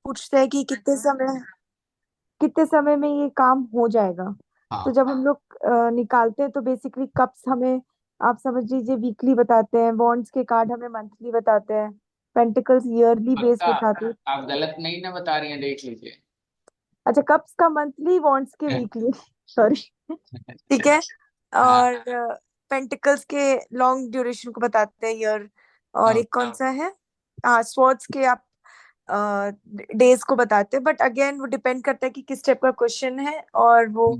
पूछते हैं कि कितने समय में ये काम हो जाएगा। तो हाँ। जब हम लोग निकालते हैं तो बेसिकली कप्स हमें, आप समझ लीजिए, वीकली बताते हैं। बॉन्ड्स के कार्ड हमें मंथली बताते हैं। पेंटिकल्स ईयरली बेस पक्का? बताते हैं। आप गलत नहीं ना बता रही हैं, देख लीजिए। अच्छा, कप्स का मंथली, बॉन्ड्स के वीकली। सॉरी। ठीक है। हाँ और पेंटिकल्स के लॉन्ग ड्यूरेशन को बताते हैं, ईयर। और हाँ। एक कौन सा है, हाँ, स्वॉर्ड्स के आप डेज को बताते हैं। बट अगेन वो डिपेंड करता है कि किस टाइप का क्वेश्चन है, और वो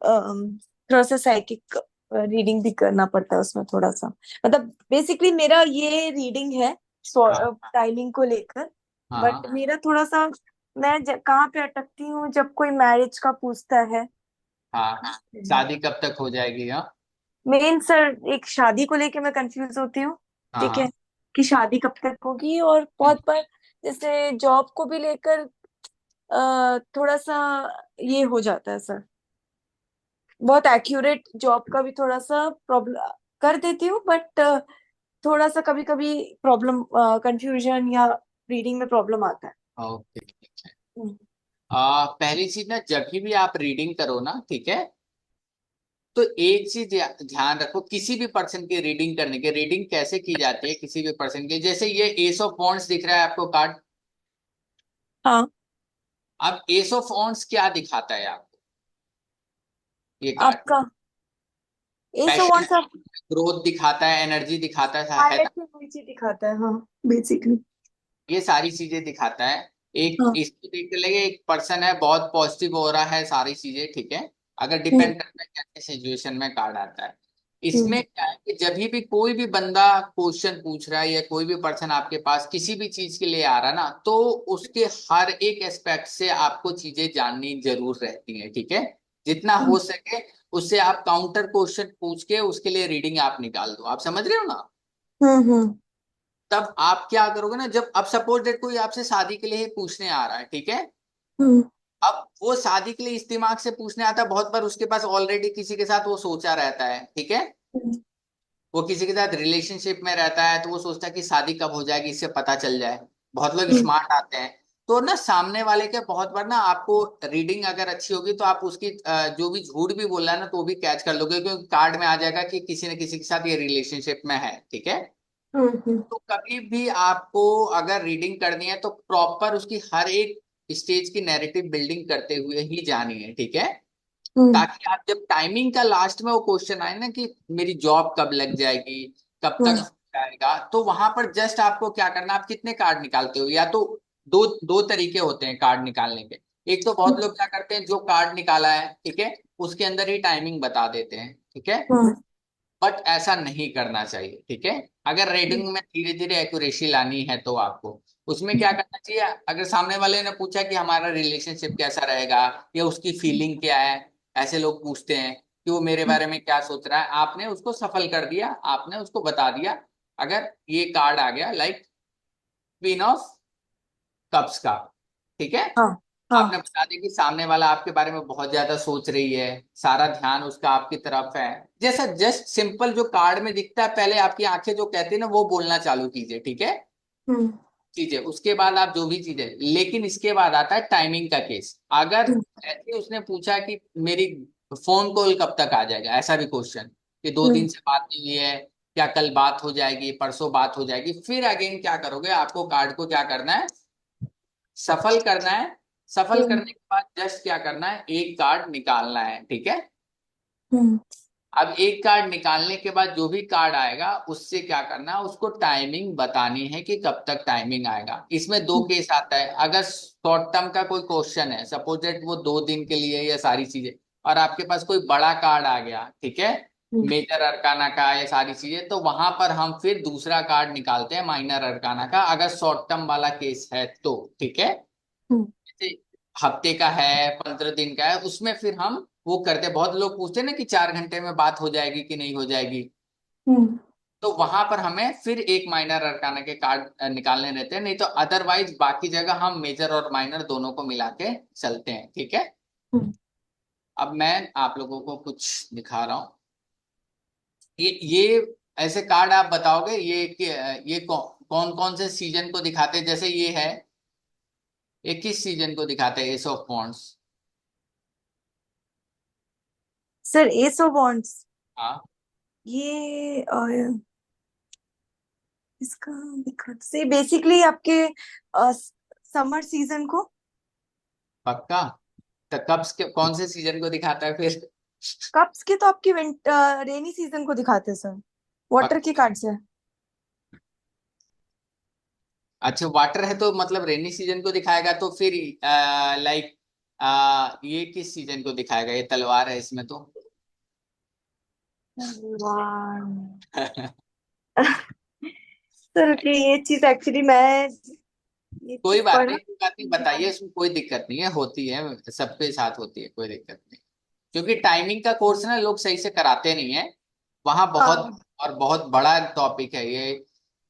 थोड़ा सा साइकिक रीडिंग भी करना पड़ता है उसमें थोड़ा सा। मतलब बेसिकली मेरा ये रीडिंग है हाँ टाइमिंग को लेकर। बट हाँ मेरा थोड़ा सा, मैं कहाँ पे अटकती हूँ जब कोई मैरिज का पूछता है। हाँ। शादी कब तक हो जाएगी? हाँ मेन सर, एक शादी को लेके मैं कंफ्यूज होती हूँ। हाँ ठीक है, हाँ। कि शादी कब तक होगी। और बहुत बार जैसे जॉब को भी लेकर थोड़ा सा ये हो जाता है सर। बहुत एक्यूरेट जॉब का भी थोड़ा सा प्रॉब्लम कर देती हूँ, बट थोड़ा सा कभी कभी प्रॉब्लम, कंफ्यूजन या रीडिंग में प्रॉब्लम आता है। ओके ठीक है। हम्म। पहली चीज ना, जब भी आप रीडिंग करो ना, ठीक है, तो एक चीज ध्यान रखो, किसी भी पर्सन की रीडिंग करने की, रीडिंग कैसे की जाती है किसी भी पर्सन की। जैसे ये एस ऑफ वॉन्ड्स दिख रहा है आपको कार्ड। हाँ। अब एस ऑफ वॉन्ड्स क्या दिखाता है आपको, ये कार्ड? आपका एस ऑफ पैशन, वांड्स आप ग्रोथ दिखाता है, एनर्जी दिखाता है ना? हाईलाइट में वही चीज दिखाता है, हाँ, बेसिकली। ये सारी चीजें दिखाता है। एक हाँ। इसको देख के लगे एक पर्सन है, बहुत पॉजिटिव हो रहा है, सारी चीजें ठीक है। अगर हम्म। डिपेंड करता है कैसे सिचुएशन में कार्ड आता है। हम्म। इसमें क्या है कि जब भी कोई भी बंदा क्वेश्चन पूछ रहा है या कोई भी पर्सन आपके पास किसी भी चीज के लिए आ रहा है ना, तो उसके हर एक एस्पेक्ट से आपको चीजें जाननी जरूर रहती हैं, ठीक है। जितना हो सके उससे आप काउंटर क्वेश्चन पूछ के उसके लिए रीडिंग आप निकाल दो। आप समझ रहे हो ना? हम्म। हम्म। तब आप क्या करोगे ना, जब अब सपोज डेट कोई आपसे शादी के लिए ही पूछने आ रहा है, ठीक है। हम्म। अब वो शादी के लिए इस दिमाग से पूछने आता है, बहुत बार उसके पास ऑलरेडी किसी के साथ वो सोचा रहता है, ठीक है। हम्म। वो किसी के साथ रिलेशनशिप में रहता है, तो वो सोचता है कि शादी कब हो जाएगी, इससे पता चल जाए। बहुत लोग हम्म। स्मार्ट आते हैं। तो ना सामने वाले के बहुत बार ना, आपको रीडिंग अगर अच्छी होगी तो आप उसकी जो भी झूठ भी बोल रहा है ना, तो वो भी कैच कर लोगे, क्योंकि कार्ड में आ जाएगा कि किसी न किसी के साथ ये रिलेशनशिप में है, ठीक है। हम्म। तो कभी भी आपको अगर रीडिंग करनी है तो प्रॉपर उसकी हर एक स्टेज की नैरेटिव बिल्डिंग करते हुए ही जानी है, ठीक है। हम्म। ताकि आप जब टाइमिंग का लास्ट में वो क्वेश्चन आए ना कि मेरी जॉब कब लग जाएगी, कब तक हम्म। हो जाएगा, तो वहां पर जस्ट आपको क्या करना, आप कितने कार्ड निकालते हो, या तो दो दो तरीके होते हैं कार्ड निकालने के। एक तो बहुत लोग क्या करते हैं, जो कार्ड निकाला है ठीक है, उसके अंदर ही टाइमिंग बता देते हैं, ठीक है। हम्म। बट ऐसा नहीं करना चाहिए, ठीक है। अगर रीडिंग में धीरे धीरे एक्यूरेसी लानी है तो आपको उसमें क्या करना चाहिए, अगर सामने वाले ने पूछा कि हमारा रिलेशनशिप कैसा रहेगा या उसकी फीलिंग क्या है, ऐसे लोग पूछते हैं कि वो मेरे बारे में क्या सोच रहा है, आपने उसको सफल कर दिया, आपने उसको बता दिया। अगर ये कार्ड आ गया लाइक क्वीन ऑफ कप्स का, ठीक है, हाँ। हाँ। आपने बता दिया कि सामने वाला आपके बारे में बहुत ज्यादा सोच रही है, सारा ध्यान उसका आपकी तरफ है। जैसा जस्ट सिंपल जो कार्ड में दिखता है, पहले आपकी आंखें जो कहती है ना, वो बोलना चालू कीजिए, ठीक है। हम्म। चीजें उसके बाद आप जो भी चीजें, लेकिन इसके बाद आता है टाइमिंग का केस। अगर हम्म। ऐसे उसने पूछा कि मेरी फोन कॉल कब तक आ जाएगा, ऐसा भी क्वेश्चन, कि दो हम्म। दिन से बात नहीं हुई है, क्या कल बात हो जाएगी, परसों बात हो जाएगी, फिर अगेन क्या करोगे, आपको कार्ड को क्या करना है, सफल करना है। सफल हम्म। करने के बाद जस्ट क्या करना है, एक कार्ड निकालना है, ठीक है। हम्म। अब एक कार्ड निकालने के बाद जो भी कार्ड आएगा उससे क्या करना है, उसको टाइमिंग बतानी है कि कब तक टाइमिंग आएगा। इसमें दो केस आता है, अगर शॉर्ट टर्म का कोई क्वेश्चन है, सपोज दैट वो 2 दिन के लिए या सारी चीजें, और आपके पास कोई बड़ा कार्ड आ गया, ठीक है, हम्म। मेजर अरकाना का ये सारी चीजें, तो वहां पर हम फिर दूसरा कार्ड निकालते हैं माइनर अरकाना का, अगर शॉर्ट टर्म वाला केस है तो, ठीक है। हम्म। जैसे हफ्ते का है, 15 दिन का है, उसमें फिर हम वो करते हैं। बहुत लोग पूछते हैं ना कि 4 घंटे में बात हो जाएगी कि नहीं हो जाएगी, हम्म। तो वहां पर हमें फिर एक माइनर अरकाना के कार्ड निकालने रहते हैं, नहीं तो अदरवाइज बाकी जगह हम मेजर और माइनर दोनों को मिला के चलते हैं, ठीक है। हम्म। अब मैं आप लोगों को कुछ दिखा रहा हूँ। ये ऐसे कार्ड आप बताओगे ये कि ये कौन कौन से सीजन को दिखाते हैं। जैसे ये है, ये किस सीजन को दिखाता है S of wands? Sir S of wands हाँ। ये इसका दिखा से बेसिकली आपके समर सीजन को। पक्का? तो कौन से सीजन को दिखाता है फिर? कप्स के तो आपकी विंटर रेनी सीजन को दिखाते हैं सर, वाटर की पक्का? कार्ड्स है। अच्छा, वाटर है तो मतलब रेनी सीजन को दिखाएगा, तो फिर लाइक ये किस सीजन को दिखाएगा? ये तलवार है इसमें तो। वाह सर ये चीज एक्चुअली मैं ये कोई चीज बात पढ़ा। नहीं, कोई बात नहीं, बताइए, इसमें कोई दिक्कत नहीं है, होती है, सबके साथ होती है, कोई दिक्कत नहीं। क्योंकि टाइमिंग का कोर्स ना लोग सही से कराते नहीं है, वहां बहुत, हाँ और बहुत बड़ा टॉपिक है ये,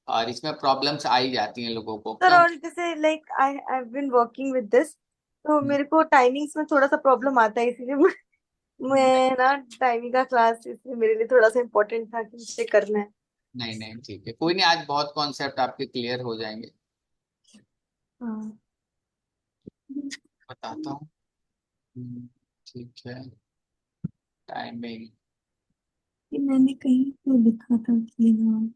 और इसमें प्रॉब्लम्स आ ही जाती हैं लोगों को, सर, क्यों? और जैसे like I have been working with this, तो मेरे को टाइमिंग्स में थोड़ा सा प्रॉब्लम आता है, इसीलिए मैं ना टाइमिंग का क्लास इसलिए मेरे लिए थोड़ा सा इम्पोर्टेंट था कि मुझे करना है। नहीं नहीं, ठीक है, कोई नहीं, आज बहुत कॉन्सेप्ट आपके क्लियर हो जाएंगे। हाँ बताता हूँ। ठीक है। टाइमिंग। ये मैंने कहीं तो लिखा था कि हाँ।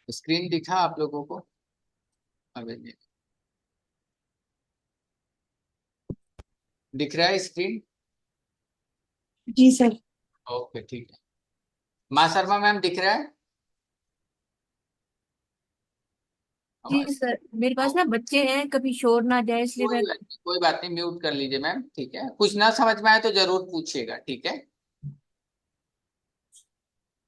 स्क्रीन दिखा आप लोगों को? अभी नहीं। दिख रहा है स्क्रीन? जी सर। ओके, ठीक है। माँ शर्मा मैम, दिख रहा है जी आवाज? सर, मेरे पास ना बच्चे हैं, कभी शोर ना जाए इसलिए कोई मैं। बात नहीं, कोई बात नहीं, म्यूट कर लीजिए मैम, ठीक है, कुछ ना समझ में आए तो जरूर पूछिएगा, ठीक है?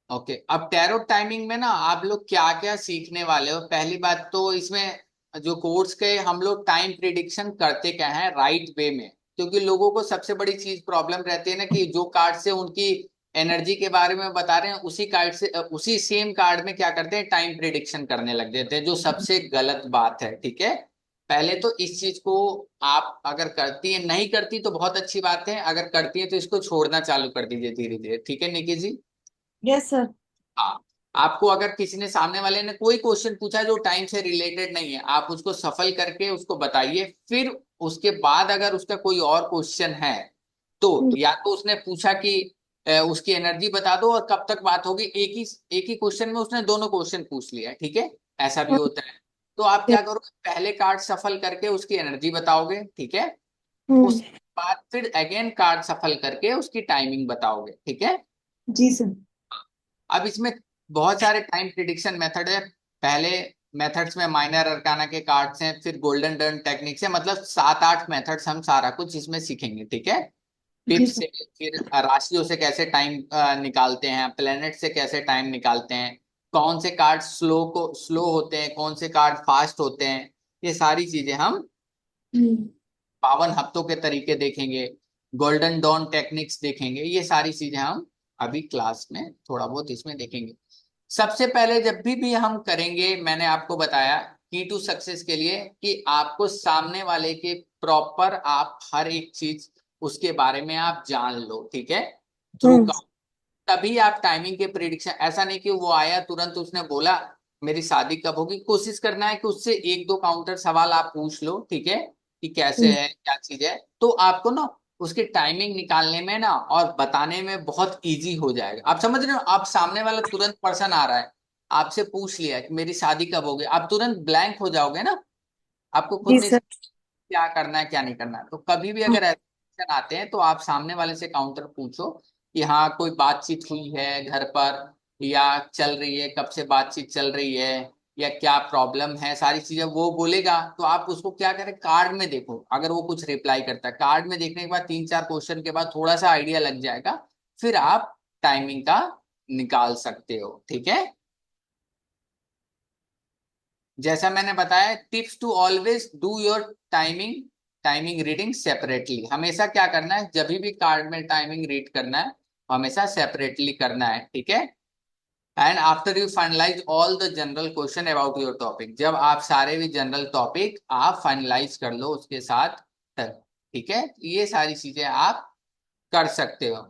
ओके, अब टैरो टाइमिंग में ना आप लोग क्या क्या सीखने वाले हो? पहली बात तो इसमें जो कोर्स के हम लोग टाइम प्रिडिक्शन करते क्या है राइट वे में, क्योंकि लोगों को सबसे बड़ी चीज प्रॉब्लम रहती है ना कि जो कार्ड से उनकी एनर्जी के बारे में बता रहे हैं, उसी कार्ड से उसी सेम कार्ड में क्या करते हैं, टाइम प्रिडिक्शन करने लग जाते हैं, जो सबसे गलत बात है, ठीक है? पहले तो इस चीज को आप अगर करती है, नहीं करती तो बहुत अच्छी बात है, अगर करती है तो इसको छोड़ना चालू कर दीजिए धीरे धीरे, ठीक है निकी जी? Yes sir. हाँ। आपको अगर किसी ने, सामने वाले ने कोई क्वेश्चन पूछा जो टाइम से रिलेटेड नहीं है, आप उसको सफल करके उसको बताइए, फिर उसके बाद अगर उसका कोई और क्वेश्चन है, तो या तो उसने पूछा कि उसकी एनर्जी बता दो और कब तक बात होगी, एक ही क्वेश्चन में उसने दोनों क्वेश्चन पूछ लिया, ठीक है? ऐसा भी होता है। तो आप क्या करोगे, पहले कार्ड सफल करके उसकी एनर्जी बताओगे, ठीक है? उसके बाद फिर अगेन कार्ड सफल करके उसकी टाइमिंग बताओगे, ठीक है? जी सर। अब इसमें बहुत सारे टाइम प्रिडिक्शन मेथड है। पहले मेथड्स में माइनर अरकाना के कार्ड्स हैं, फिर गोल्डन डर्न टेक्निक्स है, मतलब 7-8 मेथड्स हम सारा कुछ इसमें सीखेंगे, ठीक है? जी टिप्स सर। से, फिर राशियों से कैसे टाइम निकालते हैं, प्लेनेट से कैसे टाइम निकालते हैं, कौन से कार्ड स्लो होते हैं, कौन से कार्ड फास्ट होते हैं, ये सारी चीजें हम हम्म। 52 हफ्तों के तरीके देखेंगे, गोल्डन डॉन टेक्निक्स देखेंगे, ये सारी चीजें हम अभी क्लास में थोड़ा बहुत इसमें देखेंगे। सबसे पहले जब भी हम करेंगे, मैंने आपको बताया की टू सक्सेस के लिए कि आपको सामने वाले के प्रॉपर आप हर एक चीज उसके बारे में आप जान लो, ठीक है? थ्रू, हम्म। तभी आप टाइमिंग के प्रिडिक्शन, ऐसा नहीं कि वो आया तुरंत उसने बोला मेरी शादी कब होगी, कोशिश करना है कि उससे एक दो काउंटर सवाल आप पूछ लो, ठीक है? कि कैसे हम्म। है, क्या चीज है, तो आपको ना उसकी टाइमिंग निकालने में ना और बताने में बहुत इजी हो जाएगा। आप समझ रहे हो, आप सामने वाला तुरंत पर्सन आ रहा है, आपसे पूछ लिया कि मेरी शादी कब होगी, आप तुरंत ब्लैंक हो जाओगे ना, आपको खुद जी नहीं सर। क्या करना है क्या नहीं करना है। तो कभी भी अगर ऐसे क्वेश्चन आते हैं तो आप सामने वाले से काउंटर पूछो कि हाँ कोई बातचीत हुई है घर पर, या चल रही है, कब से बातचीत चल रही है, या क्या प्रॉब्लम है, सारी चीजें वो बोलेगा, तो आप उसको क्या करें, कार्ड में देखो, अगर वो कुछ रिप्लाई करता है, कार्ड में देखने के बाद 3-4 क्वेश्चन के बाद थोड़ा सा आइडिया लग जाएगा, फिर आप टाइमिंग का निकाल सकते हो, ठीक है? जैसा मैंने बताया, tips to always do your timing timing reading separately, हमेशा क्या करना है, जब भी कार्ड में टाइमिंग रीड करना है, हमेशा सेपरेटली करना है, ठीक है? And after you finalise all the general question about your topic, जब आप सारे भी जनरल टॉपिक आप फाइनलाइज कर लो उसके साथ, ठीक है? ये सारी चीजें आप कर सकते हो।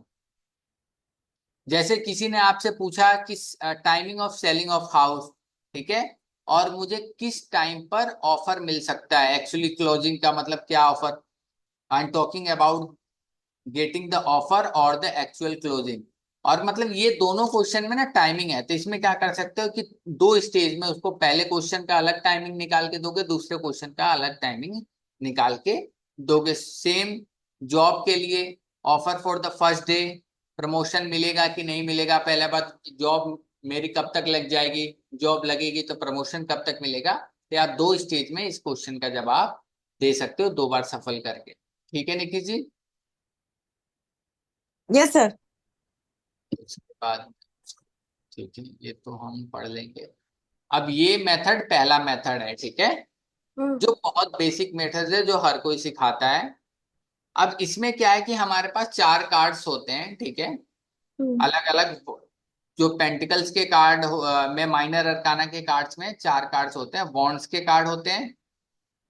जैसे किसी ने आपसे पूछा कि timing of selling of house, ठीक है, और मुझे किस टाइम पर ऑफर मिल सकता है, एक्चुअली क्लोजिंग का मतलब क्या offer, I am talking about getting the offer और द एक्चुअल क्लोजिंग। और मतलब ये दोनों क्वेश्चन में ना टाइमिंग है, तो इसमें क्या कर सकते हो कि दो स्टेज में उसको पहले क्वेश्चन का अलग टाइमिंग निकाल के दोगे, दूसरे क्वेश्चन का अलग टाइमिंग निकाल के दोगे। सेम जॉब के लिए, offer for the first day, promotion मिलेगा कि नहीं मिलेगा, पहला बात जॉब मेरी कब तक लग जाएगी, जॉब लगेगी तो प्रमोशन कब तक मिलेगा। तो आप दो स्टेज में इस क्वेश्चन का जवाब दे सकते हो, दो बार सफल करके। ठीक है निखिल जी। Yes sir. उसके बाद ठीक है, ये तो हम पढ़ लेंगे। अब ये मेथड पहला मेथड है, ठीक है, हम्म। जो बहुत बेसिक मेथड है, जो हर कोई सिखाता है। अब इसमें क्या है कि हमारे पास चार कार्ड्स होते हैं, ठीक है, हम्म। अलग अलग। जो पेंटिकल्स के कार्ड में, माइनर अरकाना के कार्ड्स में चार कार्ड्स होते हैं, वॉन्ड्स के कार्ड होते हैं।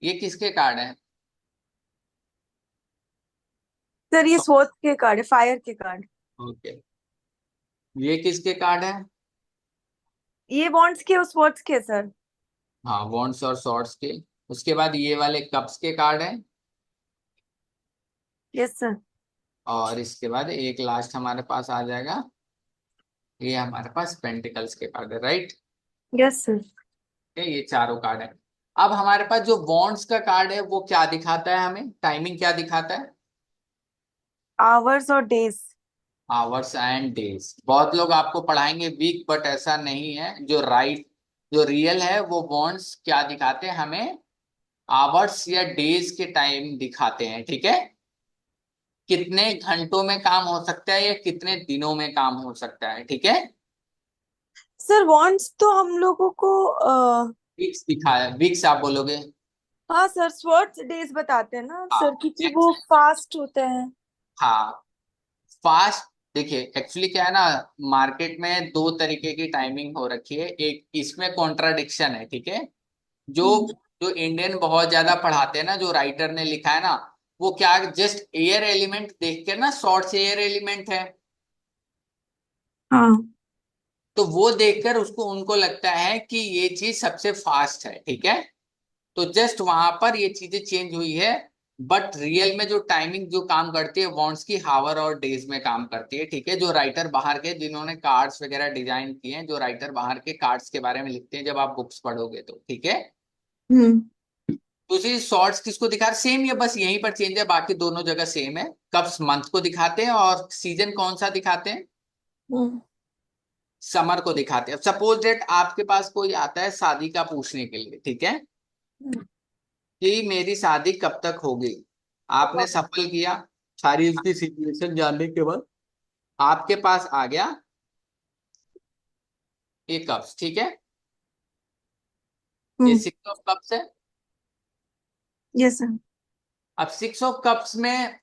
ये किसके कार्ड है? सर ये स्वॉर्ड के कार्ड है, फायर के कार्ड। ओके। ये किसके कार्ड है? ये बॉन्ड्स के और स्वॉर्ड्स के सर। हाँ, वॉन्ड्स और सॉर्ड्स के। उसके बाद ये वाले कप्स के कार्ड है। Yes sir. और इसके बाद एक लास्ट हमारे पास आ जाएगा, ये हमारे पास पेंटिकल्स के कार्ड है, राइट। Yes sir. ये चारों कार्ड है। अब हमारे पास जो बॉन्ड्स का कार्ड है वो क्या दिखाता है, हमें टाइमिंग क्या दिखाता है? आवर्स और डेज। Hours and days. बहुत लोग आपको पढ़ाएंगे वीक, बट ऐसा नहीं है। जो रियल है वो बॉन्ड्स क्या दिखाते हैं हमें, आवर्स या डेज के टाइम दिखाते हैं, ठीक है। कितने घंटों में काम हो सकता है या कितने दिनों में काम हो सकता है, ठीक है। सर बॉन्ड्स तो हम लोगों को वीक्स दिखाया, वीक्स आप बोलोगे। हाँ सर, स्वॉर्ड्स डेज बताते हैं ना हाँ, सर, क्योंकि वो फास्ट होते हैं। हाँ, फास्ट। देखिए एक्चुअली क्या है ना, मार्केट में दो तरीके की टाइमिंग हो रखी है, एक इसमें कॉन्ट्राडिक्शन है, ठीक है। जो हम्म। जो इंडियन बहुत ज्यादा पढ़ाते हैं ना, जो राइटर ने लिखा है ना, वो क्या जस्ट एयर एलिमेंट देख के ना, शॉर्ट्स एयर एलिमेंट है, हाँ तो वो देखकर उसको उनको लगता है कि ये चीज सबसे फास्ट है, ठीक है। तो जस्ट वहां पर ये चीजें चेंज हुई है। बट रियल में जो टाइमिंग जो काम करती है वॉन्ट्स की, हावर और डेज में काम करती है, ठीक है। जो राइटर बाहर के, जिन्होंने कार्ड्स वगैरह डिजाइन किए हैं, जो राइटर बाहर के कार्ड्स के बारे में लिखते हैं, जब आप बुक्स पढ़ोगे तो, ठीक है। हम्म। दूसरी शॉर्ट्स किसको दिखा रहे, सेम, ये बस यहीं पर चेंज है, बाकी दोनों जगह सेम है। कब मंथ को दिखाते हैं और सीजन कौन सा दिखाते हैं, हम्म। समर को दिखाते हैं। सपोज डेट आपके पास कोई आता है शादी का पूछने के लिए, ठीक है, कि मेरी शादी कब तक होगी। आपने सफल किया, सारी उसकी सिचुएशन जानने के बाद आपके पास आ गया ये कप्स, ठीक है। ये हम्म। सिक्स ऑफ कप्स है। Yes sir. अब सिक्स ऑफ कप्स में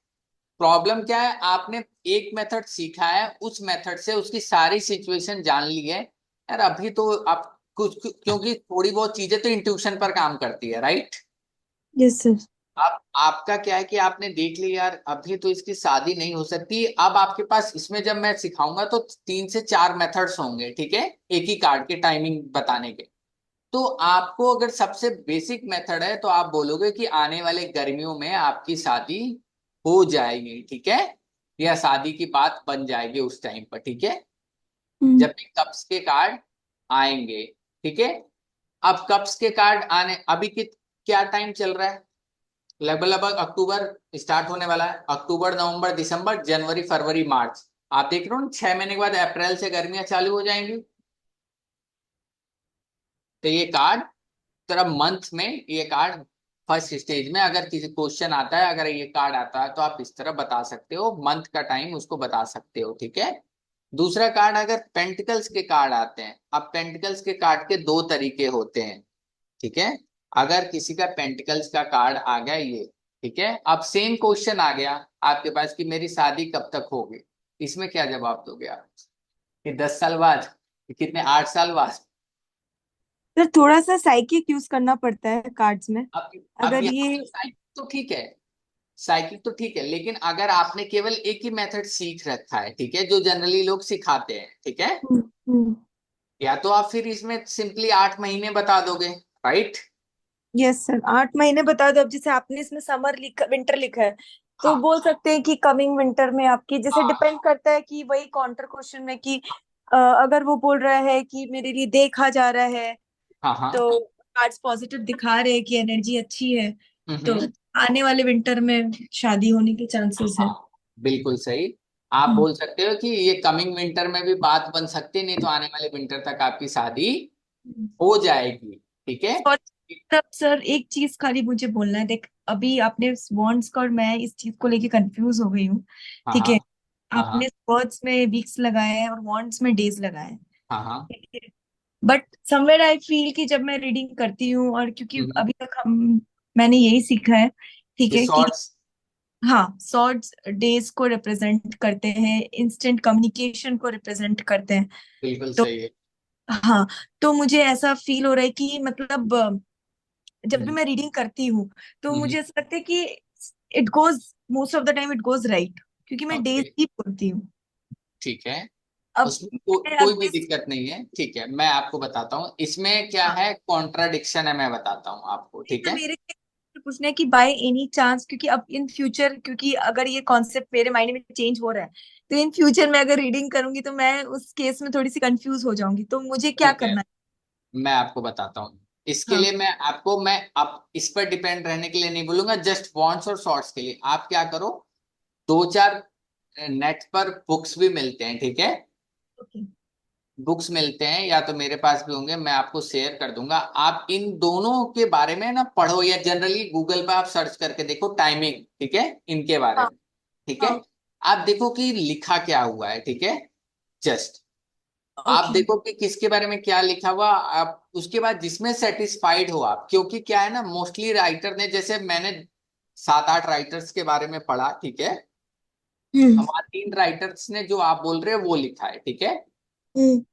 प्रॉब्लम क्या है, आपने एक मेथड सीखा है, उस मेथड से उसकी सारी सिचुएशन जान ली है यार। अभी तो आप कुछ, क्योंकि थोड़ी बहुत चीजें तो इंट्यूशन पर काम करती है, राइट। Yes sir. आप आपका क्या है कि आपने देख लिया यार अभी तो इसकी शादी नहीं हो सकती। अब आपके पास इसमें जब मैं सिखाऊंगा तो तीन से चार मेथड्स होंगे, ठीक है, एक ही कार्ड के टाइमिंग बताने के। तो आपको अगर सबसे बेसिक मेथड है तो आप बोलोगे कि आने वाले गर्मियों में आपकी शादी हो जाएगी, ठीक है, या शादी की बात बन जाएगी उस टाइम पर, ठीक है, हम्म। जब भी कप्स के कार्ड आएंगे, ठीक है। अब कप्स के कार्ड आने, अभी क्या टाइम चल रहा है, लगभग लगभग अक्टूबर स्टार्ट होने वाला है। अक्टूबर, नवंबर, दिसंबर, जनवरी, फरवरी, मार्च। आप देख रहे हो ना, 6 महीने के बाद अप्रैल से गर्मियां चालू हो जाएंगी। तो ये कार्ड तरह मंथ में, ये कार्ड फर्स्ट स्टेज में अगर किसी क्वेश्चन आता है, अगर ये कार्ड आता है तो आप इस तरह बता सकते हो, मंथ का टाइम उसको बता सकते हो, ठीक है। दूसरा कार्ड, अगर पेंटिकल्स के कार्ड आते हैं, अब पेंटिकल्स के कार्ड के दो तरीके होते हैं, ठीक है। अगर किसी का पेंटिकल्स का कार्ड आ गया ये, ठीक है, अब सेम क्वेश्चन आ गया आपके पास कि मेरी शादी कब तक होगी, इसमें क्या जवाब दोगे आप, कि 10 साल बाद, कि कितने, 8 साल बाद। सर थोड़ा सा साइकिक यूज करना पड़ता है कार्ड्स में। अब अगर यहाँ ये तो ठीक है, साइकिल तो ठीक है, लेकिन अगर आपने केवल एक ही मेथड सीख रखा है, ठीक है, जो जनरली लोग सिखाते हैं, ठीक है, हम्म। या तो आप फिर इसमें सिंपली 8 महीने बता दोगे, राइट। यस सर, 8 महीने बता दो। अब जैसे आपने इसमें समर लिखा, विंटर लिखा है, तो हाँ बोल सकते हैं कि कमिंग विंटर में आपकी, जैसे हाँ डिपेंड करता है कि वही काउंटर क्वेश्चन में कि अगर वो बोल रहा है कि मेरे लिए देखा जा रहा है, हाँ हाँ। तो कार्ड्स पॉजिटिव दिखा रहे हैं कि एनर्जी अच्छी है, तो हम्म। आने वाले विंटर में शादी होने के चांसेस है। हाँ बिल्कुल सही। आप हम्म। बोल सकते हो कि ये कमिंग विंटर में भी बात बन सकती है, नहीं तो आने वाले विंटर तक आपकी शादी हो जाएगी, ठीक है। और तब सर एक चीज खाली मुझे बोलना है, देख अभी आपने वॉन्ट्स का और मैं इस चीज को लेके कंफ्यूज हो गई हूँ। हाँ ठीक हाँ है, हाँ हाँ आपने वर्ड्स में वीक्स लगाए हैं और वॉन्ट्स में डेज लगाए हैं। हाँ हाँ। ठीक है, बट समवेयर आई फील कि जब मैं रीडिंग करती हूँ, और क्योंकि हम्म, अभी तक हम मैंने यही सीखा है, ठीक ये है, कि शॉर्ट्स हाँ सॉर्ड्स डेज को रिप्रेजेंट करते हैं, इंस्टेंट कम्युनिकेशन को रिप्रेजेंट करते हैं। बिल्कुल तो सही है। हाँ, तो मुझे ऐसा फील हो रहा है कि मतलब जब भी हम्म मैं रीडिंग करती हूँ, तो हम्म। मुझे ऐसा लगता है कि it goes, most of the time it goes right, क्योंकि मैं डेज ओके ही बोलती हूँ। ठीक है, अब उसमें मैं कोई भी अगले, दिक्कत नहीं है, ठीक है, मैं आपको बताता हूँ इसमें क्या हाँ, है, कॉन्ट्राडिक्शन है, मैं बताता हूँ आपको, नहीं ठीक तो है। मेरे से पूछना है कि बाय एनी चांस, क्योंकि अब इन फ्यूचर, क्योंकि अगर ये कॉन्सेप्ट मेरे माइंड में चेंज हो रहा है, तो इन फ्यूचर में अगर रीडिंग करूंगी तो मैं उस केस में थोड़ी सी कंफ्यूज हो जाऊंगी, तो मुझे क्या ठीक है, करना मैं आपको बताता हूँ। है। इसके हाँ। लिए मैं आपको, मैं अब इस पर डिपेंड रहने के लिए नहीं बोलूंगा, जस्ट वॉन्ट्स और शॉर्ट्स के लिए आप क्या करो, 2-4 नेट पर बुक्स भी मिलते हैं, ठीक है, ओके। बुक्स मिलते हैं, या तो मेरे पास भी होंगे, मैं आपको शेयर कर दूंगा, आप इन दोनों के बारे में ना पढ़ो, या जनरली गूगल पे आप सर्च करके देखो टाइमिंग, ठीक है, इनके बारे हाँ। में, ठीक है। हाँ। आप देखो कि लिखा क्या हुआ है, ठीक है, जस्ट आप ओके। देखो कि किसके बारे में क्या लिखा हुआ, आप उसके बाद जिसमें सेटिस्फाइड हो आप, क्योंकि क्या है ना, मोस्टली राइटर ने, जैसे मैंने 7-8 राइटर्स के बारे में पढ़ा, ठीक है, हम्म। हमारे 3 राइटर्स ने जो आप बोल रहे हो वो लिखा है, ठीक है, हम्म।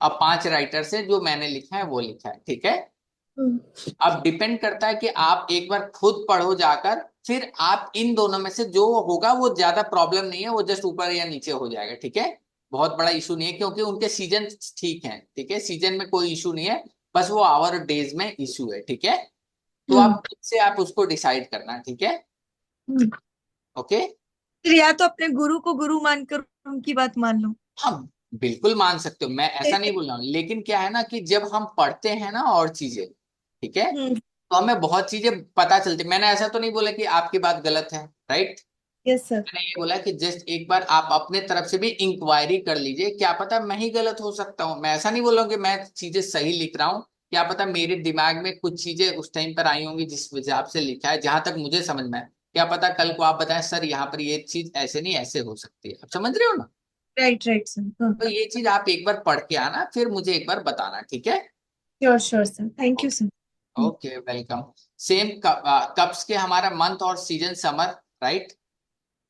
अब 5 राइटर्स है जो मैंने लिखा है वो लिखा है, ठीक है। हम्म। अब डिपेंड करता है कि आप एक बार खुद पढ़ो जाकर, फिर आप इन दोनों में से जो होगा, वो ज्यादा प्रॉब्लम नहीं है, वो जस्ट ऊपर या नीचे हो जाएगा, ठीक है, बहुत बड़ा इशू नहीं है, क्योंकि उनके सीजन ठीक है, ठीक है, सीजन में कोई इशू नहीं है, बस वो आवर डेज में इशू है, ठीक है। तो हम्म। आप खुद से आप उसको डिसाइड करना, ठीक है, हम्म। ओके। फिर या तो अपने गुरु को गुरु मानकर उनकी बात मान लो। हाँ बिल्कुल मान सकते हो, मैं ऐसा नहीं बोल रहा हूँ, लेकिन क्या है ना कि जब हम पढ़ते हैं ना और चीजें, ठीक है, हम्म। तो हमें बहुत चीजें पता चलती, मैंने ऐसा तो नहीं बोला कि आपकी बात गलत है, राइट, यस सर। मैंने ये बोला कि जस्ट एक बार आप अपने तरफ से भी इंक्वायरी कर लीजिए, क्या पता मैं ही गलत हो सकता हूँ, मैं ऐसा नहीं बोल रहा हूँ कि मैं चीजें सही लिख रहा हूँ, क्या पता मेरे दिमाग में कुछ चीजें उस टाइम पर आई होंगी जिस हिसाब से लिखा है, जहां तक मुझे समझ में है, क्या पता कल को आप बताएं सर यहाँ पर ये चीज ऐसे नहीं ऐसे हो सकती है, आप समझ रहे हो ना। राइट राइट सर, हाँ। तो ये चीज आप एक बार पढ़ के आना, फिर मुझे एक बार बताना, ठीक है। Sure sure sir, thank you okay, sir. Okay welcome. Same cups के हमारा मंथ और सीजन समर, राइट।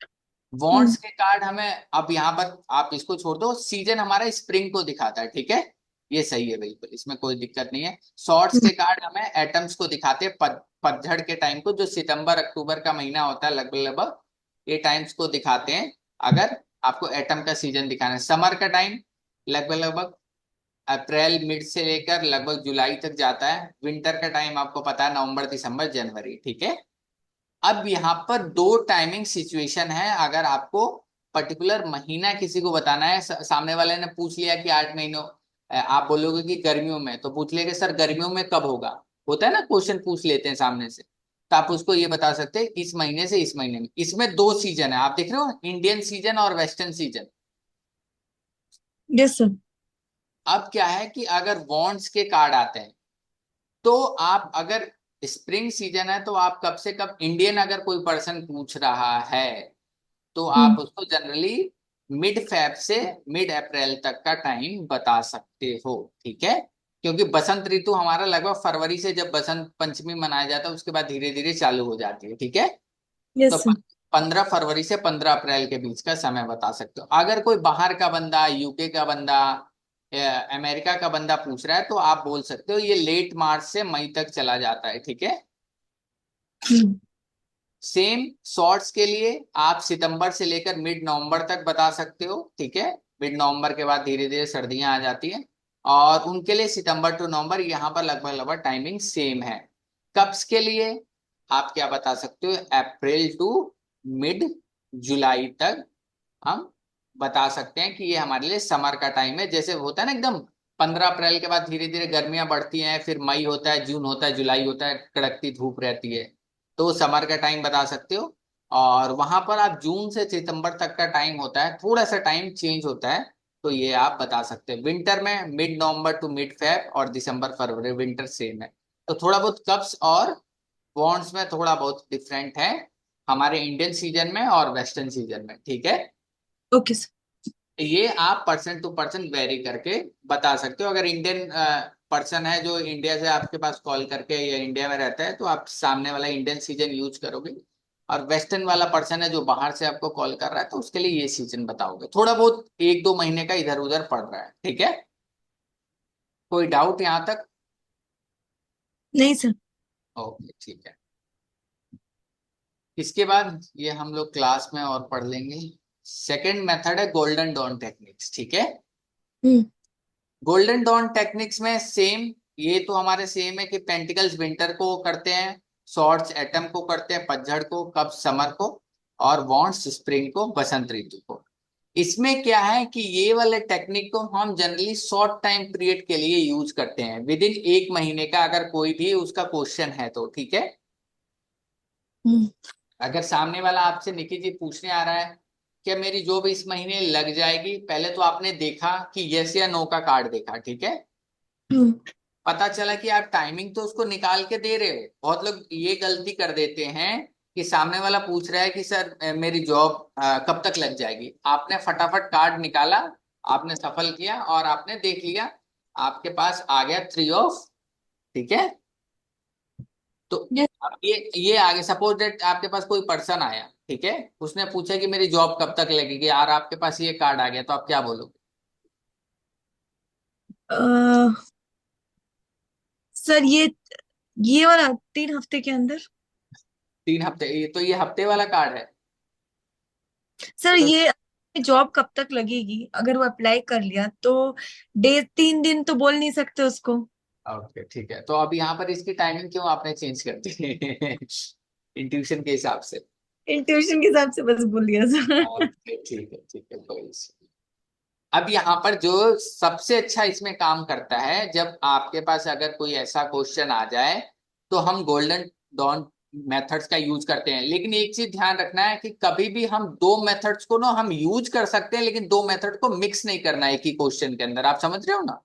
हम्म। वॉन्ट्स के कार्ड हमें अब यहाँ पर आप इसको छोड़ दो, सीजन हमारा स्प्रिंग को दिखाता है, ठीक है, ये सही है बिल्कुल, इसमें कोई दिक्कत नहीं है। शॉर्ट्स हम्म। के कार्ड हमें एटम्स को दिखाते हैं, पतझड़ के टाइम को, जो सितंबर अक्टूबर का महीना होता है लगभग लगभग, ये टाइम्स को दिखाते हैं, अगर आपको एटम का सीजन दिखाना है। समर का टाइम लगभग लगभग अप्रैल मिड से लेकर लगभग जुलाई तक जाता है। विंटर का टाइम आपको पता है नवंबर दिसंबर जनवरी, ठीक है। अब यहाँ पर दो टाइमिंग सिचुएशन है, अगर आपको पर्टिकुलर महीना किसी को बताना है, सामने वाले ने पूछ लिया कि 8 महीनों, आप बोलोगे कि गर्मियों में, तो पूछ लेगा सर गर्मियों में कब होगा, होता है ना, क्वेश्चन पूछ लेते हैं सामने से, तो आप उसको ये बता सकते हैं इस महीने से इस महीने में। इसमें 2 सीजन है, आप देख रहे हो, इंडियन सीजन और वेस्टर्न सीजन। Yes sir. अब क्या है कि अगर बॉन्ड्स के कार्ड आते हैं, तो आप अगर स्प्रिंग सीजन है, तो आप कब से कब, इंडियन अगर कोई पर्सन पूछ रहा है, तो आप हम्म। उसको जनरली मिड फेब से मिड अप्रैल तक का टाइम बता सकते हो, ठीक है, क्योंकि बसंत ऋतु हमारा लगभग फरवरी से, जब बसंत पंचमी मनाया जाता है उसके बाद धीरे धीरे चालू हो जाती है, ठीक है। तो यस सर। 15 फरवरी से 15 अप्रैल के बीच का समय बता सकते हो। अगर कोई बाहर का बंदा, यूके का बंदा या अमेरिका का बंदा पूछ रहा है, तो आप बोल सकते हो ये लेट मार्च से मई तक चला जाता है, ठीक है। हम्म। सेम शॉर्ट्स के लिए आप सितंबर से लेकर मिड नवंबर तक बता सकते हो, ठीक है। मिड नवंबर के बाद धीरे धीरे सर्दियां आ जाती हैं, और उनके लिए सितंबर टू नवंबर यहाँ पर लगभग लगभग टाइमिंग सेम है। कप्स के लिए आप क्या बता सकते हो, अप्रैल टू मिड जुलाई तक हम बता सकते हैं कि ये हमारे लिए समर का टाइम है। जैसे होता है ना एकदम 15 अप्रैल के बाद धीरे धीरे गर्मियां बढ़ती हैं, फिर मई होता है, जून होता है, जुलाई होता है, कड़कती धूप रहती है, तो समर का टाइम बता सकते हो। और वहां पर आप जून से सितंबर तक का टाइम होता है, थोड़ा सा टाइम चेंज होता है, तो ये आप बता सकते हैं। विंटर में mid November to mid Feb, और दिसंबर फरवरी विंटर सेम है। तो थोड़ा बहुत कप्स और बॉन्ड्स में थोड़ा बहुत डिफरेंट है हमारे इंडियन सीजन में और वेस्टर्न सीजन में, ठीक है। Okay sir. ये आप पर्सन टू पर्सन वेरी करके बता सकते हो। अगर इंडियन पर्सन है जो इंडिया से आपके पास कॉल करके या इंडिया में रहता है, तो आप सामने वाला इंडियन सीजन यूज करोगे। और वेस्टर्न वाला पर्सन है जो बाहर से आपको कॉल कर रहा है, तो उसके लिए ये सीजन बताओगे। थोड़ा बहुत 1-2 महीने का इधर उधर पड़ रहा है, ठीक है। कोई डाउट यहाँ तक? नहीं सर। ओके, ठीक है। इसके बाद ये हम लोग क्लास में और पढ़ लेंगे। सेकेंड मेथड है गोल्डन डॉन टेक्निक्स, ठीक है। हम्म। गोल्डन डॉन टेक्निक्स में सेम, ये तो हमारे सेम है कि पेंटिकल्स विंटर को करते हैं, शॉर्ट्स एटम को करते हैं पतझड़ को, कप समर को, और वॉन्ट्स स्प्रिंग को, बसंत ऋतु को। इसमें क्या है कि ये वाले टेक्निक को हम जनरली शॉर्ट टाइम पीरियड के लिए यूज करते हैं, विद इन 1 महीने का अगर कोई भी उसका क्वेश्चन है तो, ठीक है। हम्म। अगर सामने वाला आपसे निकी जी पूछने आ रहा है क्या मेरी जॉब इस महीने लग जाएगी, पहले तो आपने देखा कि यस या नो का कार्ड देखा, ठीक है। हम्म। पता चला कि आप टाइमिंग तो उसको निकाल के दे रहे हो। बहुत लोग ये गलती कर देते हैं कि सामने वाला पूछ रहा है कि सर मेरी जॉब कब तक लग जाएगी, आपने फटाफट कार्ड निकाला, आपने सफल किया और आपने देख लिया, आपके पास आ गया 3 ऑफ, ठीक है। तो Yes. अब ये आगे सपोज दैट आपके पास कोई पर्सन आया, ठीक है, उसने पूछा कि मेरी जॉब कब तक लगेगी, और आपके पास ये कार्ड आ गया, तो आप क्या बोलोगे? सर ये वाला 3 हफ्ते के अंदर। 3 हफ्ते, ये तो ये हफ्ते वाला कार्ड है। सर ये जॉब कब तक लगेगी, अगर वो अप्लाई कर लिया तो 3 दिन तो बोल नहीं सकते उसको। ओके, ठीक है। तो अब यहाँ पर इसकी टाइमिंग क्यों आपने चेंज कर दी? इंट्यूशन के हिसाब से। इंट्यूशन के हिसाब से बस बोल दिया सर। ओके, ठीक है, ठीक है, कोई issue नहीं। अब यहाँ पर जो सबसे अच्छा इसमें काम करता है, जब आपके पास अगर कोई ऐसा क्वेश्चन आ जाए, तो हम गोल्डन डॉन मेथड्स का यूज करते हैं। लेकिन एक चीज ध्यान रखना है कि कभी भी हम दो मेथड्स को ना हम यूज कर सकते हैं, लेकिन दो मेथड को मिक्स नहीं करना है एक ही क्वेश्चन के अंदर, आप समझ रहे हो ना।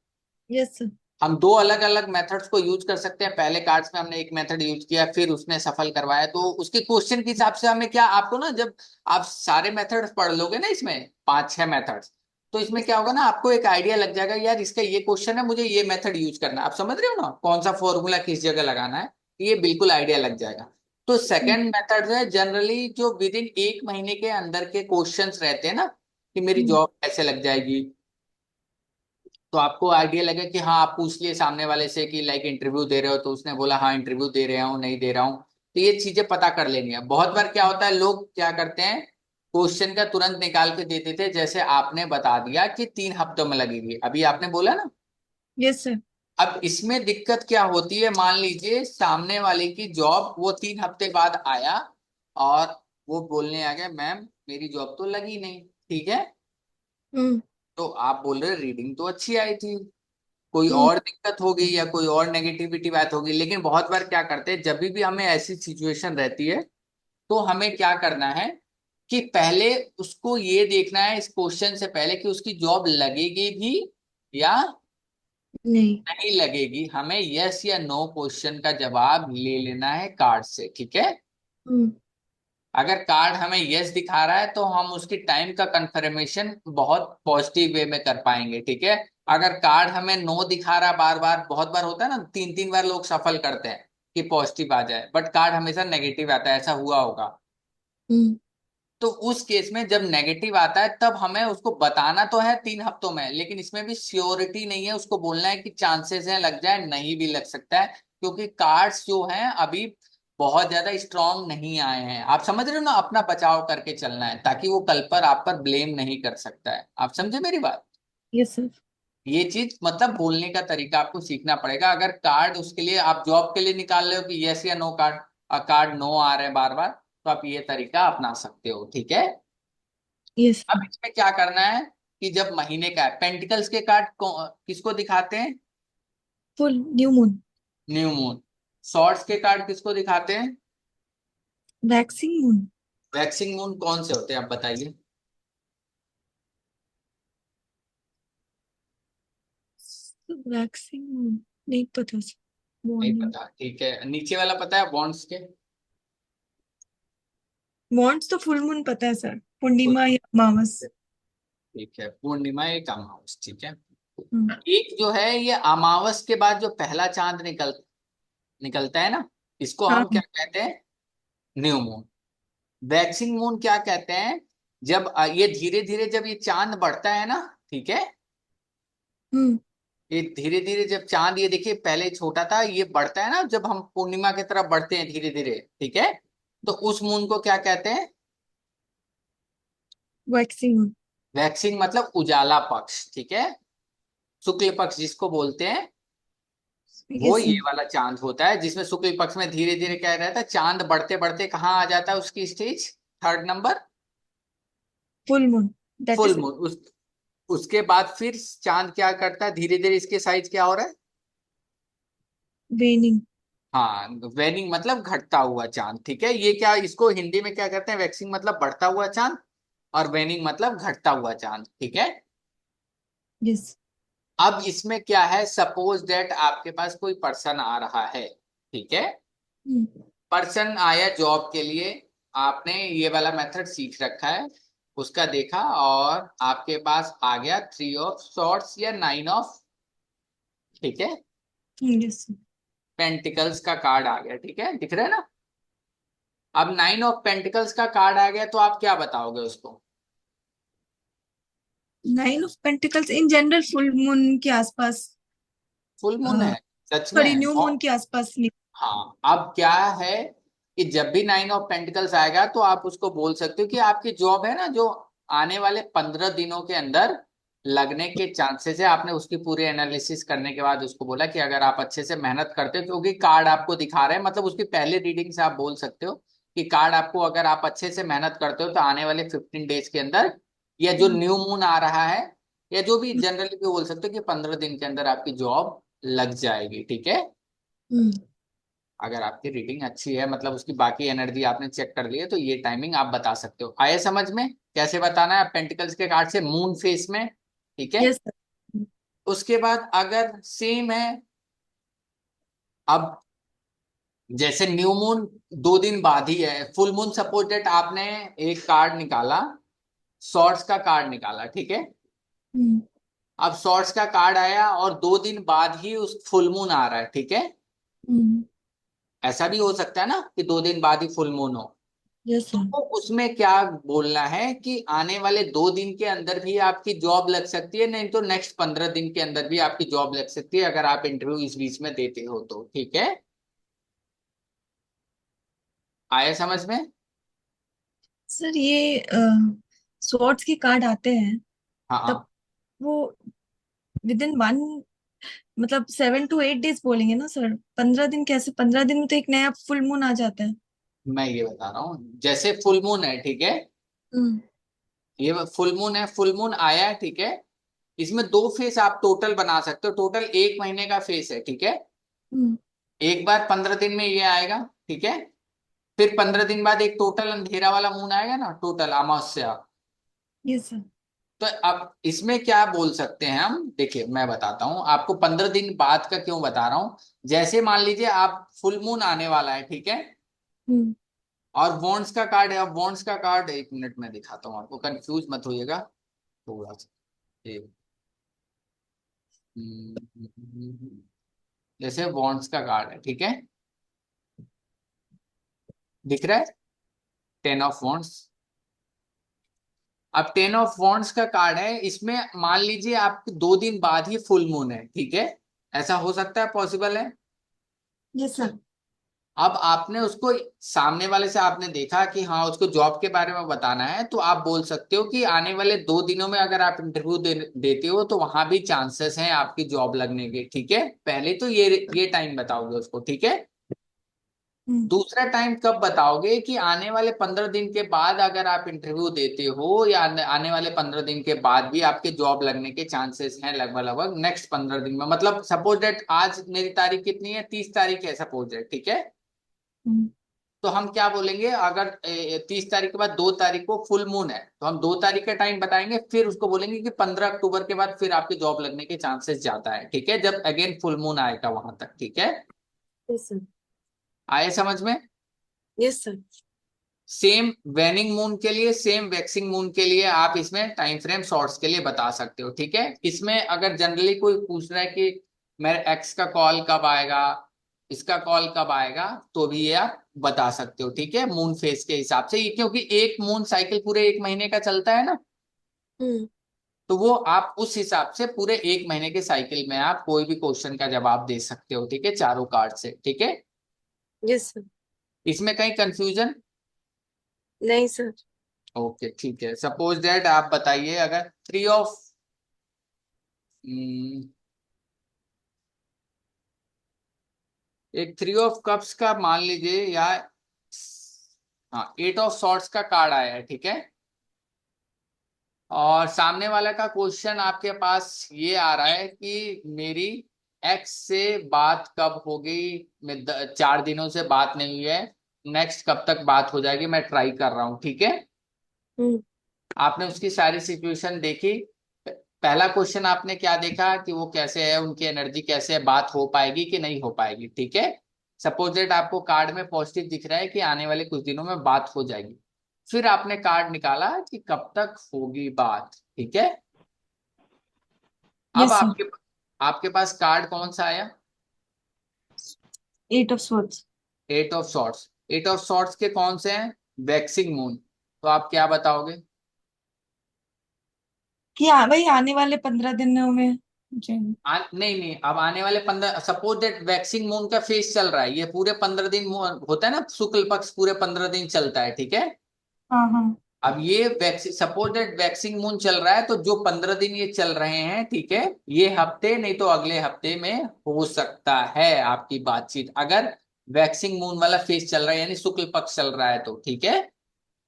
Yes sir. हम दो अलग अलग मेथड्स को यूज कर सकते हैं। पहले कार्ड्स में हमने एक मेथड यूज किया, फिर उसने सफल करवाया, तो उसके क्वेश्चन के हिसाब से हमें क्या, आपको ना जब आप सारे मेथड्स पढ़ लोगे ना, इसमें 5-6 मेथड्स, तो इसमें क्या होगा ना, आपको एक आइडिया लग जाएगा, यार इसका ये क्वेश्चन है, मुझे ये मेथड यूज करना है। आप समझ रहे हो ना, कौन सा फॉर्मूला किस जगह लगाना है, ये बिल्कुल आइडिया लग जाएगा। तो सेकंड मेथड है जनरली जो विद इन 1 महीने के अंदर के क्वेश्चंस रहते हैं ना, कि मेरी जॉब कैसे लग जाएगी, तो आपको आइडिया लगे कि हाँ, आप पूछ लिए सामने वाले से कि लाइक इंटरव्यू दे रहे हो, तो उसने बोला हाँ इंटरव्यू दे रहा हूँ, नहीं दे रहा हूँ, तो ये चीजें पता कर लेनी है। बहुत बार क्या होता है, लोग क्या करते हैं, क्वेश्चन का तुरंत निकाल के देते थे, जैसे आपने बता दिया कि 3 हफ्तों में लगेगी, अभी आपने बोला ना। Yes sir. अब इसमें दिक्कत क्या होती है, मान लीजिए सामने वाले की जॉब वो 3 हफ्ते बाद आया, और वो बोलने आ गया मैम मेरी जॉब तो लगी नहीं, ठीक है। हम्म। तो आप बोल रहे रीडिंग तो अच्छी आई थी, कोई हम्म। और दिक्कत होगी या कोई और नेगेटिविटी बात होगी। लेकिन बहुत बार क्या करते हैं, जब भी हमें ऐसी सिचुएशन रहती है, तो हमें क्या करना है कि पहले उसको ये देखना है इस क्वेश्चन से पहले कि उसकी जॉब लगेगी भी या नहीं। नहीं लगेगी। हमें यस या नो क्वेश्चन का जवाब ले लेना है कार्ड से, ठीक है। हम्म। अगर कार्ड हमें यस दिखा रहा है, तो हम उसकी टाइम का कंफर्मेशन बहुत पॉजिटिव वे में कर पाएंगे, ठीक है। अगर कार्ड हमें नो दिखा रहा है, बार बार, बहुत बार होता है ना, 3-3 बार लोग सफल करते हैं कि पॉजिटिव आ जाए, बट कार्ड हमेशा नेगेटिव आता है, ऐसा हुआ होगा। हम्म। तो उस केस में जब नेगेटिव आता है, तब हमें उसको बताना तो है 3 हफ्तों में, लेकिन इसमें भी श्योरिटी नहीं है। उसको बोलना है कि चांसेस हैं लग जाए, नहीं भी लग सकता है, क्योंकि कार्ड्स जो हैं अभी बहुत ज्यादा स्ट्रांग नहीं आए हैं। आप समझ रहे हो ना, अपना बचाव करके चलना है ताकि वो कल पर आप पर ब्लेम नहीं कर सकता है। आप समझे मेरी बात? Yes sir. ये चीज मतलब बोलने का तरीका आपको सीखना पड़ेगा। अगर कार्ड उसके लिए आप जॉब के लिए निकाल रहे हो कि यस या नो कार्ड, और कार्ड नो आ रहे हैं बार बार, तो आप ये तरीका अपना सकते हो, ठीक है। यस अब सर। इसमें क्या करना है कि जब महीने का है, पेंटिकल्स के कार्ड किसको दिखाते हैं? Full new moon. New moon. Swords के कार्ड किसको दिखाते हैं? Waxing moon. Waxing moon. कौन से होते हैं आप बताइए। वैक्सिंग मून नहीं पता सर, नहीं मॉर्निंग। पता, ठीक है। नीचे वाला पता है, बॉन्ड्स के? मॉन्ट्स तो फुल मून पता है सर, पूर्णिमा या अमावस। ठीक है, पूर्णिमा एक अमावस, ठीक है। हम्म। एक जो है ये अमावस के बाद जो पहला चांद निकलता है ना, इसको हाँ। हम क्या कहते हैं? New moon. वैक्सिंग मून क्या कहते हैं? जब ये धीरे धीरे जब ये चांद बढ़ता है ना, ठीक है, हम्म। ये धीरे धीरे जब चांद, ये देखिए पहले छोटा था, ये बढ़ता है ना, जब हम पूर्णिमा की तरफ बढ़ते हैं धीरे धीरे, ठीक है, तो उस मून को क्या कहते हैं? Waxing moon. वैक्सिंग मतलब उजाला पक्ष, ठीक है, शुक्ल पक्ष जिसको बोलते हैं, वो यस ये सर। वाला चांद होता है जिसमें शुक्ल पक्ष में धीरे धीरे क्या रहता है, चांद बढ़ते बढ़ते कहाँ आ जाता है उसकी stage, third number, full moon. That full is moon. उसके बाद फिर चांद क्या करता है, धीरे धीरे इसके साइज क्या हो रहा है? वेनिंग। हाँ, वेनिंग मतलब घटता हुआ चांद, ठीक है। ये क्या, इसको हिंदी में क्या कहते हैं? वैक्सिंग मतलब बढ़ता हुआ चांद, और वेनिंग मतलब घटता हुआ चांद, ठीक है। यस। अब इसमें क्या है, सपोज दैट आपके पास कोई पर्सन आ रहा है, ठीक है, पर्सन आया जॉब के लिए, आपने ये वाला मेथड सीख रखा है, उसका देखा और आपके पास आ गया थ्री ऑफ सॉर्ट्स या नाइन ऑफ, ठीक है, यस सर। पेंटिकल्स का कार्ड आ गया, ठीक है, दिख रहा है ना। अब नाइन ऑफ पेंटिकल्स का कार्ड आ गया तो आप क्या बताओगे उसको? Nine of pentacles in general full moon के आसपास। फुल मून है, सच सॉरी, में? न्यू मून के आसपास नहीं। हाँ, अब क्या है कि जब भी नाइन ऑफ पेंटिकल्स आएगा तो आप उसको बोल सकते हो कि आपकी जॉब है ना, जो आने वाले 15 दिनों के अंदर लगने के चांसेस है। आपने उसकी पूरी एनालिसिस करने के बाद उसको बोला कि अगर आप अच्छे से मेहनत करते हो, क्योंकि कार्ड आपको दिखा रहे हैं, मतलब उसकी पहले रीडिंग से आप बोल सकते हो कि कार्ड आपको, अगर आप अच्छे से मेहनत करते हो तो आने वाले 15 डेज के अंदर, या जो न्यू मून आ रहा है, या जो भी जनरली भी बोल सकते हो कि 15 दिन के अंदर आपकी जॉब लग जाएगी, ठीक है। हम्म। अगर आपकी रीडिंग अच्छी है, मतलब उसकी बाकी एनर्जी आपने चेक कर ली है, तो ये टाइमिंग आप बता सकते हो। आए समझ में कैसे बताना है पेंटिकल्स के कार्ड से मून फेस में, ठीक है। Yes sir. उसके बाद अगर सेम है, अब जैसे न्यू मून 2 दिन बाद ही है, फुल मून सपोज डेट आपने एक कार्ड निकाला, शॉर्ट्स का कार्ड निकाला, ठीक है। हम्म। अब शॉर्ट्स का कार्ड आया और 2 दिन बाद ही उस फुल मून आ रहा है, ठीक है। हम्म। ऐसा भी हो सकता है ना कि 2 दिन बाद ही फुल मून हो। Yes sir. तो उसमें क्या बोलना है कि आने वाले 2 दिन के अंदर भी आपकी जॉब लग सकती है, नहीं तो नेक्स्ट 15 दिन के अंदर भी आपकी जॉब लग सकती है, अगर आप इंटरव्यू इस बीच में देते हो तो, ठीक है। आया समझ में? सर ये स्वॉर्ड्स के कार्ड आते हैं हाँ तब हाँ, वो विद इन वन, मतलब 7 to 8 days बोलेंगे ना सर? 15 दिन कैसे? 15 दिन में तो एक नया फुल मून आ जाता है। मैं ये बता रहा हूँ, जैसे फुल मून है, ठीक है, हम्म। ये फुल मून है, फुल मून आया है, ठीक है। इसमें 2 फेस आप टोटल बना सकते हो, टोटल 1 महीने का फेस है, ठीक है। हम्म। एक बार 15 दिन में ये आएगा, ठीक है। फिर 15 दिन बाद एक टोटल अंधेरा वाला मून आएगा ना, टोटल अमावस्या। Yes sir. तो अब इसमें क्या बोल सकते हैं हम, देखिए मैं बताता हूं आपको, 15 दिन बाद का क्यों बता रहा हूं। जैसे मान लीजिए आप फुल मून आने वाला है, ठीक है, हम्म। और वॉन्ड्स का कार्ड है। अब वॉन्ड्स का कार्ड 1 मिनट में दिखाता हूँ आपको, कंफ्यूज मत होइएगा थोड़ा सा। एक, जैसे वॉन्ड्स का कार्ड है, ठीक है, दिख रहा है, 10 ऑफ वॉन्ड्स। अब 10 ऑफ वॉन्ड्स का कार्ड है, इसमें मान लीजिए आपके 2 दिन बाद ही फुल मून है, ठीक है, ऐसा हो सकता है, पॉसिबल है। Yes sir. अब आपने उसको सामने वाले से आपने देखा कि हाँ उसको जॉब के बारे में बताना है, तो आप बोल सकते हो कि आने वाले 2 दिनों में अगर आप इंटरव्यू देते हो तो वहां भी चांसेस हैं आपकी जॉब लगने के। ठीक है, पहले तो ये टाइम बताओगे उसको। ठीक है, हम्म। दूसरा टाइम कब बताओगे कि आने वाले 15 दिन के बाद अगर आप इंटरव्यू देते हो, या आने वाले 15 दिन के बाद भी आपके जॉब लगने के चांसेस हैं लगभग लगभग नेक्स्ट 15 दिन में। मतलब सपोज दैट आज मेरी तारीख कितनी है, 30 तारीख है सपोज दैट। ठीक है, हम्म। तो हम क्या बोलेंगे, अगर 30 तारीख के बाद 2 तारीख को फुल मून है तो हम 2 तारीख का टाइम बताएंगे, फिर उसको बोलेंगे कि 15 अक्टूबर के बाद फिर आपके जॉब लगने के चांसेस ज्यादा है। ठीक है, जब अगेन फुल मून आएगा वहां तक। ठीक है, यस सर। आए समझ में? Yes sir. सेम वेनिंग मून के लिए, सेम वैक्सिंग मून के लिए आप इसमें टाइम फ्रेम शॉर्ट्स के लिए बता सकते हो। ठीक है, इसमें अगर जनरली कोई पूछ रहा है कि मेरे एक्स का कॉल कब आएगा, इसका कॉल कब आएगा, तो भी ये आप बता सकते हो। ठीक है, मून फेज के हिसाब से ये, क्योंकि एक मून साइकिल पूरे 1 महीने का चलता है ना, हम्म। तो वो आप उस हिसाब से पूरे 1 महीने के साइकिल में आप कोई भी क्वेश्चन का जवाब दे सकते हो। ठीक है, चारों कार्ड से। ठीक है, यस सर। इसमें कहीं कंफ्यूजन? नहीं सर। ओके ठीक है, सपोज दैट आप बताइए अगर थ्री ऑफ एक थ्री ऑफ कप्स का मान लीजिए, या हाँ 8 ऑफ सॉर्ट्स का कार्ड आया है। ठीक है, और सामने वाला का क्वेश्चन आपके पास ये आ रहा है कि मेरी एक्स से बात कब होगी, 4 दिनों से बात नहीं हुई है, नेक्स्ट कब तक बात हो जाएगी, मैं ट्राई कर रहा हूँ। ठीक है, हम्म। आपने उसकी सारी सिचुएशन देखी। पहला क्वेश्चन आपने क्या देखा कि वो कैसे है, उनकी एनर्जी कैसे है, बात हो पाएगी कि नहीं हो पाएगी। ठीक है, सपोज दैट आपको कार्ड में पॉजिटिव दिख रहा है कि आने वाले कुछ दिनों में बात हो जाएगी। फिर आपने कार्ड निकाला कि कब तक होगी बात। ठीक है, अब यस सर। आपके आपके पास कार्ड कौन सा आया? 8 of swords. 8 of swords. 8 of swords के कौन से हैं? Waxing moon. तो आप क्या बताओगे? कि हाँ भाई, आने वाले 15 दिनों में मुझे। नहीं नहीं, अब आने वाले 15, सपोज दैट वैक्सिंग मून का फेज चल रहा है, ये पूरे 15 दिन होता है ना, शुक्ल पक्ष पूरे 15 दिन चलता है। ठीक है, हाँ हाँ। अब ये waxing, suppose that waxing moon चल रहा है, तो जो 15 दिन ये चल रहे हैं, ठीक है, ये हफ्ते नहीं तो अगले हफ्ते में हो सकता है आपकी बातचीत, अगर वैक्सिंग मून वाला फेज चल रहा है यानी शुक्ल पक्ष चल रहा है तो। ठीक है,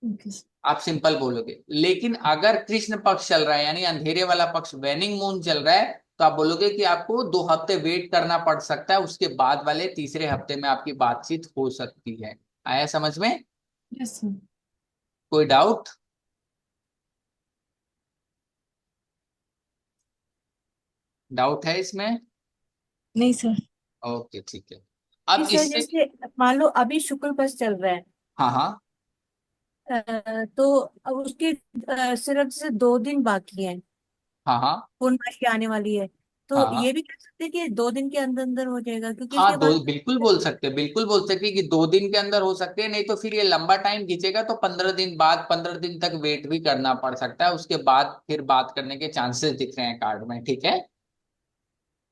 ओके सर। आप सिंपल बोलोगे। लेकिन अगर कृष्ण पक्ष चल रहा है यानी अंधेरे वाला पक्ष, वेनिंग मून चल रहा है, तो आप बोलोगे कि आपको 2 हफ्ते वेट करना पड़ सकता है, उसके बाद वाले तीसरे हफ्ते में आपकी बातचीत हो सकती है। आया समझ में? Yes sir. कोई डाउट? डाउट है इसमें? नहीं सर। ओके ठीक है, कि अब सर इससे, जैसे मान लो अभी शुक्र पक्ष चल रहा है, हाँ हाँ तो अब उसके सिर्फ से 2 दिन बाकी हैं, हाँ हाँ पूर्णमासी आने वाली है। तो हाँ ये भी कह सकते हैं कि 2 दिन के अंदर अंदर हो जाएगा, क्योंकि हाँ, इसके दो बाद बिल्कुल बोल सकते हैं, बिल्कुल बोल सकते हैं कि 2 दिन के अंदर हो सकते हैं, नहीं तो फिर ये लंबा टाइम खींचेगा तो 15 दिन बाद, 15 दिन तक वेट भी करना पड़ सकता है, उसके बाद फिर बात करने के चांसेस दिख रहे हैं कार्ड में। ठीक है,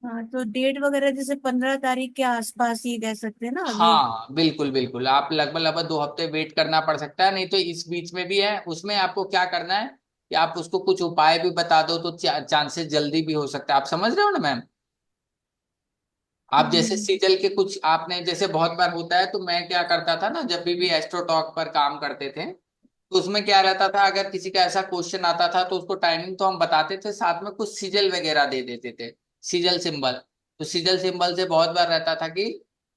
हाँ, तो डेट वगैरह जैसे 15 तारीख के आसपास ही कह सकते हैं ना अगली। हाँ बिल्कुल बिल्कुल, आप लगभग लगभग 2 हफ्ते वेट करना पड़ सकता है, नहीं तो इस बीच में भी है, उसमें आपको क्या करना है कि आप उसको कुछ उपाय भी बता दो तो चांसेस जल्दी भी हो सकता है। आप समझ रहे हो ना मैम? आप जैसे हम्म। सीजल के कुछ आपने, जैसे बहुत बार होता है, तो मैं क्या करता था ना, जब भी एस्ट्रो टॉक पर काम करते थे, तो उसमें क्या रहता था, अगर किसी का ऐसा क्वेश्चन आता था तो उसको टाइमिंग तो हम बताते थे, साथ में कुछ सीजल वगैरह दे देते थे, सीजल सिंबल। तो सीजल सिंबल से बहुत बार रहता था कि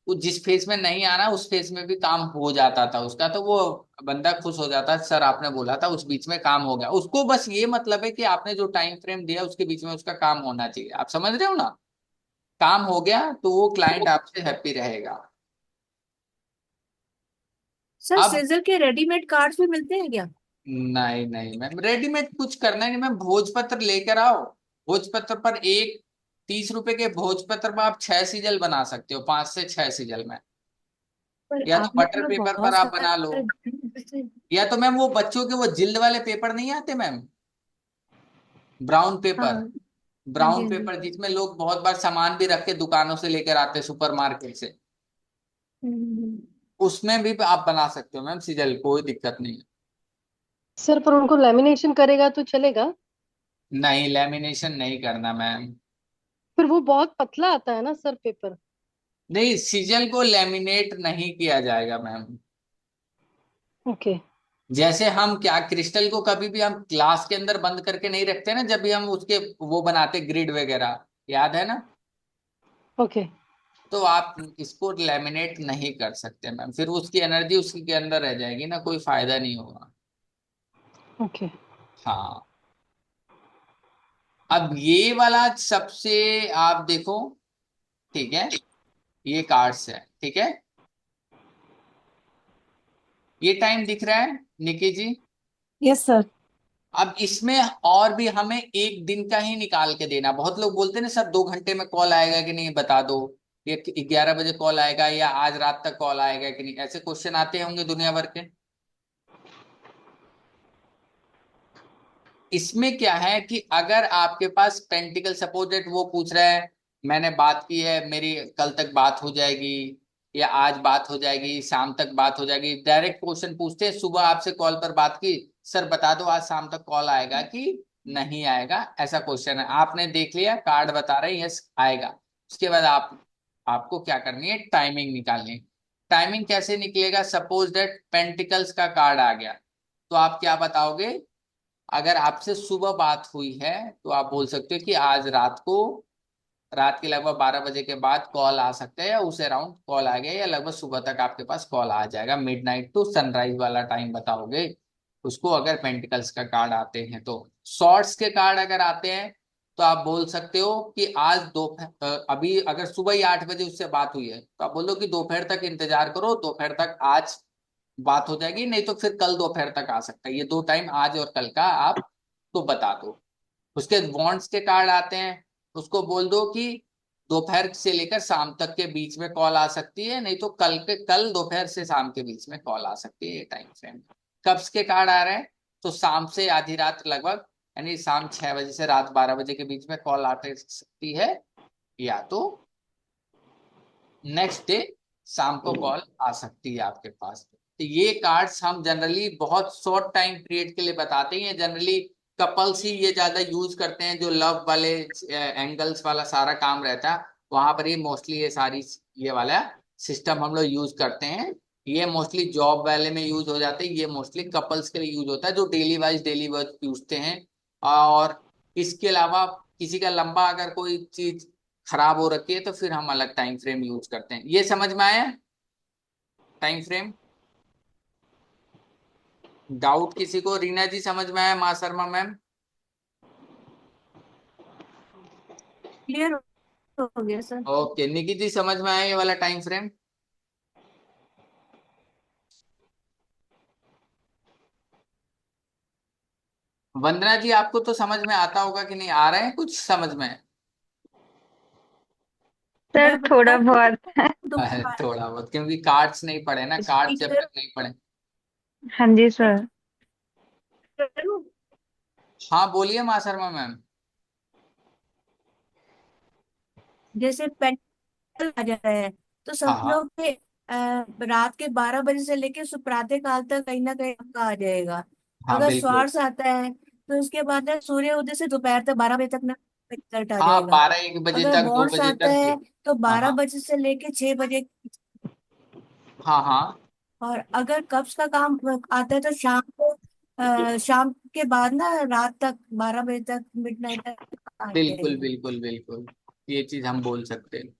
वो जिस फेज में नहीं आना उस फेज में भी काम हो जाता था उसका, तो वो बंदा खुश हो जाता, सर आपने बोला था उस बीच में काम हो गया, उसको बस ये मतलब है कि आपने जो टाइम फ्रेम दिया उसके बीच में उसका काम होना चाहिए। आप समझ रहे हो ना? काम हो गया तो वो क्लाइंट आपसे हैप्पी रहेगा। सर अब सीजर के रेडीमेड कार्ड्स भी मिलते हैं क्या? नहीं नहीं मैम, रेडीमेड कुछ करना नहीं मैम, भोजपत्र लेकर आओ। भोजपत्र पर एक 30 रुपए के भोजपत्र में आप 6 सीजल बना सकते हो, 5 से 6 सीजल में, पर या तो आपने बटर तो पेपर पर बहुत आप बना लो, सारे। या तो मैम वो बच्चों के वो जिल्द वाले पेपर नहीं आते मैम, ब्राउन हाँ पेपर, हाँ जी ब्राउन हाँ जी। पेपर जिसमें लोग बहुत बार सामान भी रख के दुकानों से लेकर आते हैं, सुपरमार्केट से। हम्म, हम्म, उसमें भी आप बना सकते हो मैम सीजल, कोई दिक्कत नहीं है। सर पर उनको लेमिनेशन करेगा तो चलेगा? नहीं, लेमिनेशन नहीं करना मैम। फिर वो बहुत पतला आता है ना सर पेपर। नहीं, सीजल को लेमिनेट नहीं किया जाएगा मैम। ओके। जैसे हम क्या क्रिस्टल को कभी भी हम ग्लास के अंदर बंद करके नहीं रखते ना, जब भी हम उसके वो बनाते ग्रिड वगैरह, याद है ना? ओके। तो आप इसको लेमिनेट नहीं कर सकते मैम, फिर उसकी एनर्जी उसी के अंदर रह जाएगी ना, कोई फायदा नहीं होगा। ओके। हाँ। अब ये वाला सबसे, आप देखो, ठीक है, ये कार्ड्स है, ठीक है, ये टाइम दिख रहा है निकी जी? Yes sir. अब इसमें और भी हमें एक दिन का ही निकाल के देना। बहुत लोग बोलते हैं ना सर 2 घंटे में कॉल आएगा कि नहीं बता दो, ये 11 बजे कॉल आएगा या आज रात तक कॉल आएगा कि नहीं, ऐसे क्वेश्चन आते होंगे दुनिया भर के। इसमें क्या है कि अगर आपके पास पेंटिकल, सपोज दैट वो पूछ रहा है मैंने बात की है, मेरी कल तक बात हो जाएगी या आज बात हो जाएगी, शाम तक बात हो जाएगी, डायरेक्ट क्वेश्चन पूछते हैं, सुबह आपसे कॉल पर बात की, सर बता दो आज शाम तक कॉल आएगा कि नहीं आएगा, ऐसा क्वेश्चन है। आपने देख लिया, कार्ड बता रहे हैं यस आएगा। उसके बाद आपको क्या करनी है, टाइमिंग निकालनी है। टाइमिंग कैसे निकलेगा? सपोज दैट पेंटिकल्स का कार्ड आ गया, तो आप क्या बताओगे? अगर आपसे सुबह बात हुई है तो आप बोल सकते हो कि आज रात के लगभग 12 बजे के बाद कॉल आ सकता है, या उस अराउंड कॉल आ गया, या लगभग सुबह तक आपके पास कॉल आ जाएगा, मिडनाइट टू सनराइज वाला टाइम बताओगे उसको, अगर पेंटिकल्स का कार्ड आते हैं तो। शॉर्ट्स के कार्ड अगर आते हैं तो आप बोल सकते हो कि आज दोपहर, अभी अगर सुबह ही 8 बजे उससे बात हुई है तो आप बोलो कि दोपहर तक इंतजार करो, दोपहर तक आज बात हो जाएगी, नहीं तो फिर कल दोपहर तक आ सकता है, ये दो टाइम आज और कल का आप तो बता दो। उसके वांट्स के कार्ड आते हैं, उसको बोल दो कि दोपहर से लेकर शाम तक के बीच में कॉल आ सकती है, नहीं तो कल दोपहर से शाम के बीच में कॉल आ सकती है, ये टाइम फ्रेम। कब्स के कार्ड आ रहे हैं तो शाम से आधी रात लगभग, यानी शाम 6 बजे से रात 12 बजे के बीच में कॉल आ सकती है, या तो नेक्स्ट डे शाम को कॉल आ सकती है आपके पास। तो ये कार्ड्स हम जनरली बहुत शॉर्ट टाइम पीरियड के लिए बताते हैं, जनरली कपल्स ही ये ज्यादा यूज करते हैं, जो लव वाले एंगल्स वाला सारा काम रहता है वहां पर ही मोस्टली ये सारी ये वाला सिस्टम हम लोग यूज करते हैं। ये मोस्टली जॉब वाले में यूज हो जाते हैं, ये मोस्टली कपल्स के लिए यूज होता है जो डेली वर्क पूछते हैं। और इसके अलावा किसी का लंबा अगर कोई चीज खराब हो रखी है तो फिर हम अलग टाइम फ्रेम यूज करते हैं। ये समझ में आया टाइम फ्रेम? डाउट किसी को? रीना जी समझ में आया? माँ शर्मा मैम? क्लियर हो गया सर। ओके, निकी जी समझ में आया ये वाला टाइम फ्रेम? वंदना जी आपको तो समझ में आता होगा कि नहीं, आ रहे हैं कुछ समझ में? सर मैं थोड़ा बता बहुत। दूं थोड़ा बहुत, क्योंकि कार्ड्स नहीं पढ़े ना, कार्ड्स जब स्पीकर तक नहीं पढ़े। हाँ जी सर। करूं? हाँ बोलिए माँ शर्मा मैम। जैसे पेंटल आ जाता है तो हाँ हाँ। समझो कि रात के 12 बजे से लेके प्रातः काल तक कहीं ना कहीं आपका आ जाएगा। हाँ अगर बिल्कुल। स्वार्स आता है तो उसके बाद है सूर्य उदय से दोपहर तक 12 बजे तक ना रिजल्ट आ हाँ जाएगा। 12-1 बजे अगर तक, दो वॉर्स बजे आता तक है तो हाँ बारह हाँ। बजे से लेके 6 बजे। हाँ हाँ। और अगर कब्ज का काम आता है तो शाम को शाम के बाद ना रात तक 12 बजे तक मिडनाइट तक आ बिल्कुल जाएगा। बिल्कुल बिल्कुल, ये चीज हम बोल सकते हैं।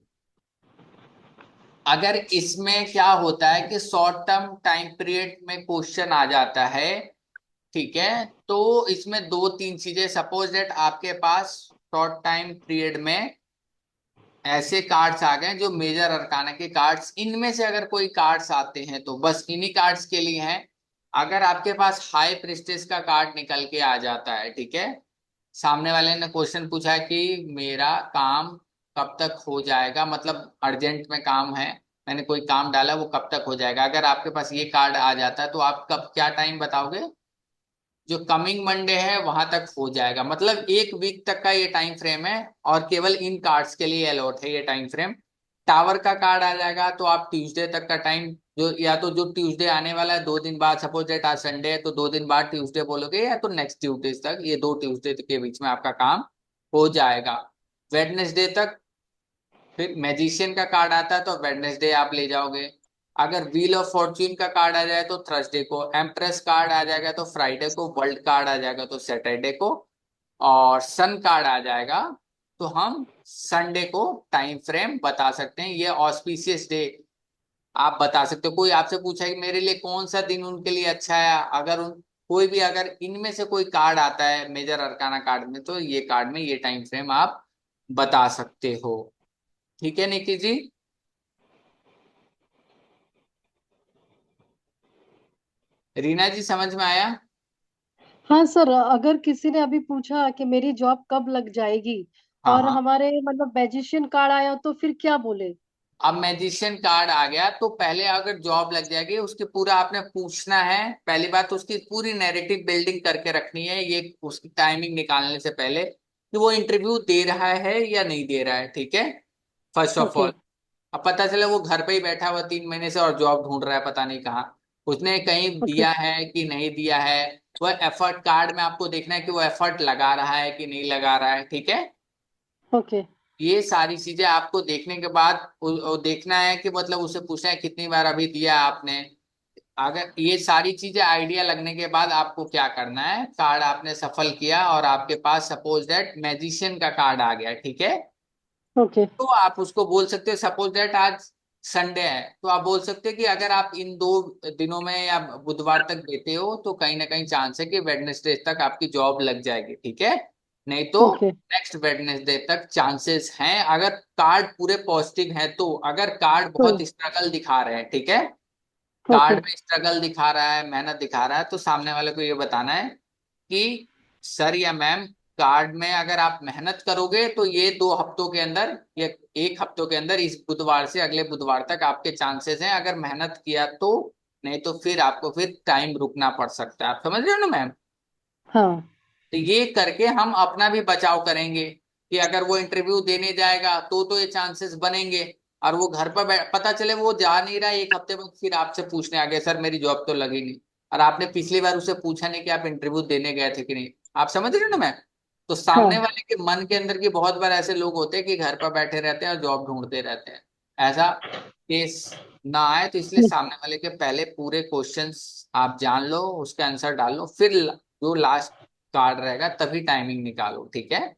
अगर इसमें क्या होता है कि शॉर्ट टर्म टाइम पीरियड में क्वेश्चन आ जाता है, ठीक है, तो इसमें दो तीन चीजें, सपोज दैट आपके पास शॉर्ट टाइम पीरियड में ऐसे कार्ड्स आ गए जो मेजर अरकाना के कार्ड्स, इनमें से अगर कोई कार्ड्स आते हैं तो बस इन्हीं कार्ड्स के लिए हैं। अगर आपके पास हाई प्रेस्टेज का कार्ड निकल के आ जाता है, ठीक है, सामने वाले ने क्वेश्चन पूछा कि मेरा काम कब तक हो जाएगा, मतलब अर्जेंट में काम है, मैंने कोई काम डाला वो कब तक हो जाएगा, अगर आपके पास ये कार्ड आ जाता है तो आप कब क्या टाइम बताओगे? जो कमिंग मंडे है वहां तक हो जाएगा, मतलब 1 वीक तक का ये टाइम फ्रेम है, और केवल इन कार्ड्स के लिए अलॉट है ये टाइम फ्रेम। टावर का कार्ड आ जाएगा तो आप ट्यूसडे तक का टाइम जो या तो जो ट्यूसडे आने वाला है 2 दिन बाद, सपोज डेट आज संडे है तो 2 दिन बाद ट्यूसडे बोलोगे, या तो नेक्स्ट ट्यूसडे तक, ये 2 ट्यूसडे के बीच में आपका काम हो जाएगा। वेडनेसडे तक फिर मैजिशियन का कार्ड आता है तो वेडनेसडे आप ले जाओगे। अगर व्हील ऑफ फॉर्च्यून का कार्ड आ जाए तो थर्सडे को, एम्प्रेस कार्ड आ जाएगा तो फ्राइडे को, वर्ल्ड कार्ड आ जाएगा तो सैटरडे को, और सन कार्ड आ जाएगा तो हम संडे को टाइम फ्रेम बता सकते हैं। ये ऑस्पिशियस डे आप बता सकते हो। कोई आपसे पूछा कि मेरे लिए कौन सा दिन उनके लिए अच्छा है, अगर उन कोई भी अगर इनमें से कोई कार्ड आता है मेजर अरकाना कार्ड में, तो ये कार्ड में ये टाइम फ्रेम आप बता सकते हो। ठीक है निकी जी। रीना जी समझ में आया? हाँ सर, अगर किसी ने अभी पूछा कि मेरी जॉब कब लग जाएगी हाँ और हाँ। हमारे मतलब मैजिशियन कार्ड आया तो फिर क्या बोले? अब मैजिशियन कार्ड आ गया तो पहले अगर जॉब लग जाएगी उसकी पूरा आपने पूछना है। पहली बात तो उसकी पूरी नैरेटिव बिल्डिंग करके रखनी है, ये उसकी टाइमिंग निकालने से पहले कि वो इंटरव्यू दे रहा है या नहीं दे रहा है। ठीक है, फर्स्ट ऑफ ओके। ऑल। अब पता चला वो घर पे ही बैठा हुआ 3 महीने से और जॉब ढूंढ रहा है पता नहीं कहाँ, उसने कहीं ओके। दिया है कि नहीं दिया है। वो एफर्ट कार्ड में आपको देखना है कि वो एफर्ट लगा रहा है कि नहीं लगा रहा है। ठीक है, ओके। ये सारी चीजें आपको देखने के बाद देखना है कि मतलब उसे पूछना है कितनी बार अभी दिया आपने। अगर ये सारी चीजें आइडिया लगने के बाद आपको क्या करना है, कार्ड आपने सफल किया और आपके पास सपोज दैट मैजिशियन का कार्ड आ गया। ठीक है, ओके। तो आप उसको बोल सकते हो, सपोज दैट आज संडे है तो आप बोल सकते हो कि अगर आप इन 2 दिनों में या बुधवार तक देते हो तो कहीं ना कहीं चांस है कि वेडनेसडे तक आपकी जॉब लग जाएगी। ठीक है, नहीं तो ओके। नेक्स्ट वेडनेसडे तक चांसेस हैं, अगर कार्ड पूरे पॉजिटिव हैं तो। अगर कार्ड बहुत हम्म। स्ट्रगल दिखा रहे हैं, ठीक है, ओके। कार्ड में स्ट्रगल दिखा रहा है, मेहनत दिखा रहा है, तो सामने वाले को ये बताना है कि सर या मैम, कार्ड में अगर आप मेहनत करोगे तो ये 2 हफ्तों के अंदर या 1 हफ्तों के अंदर, इस बुधवार से अगले बुधवार तक आपके चांसेस हैं, अगर मेहनत किया तो। नहीं तो फिर आपको फिर टाइम रुकना पड़ सकता है। आप समझ रहे हो ना मैम? हाँ। तो ये करके हम अपना भी बचाव करेंगे कि अगर वो इंटरव्यू देने जाएगा तो ये चांसेस बनेंगे। और वो घर पर पता चले वो जा नहीं रहा है, 1 हफ्ते बाद फिर आपसे पूछने आ गए सर मेरी जॉब तो लगी नहीं, और आपने पिछली बार उसे पूछा नहीं कि आप इंटरव्यू देने गए थे कि नहीं। आप समझ रहे हो ना मैम? तो सामने हाँ। वाले के मन के अंदर की बहुत बार ऐसे लोग होते हैं कि घर पर बैठे रहते हैं और जॉब ढूंढते रहते हैं। ऐसा केस ना आए तो इसलिए सामने वाले के पहले पूरे क्वेश्चंस आप जान लो, उसके आंसर डाल लो, फिर जो लास्ट कार्ड रहेगा तभी टाइमिंग निकालो। ठीक है?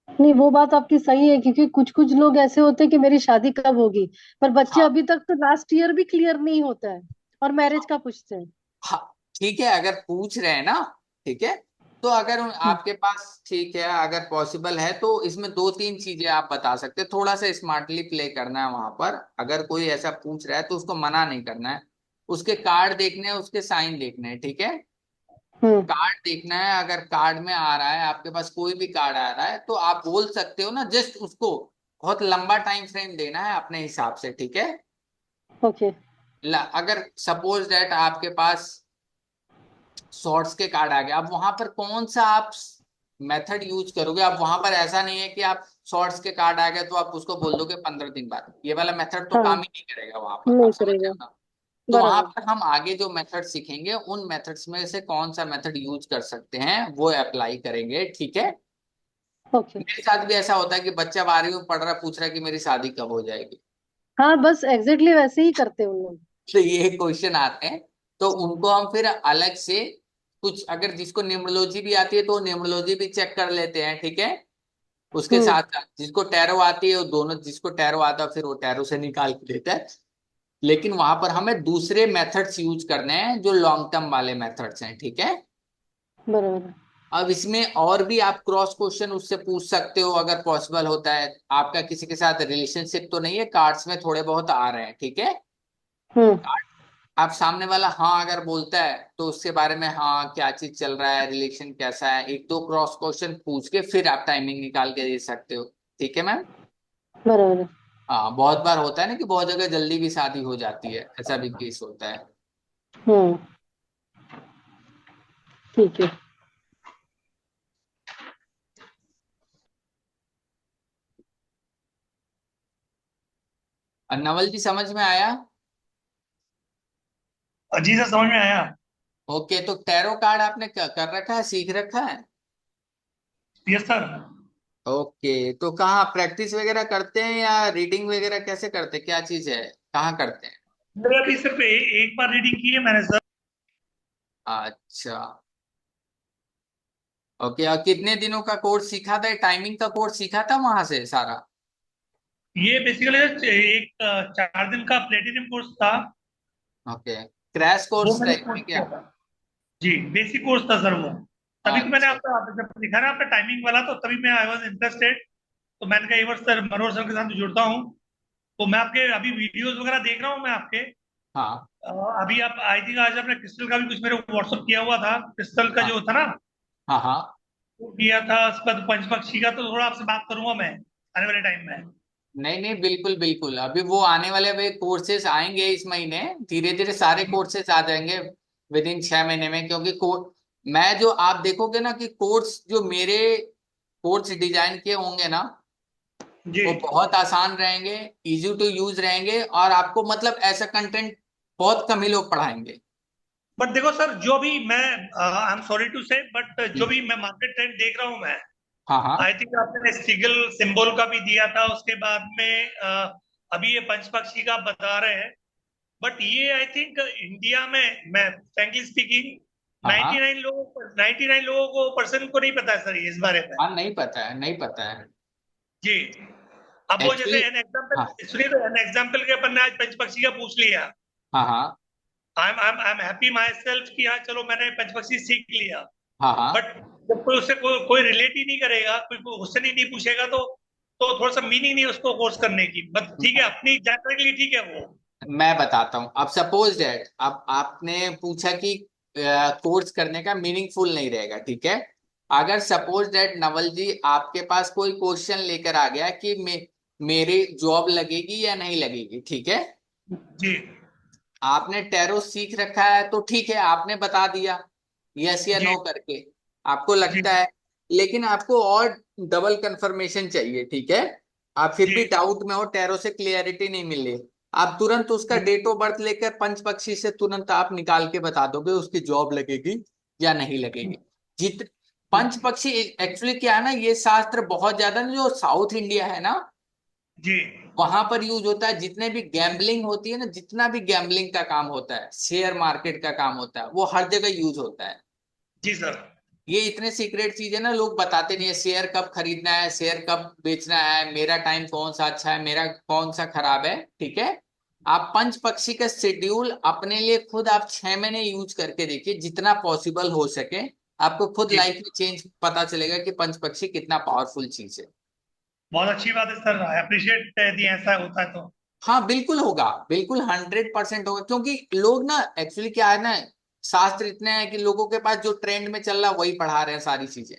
नहीं, वो बात आपकी सही है क्योंकि कुछ कुछ लोग ऐसे होते हैं कि मेरी शादी कब होगी, पर बच्चे हाँ अभी तक तो लास्ट ईयर भी क्लियर नहीं होता है और मैरिज का पूछते हैं। हाँ। ठीक है, अगर पूछ रहे हैं ना, ठीक है, तो अगर हम्म। आपके पास ठीक है, अगर पॉसिबल है तो इसमें 2-3 चीजें आप बता सकते हैं। थोड़ा सा स्मार्टली प्ले करना है वहां पर। अगर कोई ऐसा पूछ रहा है तो उसको मना नहीं करना है, उसके कार्ड देखने हैं, उसके साइन देखने हैं। ठीक है, हम्म। कार्ड देखना है, अगर कार्ड में आ रहा है, आपके पास कोई भी कार्ड आ रहा है तो आप बोल सकते हो ना, जस्ट उसको बहुत लंबा टाइम फ्रेम देना है अपने हिसाब से। ठीक है, ओके। अगर सपोज दैट आपके पास शॉर्ट्स के कार्ड आ गए, अब वहां पर कौन सा आप मेथड यूज करोगे? अब वहां पर ऐसा नहीं है कि आप शॉर्ट्स के कार्ड आ गए तो आप उसको बोल दोगे 15 दिन बाद, ये वाला मेथड तो काम हाँ, ही नहीं करेगा वहां पर। आप नहीं समझ रहे करेगा। हो ना? तो वहां बराबर। पर हम आगे जो मेथड सीखेंगे उन मेथड्स में से कौन सा मेथड यूज कर सकते हैं वो अप्लाई करेंगे। ठीक है, ओके। मेरे साथ भी ऐसा होता है कि बच्चा 12वीं में पढ़ रहा पूछ रहा है कि मेरी शादी कब हो जाएगी। हाँ, बस एग्जैक्टली वैसे ही करते हैं उन लोग। तो ये क्वेश्चन आते हैं, तो उनको हम फिर अलग से कुछ, अगर जिसको न्यूमरोलॉजी भी आती है तो न्यूमरोलॉजी भी चेक कर लेते हैं। ठीक है, उसके हम्म। साथ साथ जिसको टैरो आती है वो दोनों, जिसको टैरो आता है फिर वो टैरो से निकाल के देता है। लेकिन वहां पर हमें दूसरे मेथड्स यूज करने हैं जो लॉन्ग टर्म वाले मेथड्स हैं। ठीक है, बराबर। अब इसमें और भी आप क्रॉस क्वेश्चन उससे पूछ सकते हो अगर पॉसिबल होता है। आपका किसी के साथ रिलेशनशिप तो नहीं है, कार्ड्स में थोड़े बहुत आ रहे हैं। ठीक है, हम्म। आप सामने वाला हाँ अगर बोलता है तो उसके बारे में, हाँ क्या चीज चल रहा है, रिलेशन कैसा है, 1-2 क्रॉस क्वेश्चन पूछ के फिर आप टाइमिंग निकाल के दे सकते हो। ठीक है मैम? बराबर। हाँ, बहुत बार होता है ना कि बहुत जगह जल्दी भी शादी हो जाती है, ऐसा भी केस होता है। हम्म। ठीक है। और नवल जी समझ में आया? जी सर, समझ में आया। ओके, तो टैरो कार्ड आपने कर रखा है, सीख रखा है? Yes sir. ओके, तो कहाँ प्रैक्टिस वगैरह करते हैं या रीडिंग वगैरह कैसे करते हैं, क्या चीज है, कहाँ करते हैं? मेरा अभी सिर्फ एक बार रीडिंग की है मैंने सर। अच्छा। ओके, और कितने दिनों का कोर्स सीखा था, टाइमिंग का कोर्स सीखा था वहां से सारा? ये बेसिकली एक 4 दिन का प्लेटिनम कोर्स था। ओके, क्रैश वो कोर्स मैंने टाइप कोर्स में क्या? किया था। जी, बेसिक कोर्स था सर वो। तभी तो मैंने अच्छा। आपका जब लिखा ना आपका टाइमिंग वाला, तो तभी मैं आई वॉज इंटरेस्टेड। तो मैंने कहा एक बार सर मनोहर सर के साथ जुड़ता हूँ। तो मैं आपके अभी वीडियोस वगैरह देख रहा हूँ मैं आपके। हाँ अ, अभी आप आई थिंक आज आपने क्रिस्टल का भी कुछ मेरे को व्हाट्सअप किया हुआ था, क्रिस्टल का हाँ जो था ना, हाँ हाँ। वो किया था। उसके बाद पंचपक्षी का तो थोड़ा आपसे बात करूंगा मैं आने वाले टाइम में। नहीं नहीं, बिल्कुल बिल्कुल, अभी वो आने वाले अभी कोर्सेज आएंगे इस महीने, धीरे धीरे सारे कोर्सेज आ जाएंगे विद इन 6 महीने में, क्योंकि मैं जो आप देखोगे ना कि कोर्स जो मेरे कोर्स डिजाइन किए होंगे ना, जी। वो बहुत आसान रहेंगे, इजी टू यूज रहेंगे, और आपको मतलब ऐसा कंटेंट बहुत कम ही लोग पढ़ाएंगे। बट देखो सर, जो भी मैं आई एम सॉरी टू से, बट जो हम्म, भी मैं मार्केट ट्रेंड देख रहा हूँ मैं, हाँ हाँ आई थिंक आपने सिगल सिंबल का भी दिया था। उसके बाद में अभी ये पंचपक्षी का बता रहे हैं। बट ये आई थिंक इंडिया में, मैं फ्रैंकली स्पीकिंग, हाँ हाँ 99 लोगों को पर्सन को नहीं पता है सर ये इस बारे में। हाँ, नहीं पता है, नहीं पता है जी। अब वो जैसे एक्चुअली। एन हाँ एग्जाम्पल सुनिए, तो एन एग्जाम्पल के अपन ने आज पंचपक्षी का पूछ लिया। हाँ हाँ I am happy my self कि हाँ चलो मैंने पंचपक्षी सीख लिया। हाँ हाँ। बट जब कोई उससे कोई रिलेट ही नहीं करेगा, कोई क्वेश्चन ही नहीं पूछेगा, तो थोड़ा सा मीनिंग नहीं उसको कोर्स करने की। बस ठीक है, अपनी जानकारी के लिए ठीक है वो। मैं बताता हूँ, अब सपोज दैट अब आपने पूछा कि कोर्स करने का मीनिंगफुल नहीं रहेगा, ठीक है? अगर सपोज दैट नवल जी आपके पास कोई क्वेश्चन लेकर आ गया कि मेरी जॉब लगेगी या नहीं लगेगी, ठीक है? जी आपने टैरो सीख रखा है तो ठीक है, आपने बता दिया यस या जी नो करके, आपको जी लगता है, लेकिन आपको और डबल कंफर्मेशन चाहिए, ठीक है? आप फिर जी भी डाउट में हो, टैरो से क्लियरिटी नहीं मिली, आप तुरंत उसका जी डेट ऑफ बर्थ लेकर पंचपक्षी से तुरंत आप निकाल के बता दोगे उसकी जॉब लगेगी या नहीं लगेगी। जित पंचपक्षी एक्चुअली क्या है ना, ये शास्त्र बहुत ज्यादा ना जो साउथ इंडिया है ना, जी वहां पर यूज होता है। जितने भी गैम्बलिंग होती है ना, जितना भी गैम्बलिंग का काम होता है, शेयर मार्केट का काम होता है, वो हर जगह यूज होता है। जी सर। ये इतने सीक्रेट चीज है ना, लोग बताते नहीं है, शेयर कब खरीदना है, शेयर कब बेचना है, मेरा टाइम कौन सा अच्छा है, मेरा कौन सा खराब है, ठीक है? आप पंच पक्षी का शेड्यूल अपने लिए खुद आप 6 महीने यूज करके देखिए, जितना पॉसिबल हो सके। आपको खुद जी, लाइफ में चेंज पता चलेगा कि पंच पक्षी कितना पावरफुल चीज है। बहुत अच्छी बात है सर, आई अप्रिशिएट यदि ऐसा होता है तो। हाँ बिल्कुल होगा, बिल्कुल 100% होगा, क्योंकि लोग ना एक्चुअली क्या है ना, शास्त्र इतने हैं कि लोगों के पास जो ट्रेंड में चल रहा है वही पढ़ा रहे हैं सारी चीजें।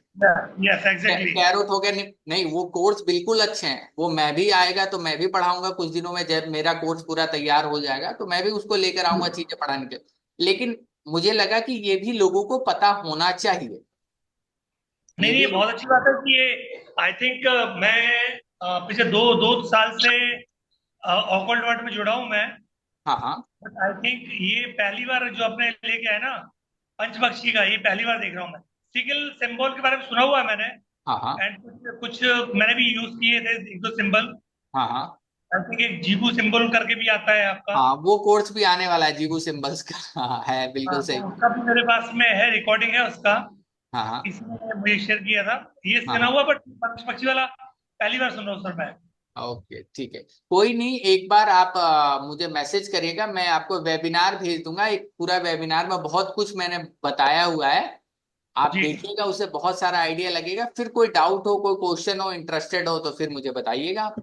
Yes exactly. कैरोट हो गया, नहीं नहीं, वो कोर्स बिल्कुल अच्छे हैं, वो मैं भी आएगा तो मैं भी पढ़ाऊंगा कुछ दिनों में, जब मेरा कोर्स पूरा तैयार हो जाएगा तो मैं भी उसको लेकर आऊंगा चीजें पढ़ाने के। लेकिन मुझे लगा कि ये भी लोगों को पता होना चाहिए, नहीं ये नहीं, भी ये बहुत अच्छी बात है कि ये आई थिंक मैं पिछले दो दो साल से ऑकल्ट वर्ड में जुड़ा हूं मैं। हाँ हाँ बट आई थिंक ये पहली बार जो आपने लेके आए ना पंचपक्षी का, ये पहली बार देख रहा हूँ मैं। सिगल सिंबल के बारे में सुना हुआ है मैंने। हाँ हाँ एंड कुछ मैंने भी यूज किए थे एक दो सिंबल। हाँ हाँ आई थिंक एक जीबू सिंबल करके भी आता है आपका। हाँ, वो कोर्स भी आने वाला है जीगू सिंबल्स का। हाँ है, बिल्कुल हाँ, सही। तो उसका भी मेरे पास में है, रिकॉर्डिंग है उसका। हाँ हाँ किसी ने मुझे शेयर किया था। ये हाँ सुना हाँ। हुआ, बट पक्षी वाला पहली बार सुन रहा हूँ सर मैं। ओके ठीक है, कोई नहीं, एक बार आप मुझे मैसेज करिएगा, मैं आपको वेबिनार भेज दूंगा, एक पूरा वेबिनार में बहुत कुछ मैंने बताया हुआ है, आप जी, देखिएगा, उससे बहुत सारा आइडिया लगेगा। फिर कोई डाउट हो, कोई क्वेश्चन हो, इंटरेस्टेड हो तो फिर मुझे बताइएगा आप।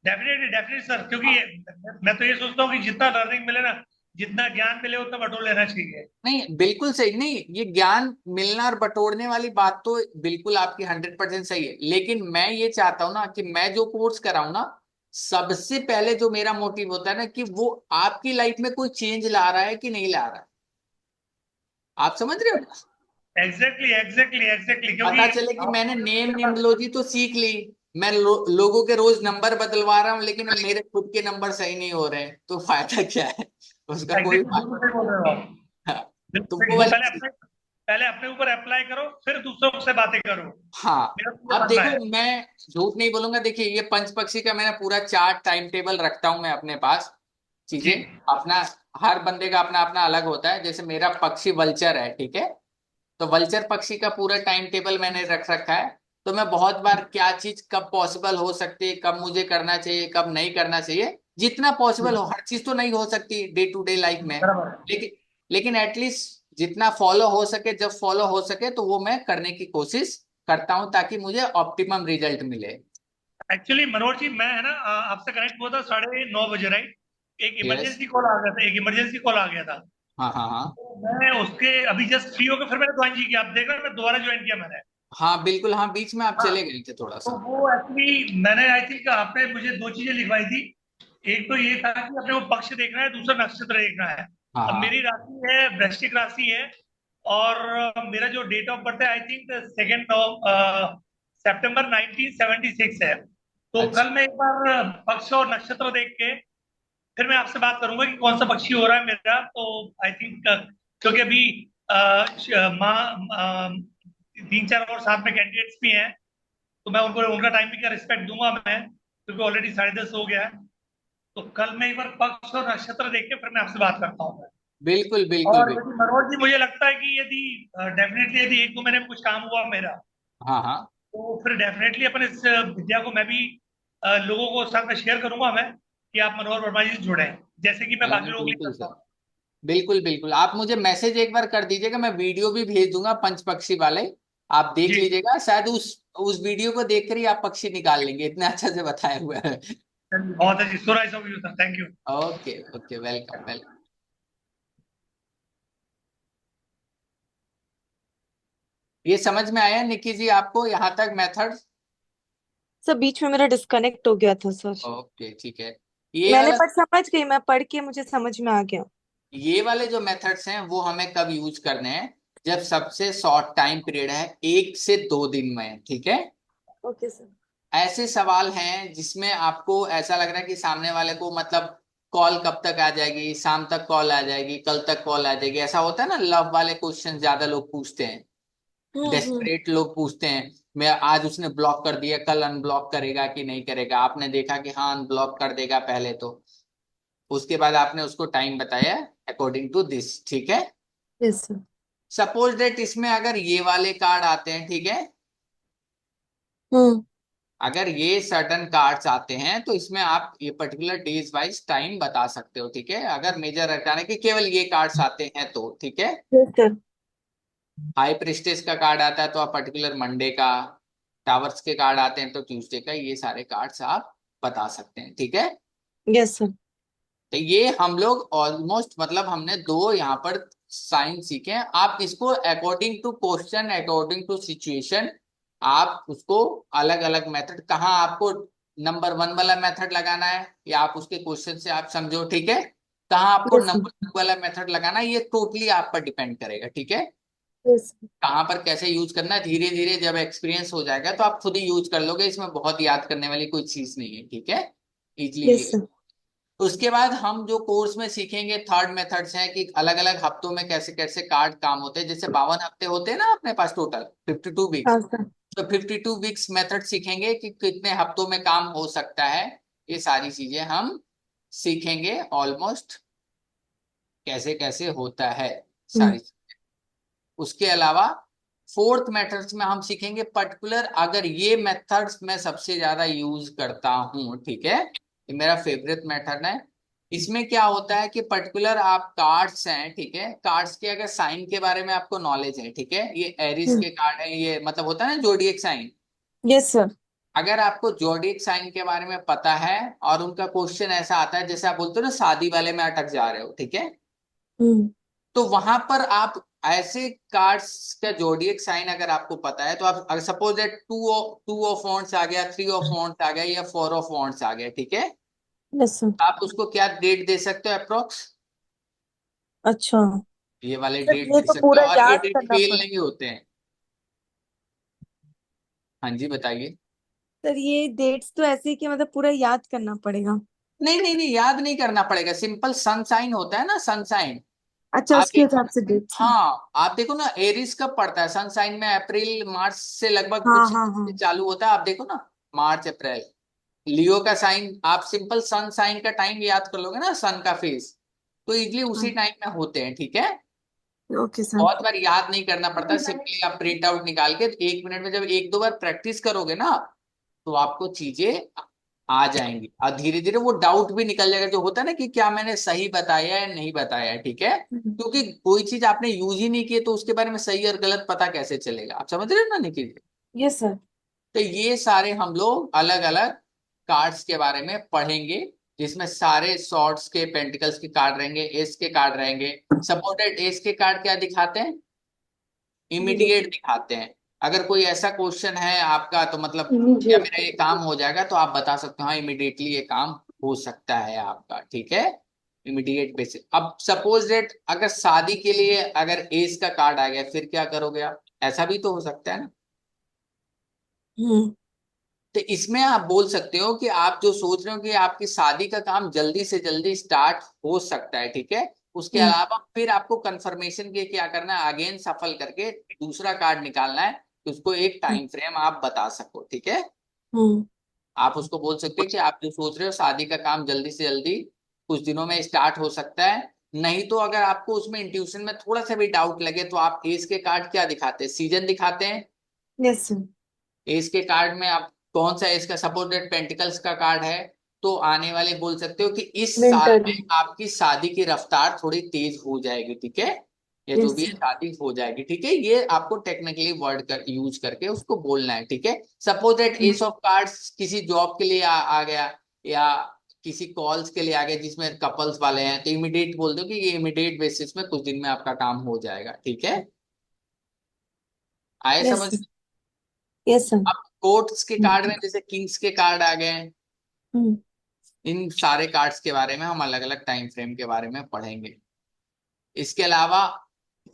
डेफिनेटली डेफिनेटली सर, क्योंकि हाँ, मैं तो ये सोचता हूँ कि जितना लर्निंग मिले ना, जितना ज्ञान मिले उतना बटोर लेना चाहिए। नहीं बिल्कुल सही, नहीं ये ज्ञान मिलना और बटोरने वाली बात तो बिल्कुल आपकी 100% सही है, लेकिन मैं ये चाहता हूँ ना कि मैं जो कोर्स कराऊँ ना, सबसे पहले जो मेरा मोटिव होता है ना कि वो आपकी लाइफ में कोई चेंज ला रहा है कि नहीं ला रहा है, आप समझ रहे हो? एग्जैक्टली एग्जैक्टली एग्जैक्टली, पता क्योंकि चले कि मैंने आप नेम निम्नोलॉजी तो सीख ली, मैं लोगों के रोज नंबर बदलवा रहा हूँ, लेकिन मेरे खुद के नंबर सही नहीं हो रहे हैं, तो फायदा क्या है? उसका कोई एग्जैक्टली बिल्कुल सही बोल रहे हो आप। हाँ, तो बिल्कुल सही। वो तो वाली पहले अपने ऊपर अप्लाई करो, फिर दूसरों से बातें करो। हाँ। मेरा तो ये अब मानना देखो है। मैं झूठ नहीं बोलूंगा, देखिए ये पंचपक्षी का मैंने पूरा चार्ट टाइम टेबल रखता हूं मैं अपने पास। जी चीजें अपना, हर बंदे का अपना अपना अलग होता है। जैसे मेरा पक्षी वल्चर है, ठीक है, तो वल्चर पक्षी का पूरा टाइम टेबल मैंने रख रखा है। तो मैं बहुत बार क्या चीज कब पॉसिबल हो सकती है, कब मुझे करना चाहिए, कब नहीं करना चाहिए, जितना पॉसिबल हो, हर चीज तो नहीं हो सकती डे टू डे लाइफ में, बराबर है। लेकिन लेकिन एटलीस्ट जितना फॉलो हो सके, जब फॉलो हो सके तो वो मैं करने की कोशिश करता हूं, ताकि मुझे ऑप्टिमम रिजल्ट मिले। एक्चुअली मनोज जी, मैं है ना आपसे कनेक्ट हुआ था 9:30 बजे, राइट? एक यस। इमरजेंसी कॉल आ गया था, एक इमरजेंसी कॉल आ गया था। हाँ हाँ हाँ। तो मैं उसके अभी जस्ट फ्री होकर फिर मैंने ज्वाइन जी किया। आप देख रहे हैं, मैं दोबारा ज्वाइन किया मैंने। हाँ बिल्कुल, हाँ बीच में आप हाँ। चले गए थे थोड़ा तो सा। वो एक्चुअली मैंने आई थिंक आपने मुझे दो चीजें लिखवाई थी। एक तो ये था कि अपने को पक्ष देखना है, दूसरा नक्षत्र देखना है। हाँ अब हाँ। मेरी राशि है वृश्चिक राशि है, और मेरा जो डेट ऑफ बर्थ है आई थिंक 2 सितंबर 1976 है। तो अच्छा। कल मैं एक बार पक्ष और नक्षत्र देख के फिर मैं आपसे बात करूंगा कि कौन सा पक्षी हो रहा है मेरा। तो आई थिंक क्योंकि अभी माँ 3 4 और साथ में कैंडिडेट्स भी हैं, तो मैं उनको उनका टाइम भी क्या रिस्पेक्ट दूंगा मैं, क्योंकि ऑलरेडी 10:30 हो गया है। तो कल मैं एक बार पक्ष और नक्षत्र देख के फिर मैं आपसे बात करता हूँ। बिल्कुल बिल्कुल और बिल्कुल। यदि मनोज जी, मुझे लगता है कि यदि डेफिनेटली यदि 1 2 महीने में कुछ काम हुआ मेरा, हाँ हाँ। तो फिर डेफिनेटली अपन इस विद्या को मैं भी लोगों को साथ में शेयर करूंगा मैं, कि आप मनोहर वर्मा जी से जुड़े, जैसे कि मैं नहीं बाकी नहीं, लोगों के लिए बिल्कुल करता सर। हूँ। बिल्कुल बिल्कुल, आप मुझे मैसेज एक बार कर दीजिएगा, मैं वीडियो भी भेज दूंगा पंच पक्षी वाले। आप देख जी लीजिएगा, शायद उस वीडियो को देखकर ही आप पक्षी निकाल लेंगे, इतना अच्छा से बताया हुआ है। बहुत अच्छी, so nice of you sir, thank you. Okay okay, welcome welcome. ये समझ में आया निक्की जी आपको यहाँ तक मेथड? सर बीच में मेरा डिस्कनेक्ट हो गया था सर। ओके ठीक है। ये मैंने वाला, पर समझ गई, मैं पढ़ के मुझे समझ में आ गया। ये वाले जो मेथड्स हैं वो हमें कब यूज करने हैं? जब सबसे शॉर्ट टाइम पीरियड है, 1 से 2 दिन में, ठीक है। Okay sir. ऐसे सवाल हैं जिसमें आपको ऐसा लग रहा है कि सामने वाले को मतलब कॉल कब तक आ जाएगी, शाम तक कॉल आ जाएगी, कल तक कॉल आ जाएगी, ऐसा होता है ना। लव वाले क्वेश्चन ज्यादा लोग पूछते हैं, हम्म। डेस्परेट लोग पूछते हैं। मैं आज उसने ब्लॉक कर दिया, कल अनब्लॉक करेगा कि नहीं करेगा? आपने देखा कि हाँ अनब्लॉक कर देगा पहले तो, उसके बाद आपने उसको टाइम बताया अकॉर्डिंग टू दिस, ठीक है। Yes sir. सपोज डेट इसमें अगर ये वाले कार्ड आते हैं, ठीक है, हम्म। अगर ये सर्टन कार्ड्स आते हैं तो इसमें आप ये पर्टिकुलर डेज वाइज टाइम बता सकते हो, ठीक है। अगर मेजर रटाने के केवल ये कार्ड्स आते हैं तो, ठीक है। Yes sir. हाई प्रेस्टेज का कार्ड आता है तो आप पर्टिकुलर मंडे का, टावर्स के कार्ड आते हैं तो ट्यूसडे का, ये सारे कार्ड्स आप बता सकते हैं, ठीक है। Yes sir. तो ये हम लोग ऑलमोस्ट मतलब हमने दो यहाँ पर साइन सीखे हैं। आप इसको according to question, according to situation, आप उसको अलग अलग मेथड, कहाँ आपको नंबर 1 वाला मेथड लगाना है या आप उसके क्वेश्चन से आप समझो, ठीक है। कहाँ आपको यस सर। नंबर 2 वाला मेथड लगाना है, ये टोटली आप पर डिपेंड करेगा, ठीक है। यस। कहाँ पर कैसे यूज करना है, धीरे धीरे जब एक्सपीरियंस हो जाएगा तो आप खुद ही यूज कर लोगे, इसमें बहुत याद करने वाली कोई चीज नहीं है, ठीक है। Yes easily. सर। उसके बाद हम जो कोर्स में सीखेंगे थर्ड मेथड्स हैं कि अलग अलग हफ्तों में कैसे कैसे कार्ड काम होते हैं। जैसे 52 हफ्ते होते हैं ना अपने पास टोटल, 52 वीक्स। हाँ सर। तो 52 वीक्स मेथड सीखेंगे कि कितने हफ्तों में काम हो सकता है। ये सारी चीजें हम सीखेंगे ऑलमोस्ट, कैसे कैसे होता है हम्म। सारी। उसके अलावा फोर्थ मेथड्स में हम सीखेंगे पर्टिकुलर, अगर ये मेथड्स मैं सबसे ज्यादा यूज करता हूँ, ठीक है, ये मेरा फेवरेट मेथड है। इसमें क्या होता है कि पर्टिकुलर आप कार्ड्स हैं, ठीक है, कार्ड्स के अगर साइन के बारे में आपको नॉलेज है, ठीक है, ये एरिस के कार्ड है, ये मतलब होता है ना जोडिएक साइन। Yes sir. अगर आपको जोडिएक साइन के बारे में पता है और उनका क्वेश्चन ऐसा आता है जैसे आप बोलते हो ना शादी वाले में अटक जा रहे हो, ठीक है, हम्म। तो वहां पर आप ऐसे कार्ड्स का जोडिएक साइन अगर आपको पता है तो आप अगर suppose that two of wants आ गया, 3 ऑफ वॉन्ट्स आ गया या 4 ऑफ वॉन्ट्स आ गया, ठीक है, यस सर। आप उसको क्या डेट दे सकते हो अप्रोक्स? अच्छा ये वाले सर, डेट ये दे तो सकते पूरा हो और ये याद डेट करना फेल पड़ेगा। नहीं होते हैं। हाँ जी बताइए। सर ये डेट्स तो ऐसे ही कि मतलब पूरा याद करना पड़ेगा। नहीं नहीं नहीं, याद नहीं करना पड़ेगा, सिंपल सनसाइन होता है ना, सनसाइन। अच्छा, आप उसके देखो, हिसाब से डेट्स हैं। हाँ आप देखो ना, एरिस कब पड़ता है सनसाइन में, अप्रैल मार्च से लगभग हाँ कुछ हाँ हाँ। चालू होता है, आप देखो ना, मार्च अप्रैल। लियो का साइन, आप सिंपल सन साइन का टाइम याद कर लोगे ना, सन का फेज, तो इजली उसी टाइम में होते हैं, ठीक है। Okay sir. बहुत बार याद नहीं करना पड़ता, सिंपली आप प्रिंट आउट निकाल के 1 मिनट में जब एक दो बार प्रैक्टिस करोगे ना, तो आपको चीजें आ जाएंगी, और धीरे धीरे वो डाउट भी निकल जाएगा, जो होता है ना कि क्या मैंने सही बताया या नहीं बताया, ठीक है। क्योंकि कोई चीज आपने यूज ही नहीं की तो उसके बारे में सही और गलत पता कैसे चलेगा, आप समझ रहे हो ना निखिल जी। Yes sir. तो ये सारे हम लोग अलग अलग कार्ड्स के बारे में पढ़ेंगे, जिसमें सारे शॉर्ट्स के पेंटिकल्स के कार्ड रहेंगे, एस के कार्ड रहेंगे। सपोर्टेड एस के कार्ड क्या दिखाते हैं, इमीडिएट दिखाते हैं। अगर कोई ऐसा क्वेश्चन है आपका, तो मतलब क्या इमीडिएट। मेरा ये काम हो जाएगा, तो आप बता सकते हो हाँ इमीडिएटली ये काम हो सकता है आपका, ठीक है। Immediate basis. अब सपोज डेट, अगर शादी के लिए अगर एज का कार्ड आ गया, फिर क्या करोगे आप, ऐसा भी तो हो सकता है ना। हम्म तो इसमें आप बोल सकते हो कि आप जो सोच रहे हो कि आपकी शादी का काम जल्दी से जल्दी स्टार्ट हो सकता है, ठीक है। उसके हम्म अलावा फिर आपको कंफर्मेशन के क्या करना है, अगेन सफल करके दूसरा कार्ड निकालना है, तो उसको एक टाइम फ्रेम आप बता सको, ठीक है। हम्म आप उसको बोल सकते हैं कि आप जो सोच रहे हो शादी का काम जल्दी से जल्दी कुछ दिनों में स्टार्ट हो सकता है। नहीं तो अगर आपको उसमें इंट्यूशन में थोड़ा सा भी डाउट लगे, तो आप एज के कार्ड क्या दिखाते हैं, सीजन दिखाते हैं। Yes sir. एस के कार्ड में आप कौन सा, एस का सपोर्टेड पेंटिकल्स का कार्ड है, तो आने वाले बोल सकते हो कि इस साल विंटर। में आपकी शादी की रफ्तार थोड़ी तेज हो जाएगी, ठीक है। या जो यस भी है सर। शादी हो जाएगी, ठीक है। ये आपको टेक्निकली वर्ड कर यूज करके उसको बोलना है, ठीक है। Suppose that S of cards किसी जॉब के लिए आ गया, या किसी कॉल्स के लिए आ गया जिसमें कपल्स वाले हैं, तो इमीडिएट बोल दो कि ये इमीडिएट बेसिस में कुछ दिन में आपका काम हो जाएगा, ठीक है। आए यस समझ। सर। Yes sir. अब कोर्ट्स के कार्ड में जैसे किंग्स के कार्ड आ गए हैं, हम्म इन सारे कार्ड्स के बारे में हम अलग अलग टाइम फ्रेम के बारे में पढ़ेंगे। इसके अलावा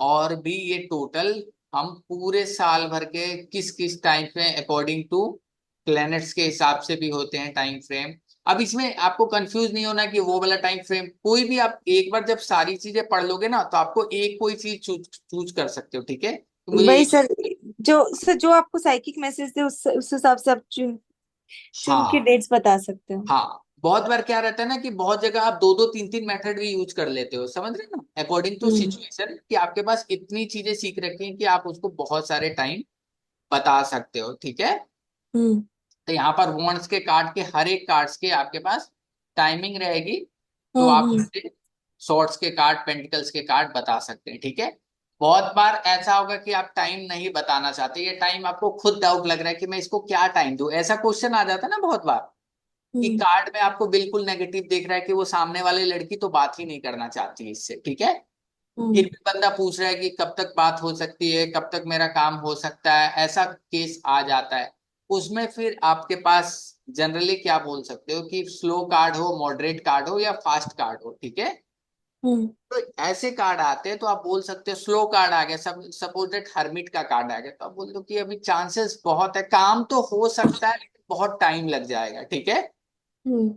और भी ये टोटल हम पूरे साल भर के किस किस टाइम में अकॉर्डिंग टू प्लैनेट्स के हिसाब से भी होते हैं टाइम फ्रेम। अब इसमें आपको कंफ्यूज नहीं होना कि वो वाला टाइम फ्रेम, कोई भी आप एक बार जब सारी चीजें पढ़ लोगे ना, तो आपको एक कोई चीज चूज कर सकते हो, ठीक है। तो मुझे वही सर, जो आपको साइकिक मैसेज दे उस हिसाब से आप चुन चुन के हाँ डेट्स बता सकते हो। हाँ, बहुत बार क्या रहता है ना कि बहुत जगह आप दो दो तीन तीन मेथड भी यूज कर लेते हो, समझ रहे हो ना, अकॉर्डिंग टू हम्म सिचुएशन, कि आपके पास इतनी चीजें सीख रखी हैं कि आप उसको बहुत सारे टाइम बता सकते हो, ठीक है। हम्म तो यहाँ पर वॉन्ट्स के कार्ड के हर एक कार्ड्स के आपके पास टाइमिंग रहेगी, तो आप हम्म। उससे शॉर्ट्स के कार्ड, पेंटिकल्स के कार्ड बता सकते हैं, ठीक है। बहुत बार ऐसा होगा कि आप टाइम नहीं बताना चाहते, ये टाइम आपको खुद डाउट लग रहा है कि मैं इसको क्या टाइम दूं, ऐसा क्वेश्चन आ जाता है ना बहुत बार, कि हम्म कार्ड में आपको बिल्कुल नेगेटिव देख रहा है कि वो सामने वाली लड़की तो बात ही नहीं करना चाहती इससे, ठीक है। फिर हम्म भी बंदा पूछ रहा है कि कब तक बात हो सकती है, कब तक मेरा काम हो सकता है, ऐसा केस आ जाता है। उसमें फिर आपके पास जनरली क्या बोल सकते हो कि स्लो कार्ड हो, मॉडरेट कार्ड हो, या फास्ट कार्ड हो, ठीक है। हम्म तो ऐसे कार्ड आते हैं, तो आप बोल सकते हो स्लो कार्ड आ गया, सब सपोज दैट हर्मिट का कार्ड आ गया, तो आप बोल दो कि अभी चांसेस बहुत है, काम तो हो सकता है लेकिन बहुत टाइम लग जाएगा, ठीक है। हम्म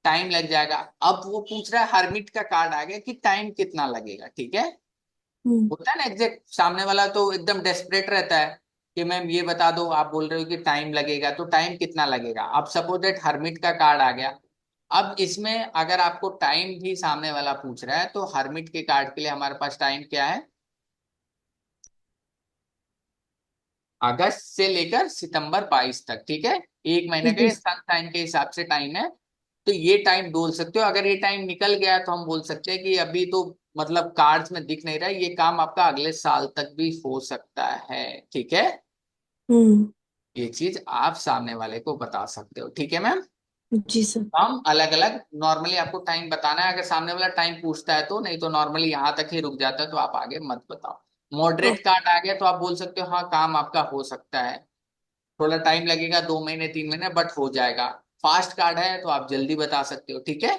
टाइम लग जाएगा। अब वो पूछ रहा है, हर्मिट का कार्ड आ गया कि टाइम कितना लगेगा, ठीक है। हम्म होता है ना एग्जैक्ट, सामने वाला तो एकदम डेस्परेट रहता है कि मैम ये बता दो, आप बोल रहे हो कि टाइम लगेगा, तो टाइम कितना लगेगा। अब सपोज दैट हर्मिट का कार्ड आ गया। अब इसमें अगर आपको टाइम भी सामने वाला पूछ रहा है, तो हर्मिट के कार्ड के लिए हमारे पास टाइम क्या है, अगस्त से लेकर सितंबर 22 तक, ठीक है। एक महीने जी के सन टाइम के हिसाब से टाइम है। तो ये टाइम बोल सकते हो, अगर ये टाइम निकल गया तो हम बोल सकते हैं कि अभी तो मतलब कार्ड्स में दिख नहीं रहा है, ये काम आपका अगले साल तक भी हो सकता है, ठीक है। हम्म ये चीज आप सामने वाले को बता सकते हो, ठीक है मैम। जी सर। हम अलग अलग नॉर्मली आपको टाइम बताना है, अगर सामने वाला टाइम पूछता है तो, नहीं तो नॉर्मली यहाँ तक ही रुक जाता है, तो आप आगे मत बताओ। ओ, मॉडरेट कार्ड आ गया तो आप बोल सकते हो हाँ काम आपका हो सकता है, थोड़ा टाइम लगेगा, 2 महीने 3 महीने, बट हो जाएगा। फास्ट कार्ड है तो आप जल्दी बता सकते हो, ठीक है।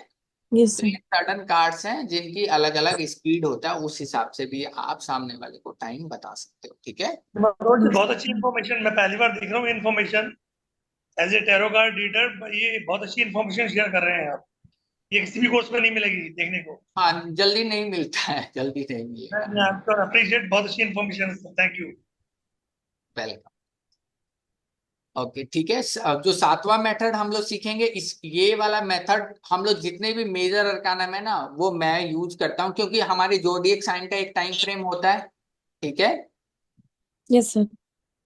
यस तो सर। ये सडन कार्ड्स हैं जिनकी अलग अलग स्पीड होता है, उस हिसाब से भी आप सामने वाले को टाइम बता सकते हो, ठीक है। बहुत अच्छी इन्फॉर्मेशन, मैं पहली बार देख रहा हूँ information. As a tarot card reader ये बहुत अच्छी इन्फॉर्मेशन शेयर कर रहे हैं आप। ये किसी भी कोर्स में नहीं मिलेगी देखने को। हाँ, जल्दी नहीं मिलता है, जल्दी नहीं मिलेगा। मैं आपको अप्रिशिएट, बहुत अच्छी इन्फॉर्मेशन है, थैंक यू। वेलकम। ओके, ठीक है। अब जो सातवां मेथड हम लोग सीखेंगे, इस ये वाला मेथड हम लोग जितने भी मेजर अरकाना में ना, वो मैं यूज करता हूँ, क्योंकि हमारे जोडिएक साइन का एक टाइम फ्रेम होता है, ठीक है। Yes sir.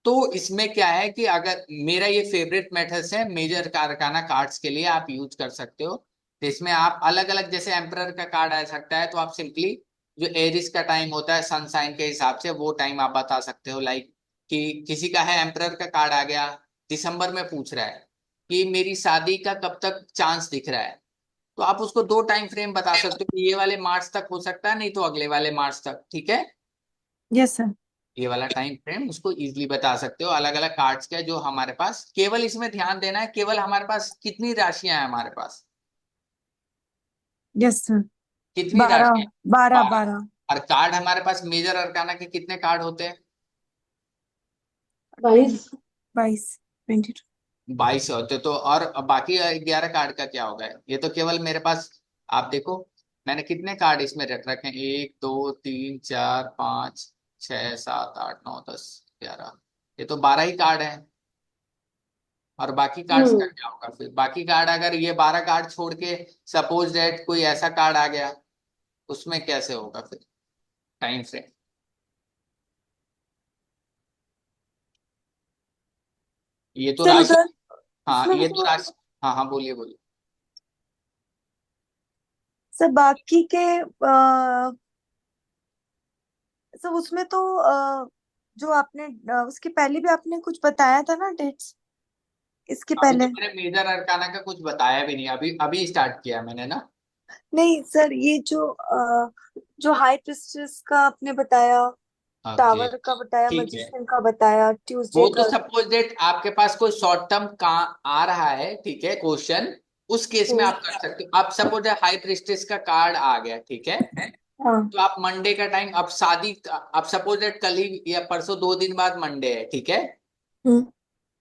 तो इसमें क्या है कि अगर मेरा ये फेवरेट मेथड्स है मेजर अरकाना कार्ड्स के लिए, आप यूज कर सकते हो। तो इसमें आप अलग अलग, जैसे एम्परर का कार्ड आ सकता है, तो आप सिंपली जो एरिस का टाइम होता है सन साइन के हिसाब से, वो टाइम आप बता सकते हो। लाइक कि किसी का है एम्परर का कार्ड आ गया, दिसंबर में पूछ रहा है कि मेरी शादी का कब तक चांस दिख रहा है, तो आप उसको दो टाइम फ्रेम बता सकते हो कि ये वाले मार्च तक हो सकता है, नहीं तो अगले वाले मार्च तक, ठीक है। Yes sir. ये वाला टाइम फ्रेम उसको इजीली बता सकते हो। अलग अलग कार्ड्स के जो हमारे पास, केवल इसमें ध्यान देना है, केवल हमारे पास कितनी राशियां हैं, हमारे पास यस सर। कितनी 12, राशियां, 12, 12। 12। और कार्ड हमारे पास मेजर अरकाना के कितने कार्ड होते हैं? 22। 22, 22। 22 होते तो, और बाकी 11 कार्ड का क्या होगा? ये तो केवल मेरे पास, आप देखो मैंने कितने कार्ड इसमें रख रखे हैं, 1 2 3 4 5 6 7 8 9 10 11, ये तो 12 ही कार्ड है। और बाकी कार्ड्स का हम्म। क्या होगा फिर? बाकी कार्ड, अगर ये 12 कार्ड छोड़ के सपोज दैट कोई ऐसा कार्ड आ गया, उसमें कैसे होगा फिर टाइम फ्रेम? ये तो सर राशि, उधर हाँ उसमें ये तो तो राशि, हाँ हाँ बोलिए बोलिए। सर बाकी के सर उसमें तो जो आपने उसके पहले भी आपने कुछ बताया था ना डेट्स, इसके अभी तो पहले। मैंने मेजर अरकाना का कुछ बताया भी नहीं, अभी अभी स्टार्ट किया मैंने ना। नहीं सर, ये जो हाई प्रिस्टेस का आपने बताया, ओके, टावर का बताया, ठीक है। मजिशियन का बताया, वो ट्यूसडे तो का। सपोज दैट आपके पास कोई शॉर्ट टर्म का आ रहा है, ठीक है, क्वेश्चन, उस केस में हम्म। आप कर सकते हो। आप सपोज हाई प्रिस्टेस का कार्ड आ गया, ठीक है, हाँ। तो आप मंडे का टाइम, अब शादी अब सपोज दैट कल ही या परसों 2 दिन बाद मंडे है, ठीक है। हम्म।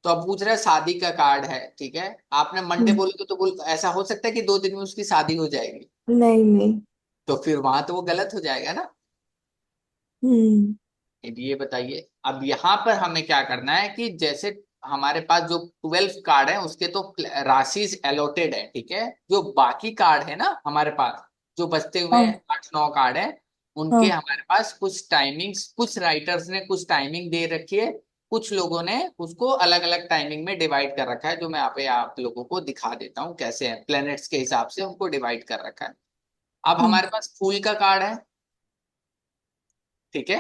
तो अब पूछ रहा है शादी का कार्ड है, ठीक है। आपने मंडे हम्म। बोल, तो बोल ऐसा हो सकता है कि 2 दिन में उसकी शादी हो जाएगी, नहीं नहीं। तो फिर वहां तो वो गलत हो जाएगा ना। हम्म। ये बताइए, अब यहाँ पर हमें क्या करना है कि जैसे हमारे पास जो 12 कार्ड है उसके तो राशि अलॉटेड है, ठीक है। जो बाकी कार्ड है ना हमारे पास, जो बचते हुए हाँ 8 9 कार्ड है, उनके हाँ। हमारे पास कुछ टाइमिंग्स, कुछ राइटर्स ने कुछ टाइमिंग दे रखी है, कुछ लोगों ने उसको अलग अलग टाइमिंग में डिवाइड कर रखा है, जो मैं यहाँ पे आप लोगों को दिखा देता हूँ कैसे है, प्लैनेट्स के हिसाब से उनको डिवाइड कर रखा है। अब हम्म। हमारे पास फूल का कार्ड है, ठीक है।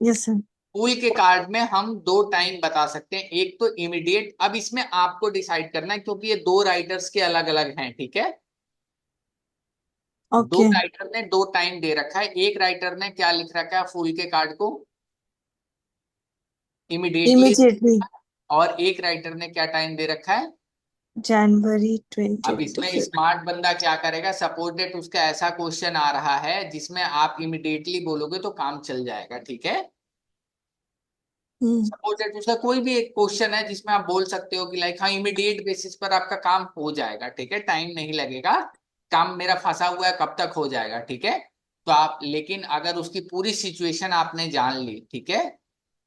Yes sir. फूल के कार्ड में हम दो टाइम बता सकते हैं, एक तो इमीडिएट, अब इसमें आपको डिसाइड करना है क्योंकि ये दो राइटर्स के अलग अलग हैं, ठीक है। दो ओके। राइटर ने दो टाइम दे रखा है, एक राइटर ने क्या लिख रखा है फूल के कार्ड को, इमीडिएटली, इमीडिएटली। और एक राइटर ने क्या टाइम दे रखा है। जनवरी अब 20 इसमें फिफ्थ। स्मार्ट बंदा क्या करेगा, सपोज डेट उसका ऐसा क्वेश्चन आ रहा है जिसमें आप इमीडिएटली बोलोगे तो काम चल जाएगा, ठीक है। हम्म। सपोज दैट उसका कोई भी एक क्वेश्चन है जिसमें आप बोल सकते हो कि लाइक हाँ इमीडिएट बेसिस पर आपका काम हो जाएगा, ठीक है, टाइम नहीं लगेगा, काम मेरा फंसा हुआ है कब तक हो जाएगा, ठीक है। तो आप, लेकिन अगर उसकी पूरी सिचुएशन आपने जान ली, ठीक है,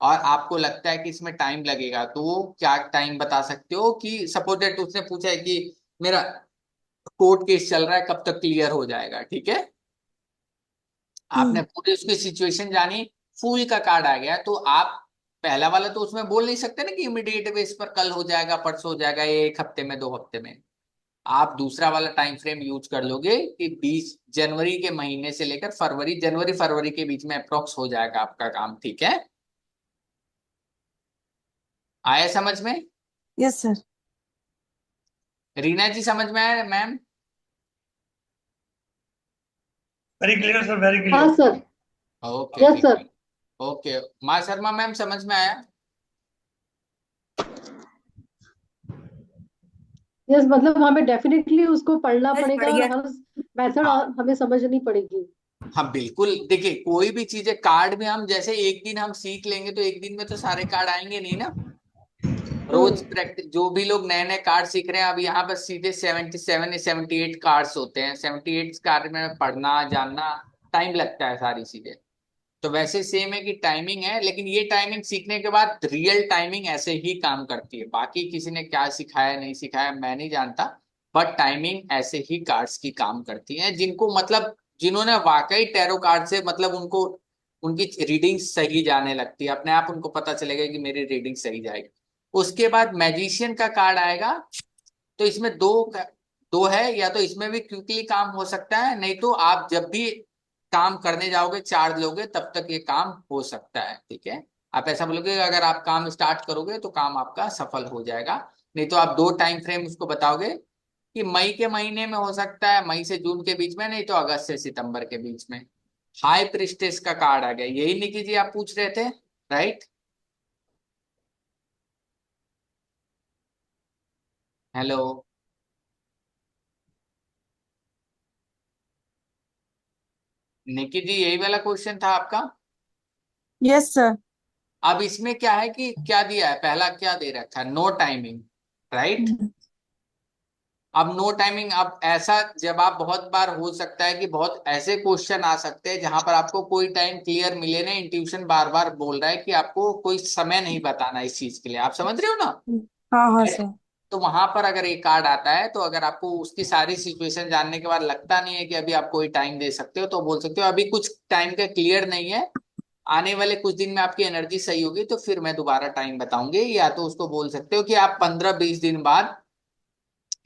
और आपको लगता है कि इसमें टाइम लगेगा, तो वो क्या टाइम बता सकते हो कि सपोज दैट उसने पूछा है कि मेरा कोर्ट केस चल रहा है, कब तक क्लियर हो जाएगा, ठीक है। आपने हम्म। पूरी उसकी सिचुएशन जानी, फूल का कार्ड आ गया, तो आप पहला वाला तो उसमें बोल नहीं सकते ना कि इमीडिएट बेस पर कल हो जाएगा, परसों हो जाएगा, ये 1 हफ्ते में, 2 हफ्ते में। आप दूसरा वाला टाइम फ्रेम यूज कर लोगे कि 20 जनवरी के महीने से लेकर फरवरी, जनवरी फरवरी के बीच में अप्रोक्स हो जाएगा आपका काम, ठीक है। आया समझ में? Yes sir. रीना जी समझ में आया ma'am? Very clear sir, very हाँ क्लियर। सर। ओके यस ठीक सर। है। ओके, माँ शर्मा मैम समझ में आया? यस, मतलब हमें डेफिनेटली उसको पढ़ना बस पड़ेगा और बढ़िया। हर मेथड हाँ हमें समझनी पड़ेगी। हाँ बिल्कुल, देखिए कोई भी चीज है, कार्ड भी हम जैसे एक दिन हम सीख लेंगे तो एक दिन में तो सारे कार्ड आएंगे नहीं ना। रोज प्रैक्टिस, जो भी लोग नए नए कार्ड सीख रहे हैं, अब यहाँ पर सीधे 77 या 78 कार्ड्स होते हैं। 78 कार्ड में पढ़ना जानना टाइम लगता है सारी चीजें। तो वैसे सेम है कि टाइमिंग है, लेकिन ये टाइमिंग सीखने के बाद रियल टाइमिंग ऐसे ही काम करती है। बाकी किसी ने क्या सिखाया नहीं सिखाया मैं नहीं जानता, बट टाइमिंग ऐसे ही कार्ड्स की काम करती है। जिनको मतलब जिन्होंने वाकई टैरो कार्ड से मतलब उनको उनकी रीडिंग सही जाने लगती है, अपने आप उनको पता चलेगा कि मेरी रीडिंग सही जाएगी। उसके बाद मैजिशियन का कार्ड आएगा। तो इसमें दो है, या तो इसमें भी क्विकली काम हो सकता है, नहीं तो आप जब भी काम करने जाओगे चार्ज लोगे तब तक ये काम हो सकता है। ठीक है, आप ऐसा बोलोगे अगर आप काम स्टार्ट करोगे तो काम आपका सफल हो जाएगा। नहीं तो आप 2 टाइम फ्रेम उसको बताओगे कि मई के महीने में हो सकता है, मई से जून के बीच में, नहीं तो अगस्त से सितंबर के बीच में। हाई प्रिस्टेस का कार्ड आ गया, यही निकी जी आप पूछ रहे थे, राइट? हेलो निकी जी, यही वाला क्वेश्चन था आपका। Yes sir. अब इसमें क्या है कि क्या दिया है, पहला क्या दे रखा है, नो टाइमिंग, राइट? अब नो टाइमिंग, अब ऐसा जब आप बहुत बार हो सकता है कि बहुत ऐसे क्वेश्चन आ सकते हैं जहां पर आपको कोई टाइम क्लियर मिले ना, इंट्यूशन बार बार बोल रहा है कि आपको कोई समय नहीं बताना इस चीज के लिए, आप समझ रहे हो ना? हाँ हाँ सर। तो वहां पर अगर एक कार्ड आता है, तो अगर आपको उसकी सारी सिचुएशन जानने के बाद लगता नहीं है कि अभी आप कोई टाइम दे सकते हो, तो बोल सकते हो अभी कुछ टाइम का क्लियर नहीं है, आने वाले कुछ दिन में आपकी एनर्जी सही होगी तो फिर मैं दोबारा टाइम बताऊंगी। या तो उसको बोल सकते हो कि आप 15-20 दिन बाद,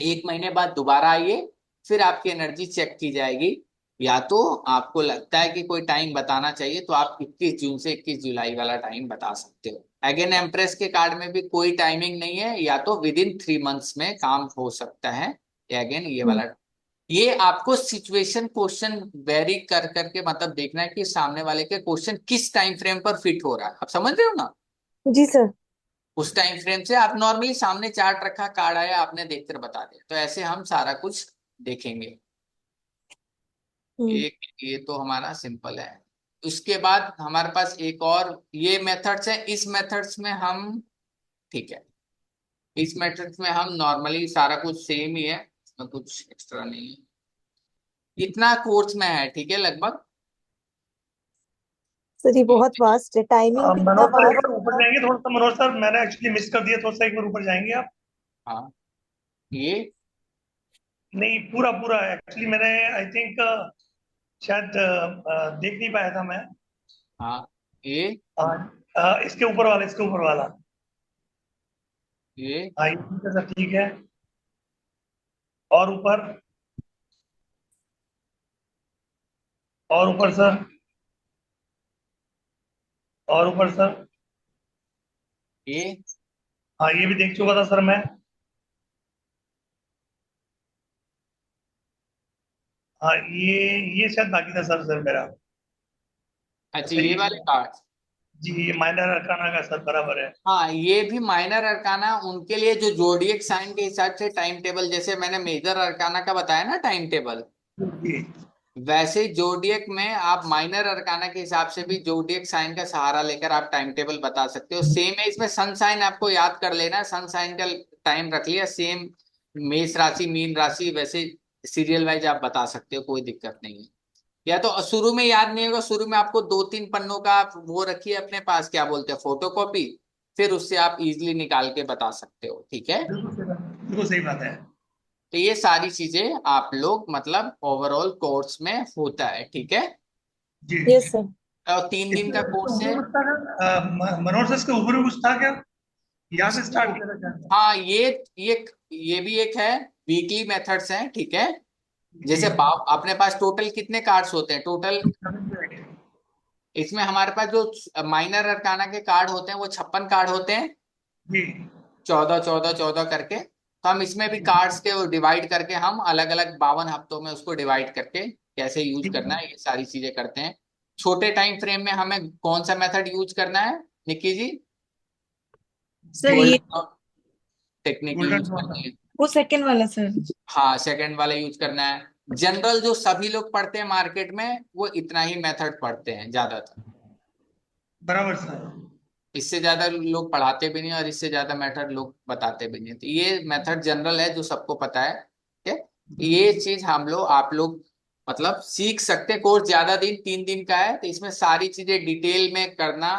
1 महीने बाद दोबारा आइए, फिर आपकी एनर्जी चेक की जाएगी। या तो आपको लगता है कि कोई टाइम बताना चाहिए तो आप 21 जून से 21 जुलाई वाला टाइम बता सकते हो। अगेन एम्प्रेस के कार्ड में भी कोई टाइमिंग नहीं है, या तो विदिन 3 मंथ्स में काम हो सकता है। अगेन ये वाला, ये आपको सिचुएशन क्वेश्चन वेरी कर करके मतलब देखना है कि सामने वाले के क्वेश्चन किस टाइम फ्रेम पर फिट हो रहा है, आप समझ रहे हो ना? जी सर। उस टाइम फ्रेम से आप नॉर्मली सामने चार्ट रखा, कार्ड आया, आपने देखकर बता दिया, तो ऐसे हम सारा कुछ देखेंगे। एक ये तो हमारा सिंपल है। उसके बाद हमारे पास एक और ये मेथड्स है, इस मेथड्स में हम, ठीक है, इस मेथड्स में हम नॉर्मली सारा कुछ सेम ही है, इसमें कुछ एक्स्ट्रा नहीं है। इतना कोर्स में है, ठीक है, लगभग। सर ये बहुत वास्ट है, टाइमिंग भी इतना मनोज सर एक वास्ट बार ऊपर था। जाएंगे थोड़ा सा, मनोज सर मैंने एक्चुअली मिस कर दिया, थोड़ा सा एक बार ऊपर जाएंगे आप? हाँ ये, नहीं पूरा पूरा एक्चुअली मैंने आई थिंक शायद देख नहीं पाया था मैं। हाँ ये इसके ऊपर वाला, इसके ऊपर वाला। ये हाँ ये ठीक है सर, ठीक है। और ऊपर, और ऊपर सर, और ऊपर सर। ये हाँ ये भी देख चुका था सर मैं। हाँ ये शायद बाकी था सर मेरा। अच्छा, सही ये है। वाले कार्ड। जी ये माइनर अरकाना का सर, बराबर है। हाँ ये भी माइनर अरकाना उनके लिए जो जोडिएक साइन के हिसाब से टाइम टेबल, जैसे मैंने मेजर अरकाना का बताया ना टाइम टेबल, जी वैसे जोडिएक में आप माइनर अरकाना के हिसाब से भी जोडिएक साइन का सहारा लेकर आप टाइम टेबल बता सकते हो। सेम है, इसमें सन साइन आपको याद कर लेना है, सन साइन का टाइम रख लिया सेम। मेष राशि मीन राशि वैसे सीरियल वाइज आप बता सकते हो, कोई दिक्कत नहीं है। या तो शुरू में याद नहीं होगा, शुरू में आपको 2-3 पन्नों का आप वो रखिए अपने पास, क्या बोलते हैं, फोटोकॉपी, फिर उससे आप इजीली निकाल के बता सकते हो। ठीक है, बिल्कुल सही बात है। तो ये सारी चीजें आप लोग मतलब ओवरऑल कोर्स में होता है। ठीक है, जी यस सर। और 3 दिन इसके का इसके कोर्स है। ऊपर कुछ था क्या? मनोज सर इसके ऊपर भी कुछ था क्या? यहाँ से स्टार्ट किया था क्या? हाँ ये भी एक है, वीकली मेथड्स हैं। ठीक है, जी जैसे अपने पास टोटल कितने कार्ड्स होते हैं टोटल, इसमें हमारे पास जो माइनर अरकाना के कार्ड होते हैं वो 56 कार्ड होते हैं, जी 14-14-14 करके। तो हम इसमें भी कार्ड्स के डिवाइड करके हम अलग अलग 52 हफ्तों में उसको डिवाइड करके कैसे यूज ठीक करना है। है ये सारी चीजें करते हैं। छोटे टाइम फ्रेम में हमें कौन सा मेथड यूज करना है निक्की जी? सर ये गोल्डन टेक्निक यूज गोल्डन करनी है। वो सेकंड वाला सर। हाँ सेकंड वाला यूज करना है। जनरल जो सभी लोग पढ़ते हैं मार्केट में वो इतना ही मेथड पढ़ते हैं ज्यादातर। बराबर सर। इससे ज्यादा लोग पढ़ाते भी नहीं और इससे ज्यादा मेथड लोग बताते भी नहीं। तो ये मेथड जनरल है जो सबको पता है, ठीक है। ये चीज हम लोग आप लोग मतलब सीख सकते हैं। कोर्स ज्यादा दिन 3 दिन का है, तो इसमें सारी चीजें डिटेल में करना,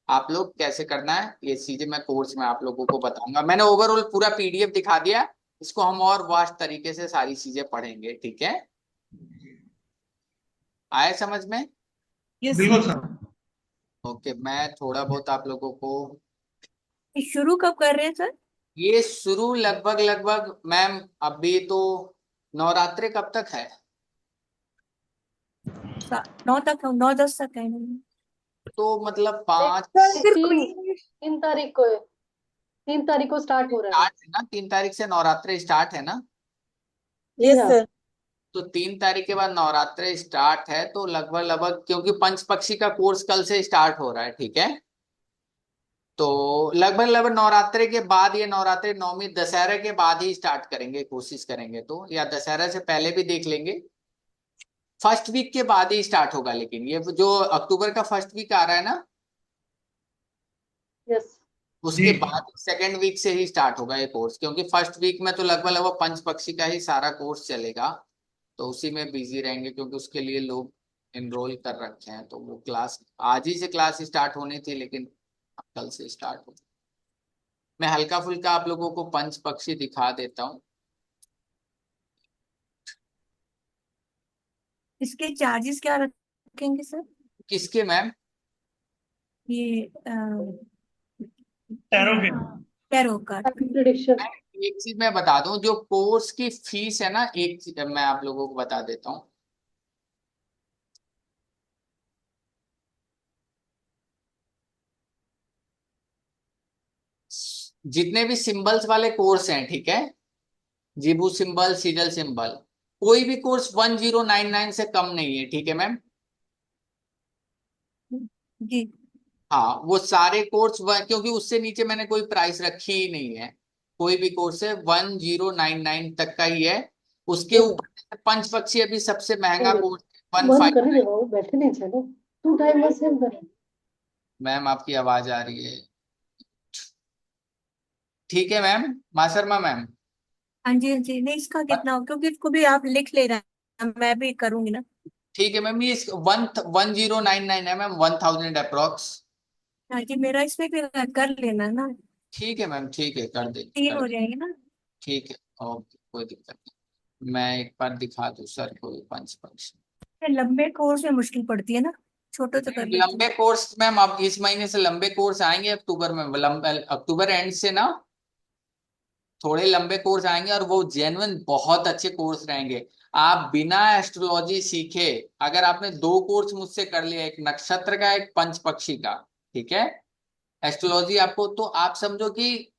आप लोग कैसे करना है ये चीजें मैं कोर्स में आप लोगों को बताऊंगा। मैंने ओवरऑल पूरा पीडीएफ दिखा दिया, इसको हम और वास्ट तरीके से सारी चीजें पढ़ेंगे, ठीक है। आए समझ में? यस बिल्कुल सर। सर। ओके, मैं थोड़ा बहुत आप लोगों को ये शुरू कब कर रहे हैं सर? ये शुरू लगभग लगभग मैम अभी तो नवरात्रि कब तक है? 9 10 तक है नहीं? तो मतलब एक 5 फिर तीन कोई 3 तारीख को है, 3 तारीख को स्टार्ट हो रहा है। स्टार्ट है ना, 3 तारीख से नवरात्रि स्टार्ट है ना। जी यस हाँ। सर। तो 3 तारीख के बाद नवरात्रि स्टार्ट है, तो लगभग लगभग क्योंकि पंच पक्षी का कोर्स कल से स्टार्ट हो रहा है, ठीक है। तो लगभग लगभग नवरात्रि के बाद, ये नवरात्रि नवमी दशहरा के बाद ही स्टार्ट करेंगे, कोशिश करेंगे तो, या दशहरा से पहले भी देख लेंगे। फर्स्ट वीक के बाद ही स्टार्ट होगा, लेकिन ये जो अक्टूबर का फर्स्ट वीक आ रहा है ना, यस। जी। उसके बाद सेकेंड वीक से ही स्टार्ट होगा ये कोर्स, क्योंकि फर्स्ट वीक में तो लगभग लगभग पंच पक्षी का ही सारा कोर्स चलेगा। तो उसी में बिजी रहेंगे, क्योंकि उसके लिए लोग एनरोल कर रखे हैं। तो वो क्लास आज ही से क्लास स्टार्ट होनी थी, लेकिन कल से स्टार्ट हो। मैं हल्का फुल्का आप लोगों को पंच पक्षी दिखा देता हूँ। इसके चार्जेस क्या रखेंगे सर? किसके मैम? ये टैरो के। Tarot card. प्रिडिक्शन। एक चीज मैं बता दूं, जो कोर्स की फीस है ना, एक चीज मैं आप लोगों को बता देता हूँ। जितने भी सिंबल्स वाले कोर्स हैं, ठीक है, जीबू सिंबल, सीजल सिंबल, कोई भी कोर्स 1099 से कम नहीं है, ठीक है मैम। जी। हाँ, वो सारे कोर्स क्योंकि उससे नीचे मैंने कोई प्राइस रखी ही नहीं है। कोई भी कोर्स है 1099 तक का ही है। उसके ऊपर पंच पक्षी अभी सबसे महंगा कोर्स वन बंद फाइव कर दे बाबू, बैठे नहीं चलो। तू टाइम बस सेव कर। मैम आपकी आवाज आ रही है? ठीक है मैम, माशर्मा मैम। हाँ जी हाँ जी, नहीं इसका कितना हो, क्योंकि इसको भी आप लिख ले रहे हैं, मैं भी करूंगी ना। ठीक है मैम, ये 1099 है मैम, 1000 अप्रोक्स। हाँ जी, मेरा इसमें भी कर लेना ना। ठीक है मैम, ठीक है, कर दे तीन कर हो दे। जाएंगे ना। ठीक है, ओके, कोई दिक्कत नहीं। मैं एक बार दिखा दूं सर को पंच पक्षी। ये लंबे कोर्स में मुश्किल पड़ती है ना, छोटे तो कर लेते हैं। लंबे कोर्स मैम अब इस महीने से लंबे कोर्स आएंगे अक्टूबर में, अक्टूबर एंड से ना थोड़े लंबे कोर्स आएंगे, और वो जेन्युइन बहुत अच्छे कोर्स रहेंगे। आप बिना एस्ट्रोलॉजी सीखे, अगर आपने 2 कोर्स मुझसे कर लिया, एक नक्षत्र का एक पंच पक्षी का, ठीक है, एस्ट्रोलॉजी आपको, तो आप समझो कि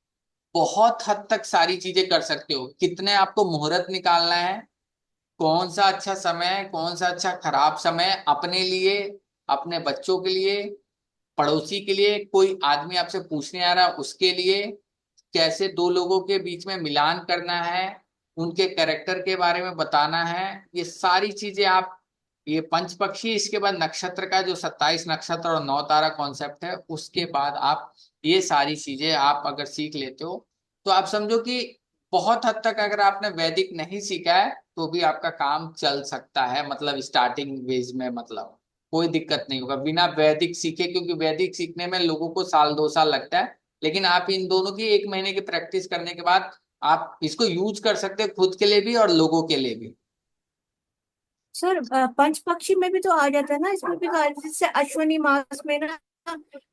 बहुत हद तक सारी चीजें कर सकते हो। कितने आपको मुहूर्त निकालना है, कौन सा अच्छा समय है, कौन सा अच्छा खराब समय है अपने लिए, अपने बच्चों के लिए, पड़ोसी के लिए, कोई आदमी आपसे पूछने आ रहा उसके लिए, कैसे 2 लोगों के बीच में मिलान करना है, उनके कैरेक्टर के बारे में बताना है, ये सारी चीजें आप, ये पंच पक्षी, इसके बाद नक्षत्र का जो 27 नक्षत्र और 9 तारा कॉन्सेप्ट है, उसके बाद आप ये सारी चीजें आप अगर सीख लेते हो, तो आप समझो कि बहुत हद तक अगर आपने वैदिक नहीं सीखा है तो भी आपका काम चल सकता है, मतलब स्टार्टिंग वेज में, मतलब कोई दिक्कत नहीं होगा बिना वैदिक सीखे, क्योंकि वैदिक सीखने में लोगों को साल 2 साल लगता है। लेकिन आप इन दोनों की 1 महीने की प्रैक्टिस करने के बाद आप इसको यूज कर सकते हैं, खुद के लिए भी और लोगों के लिए भी। सर पंच पक्षी में भी तो आ जाता है ना, इसमें भी तो जैसे अश्विनी मास में ना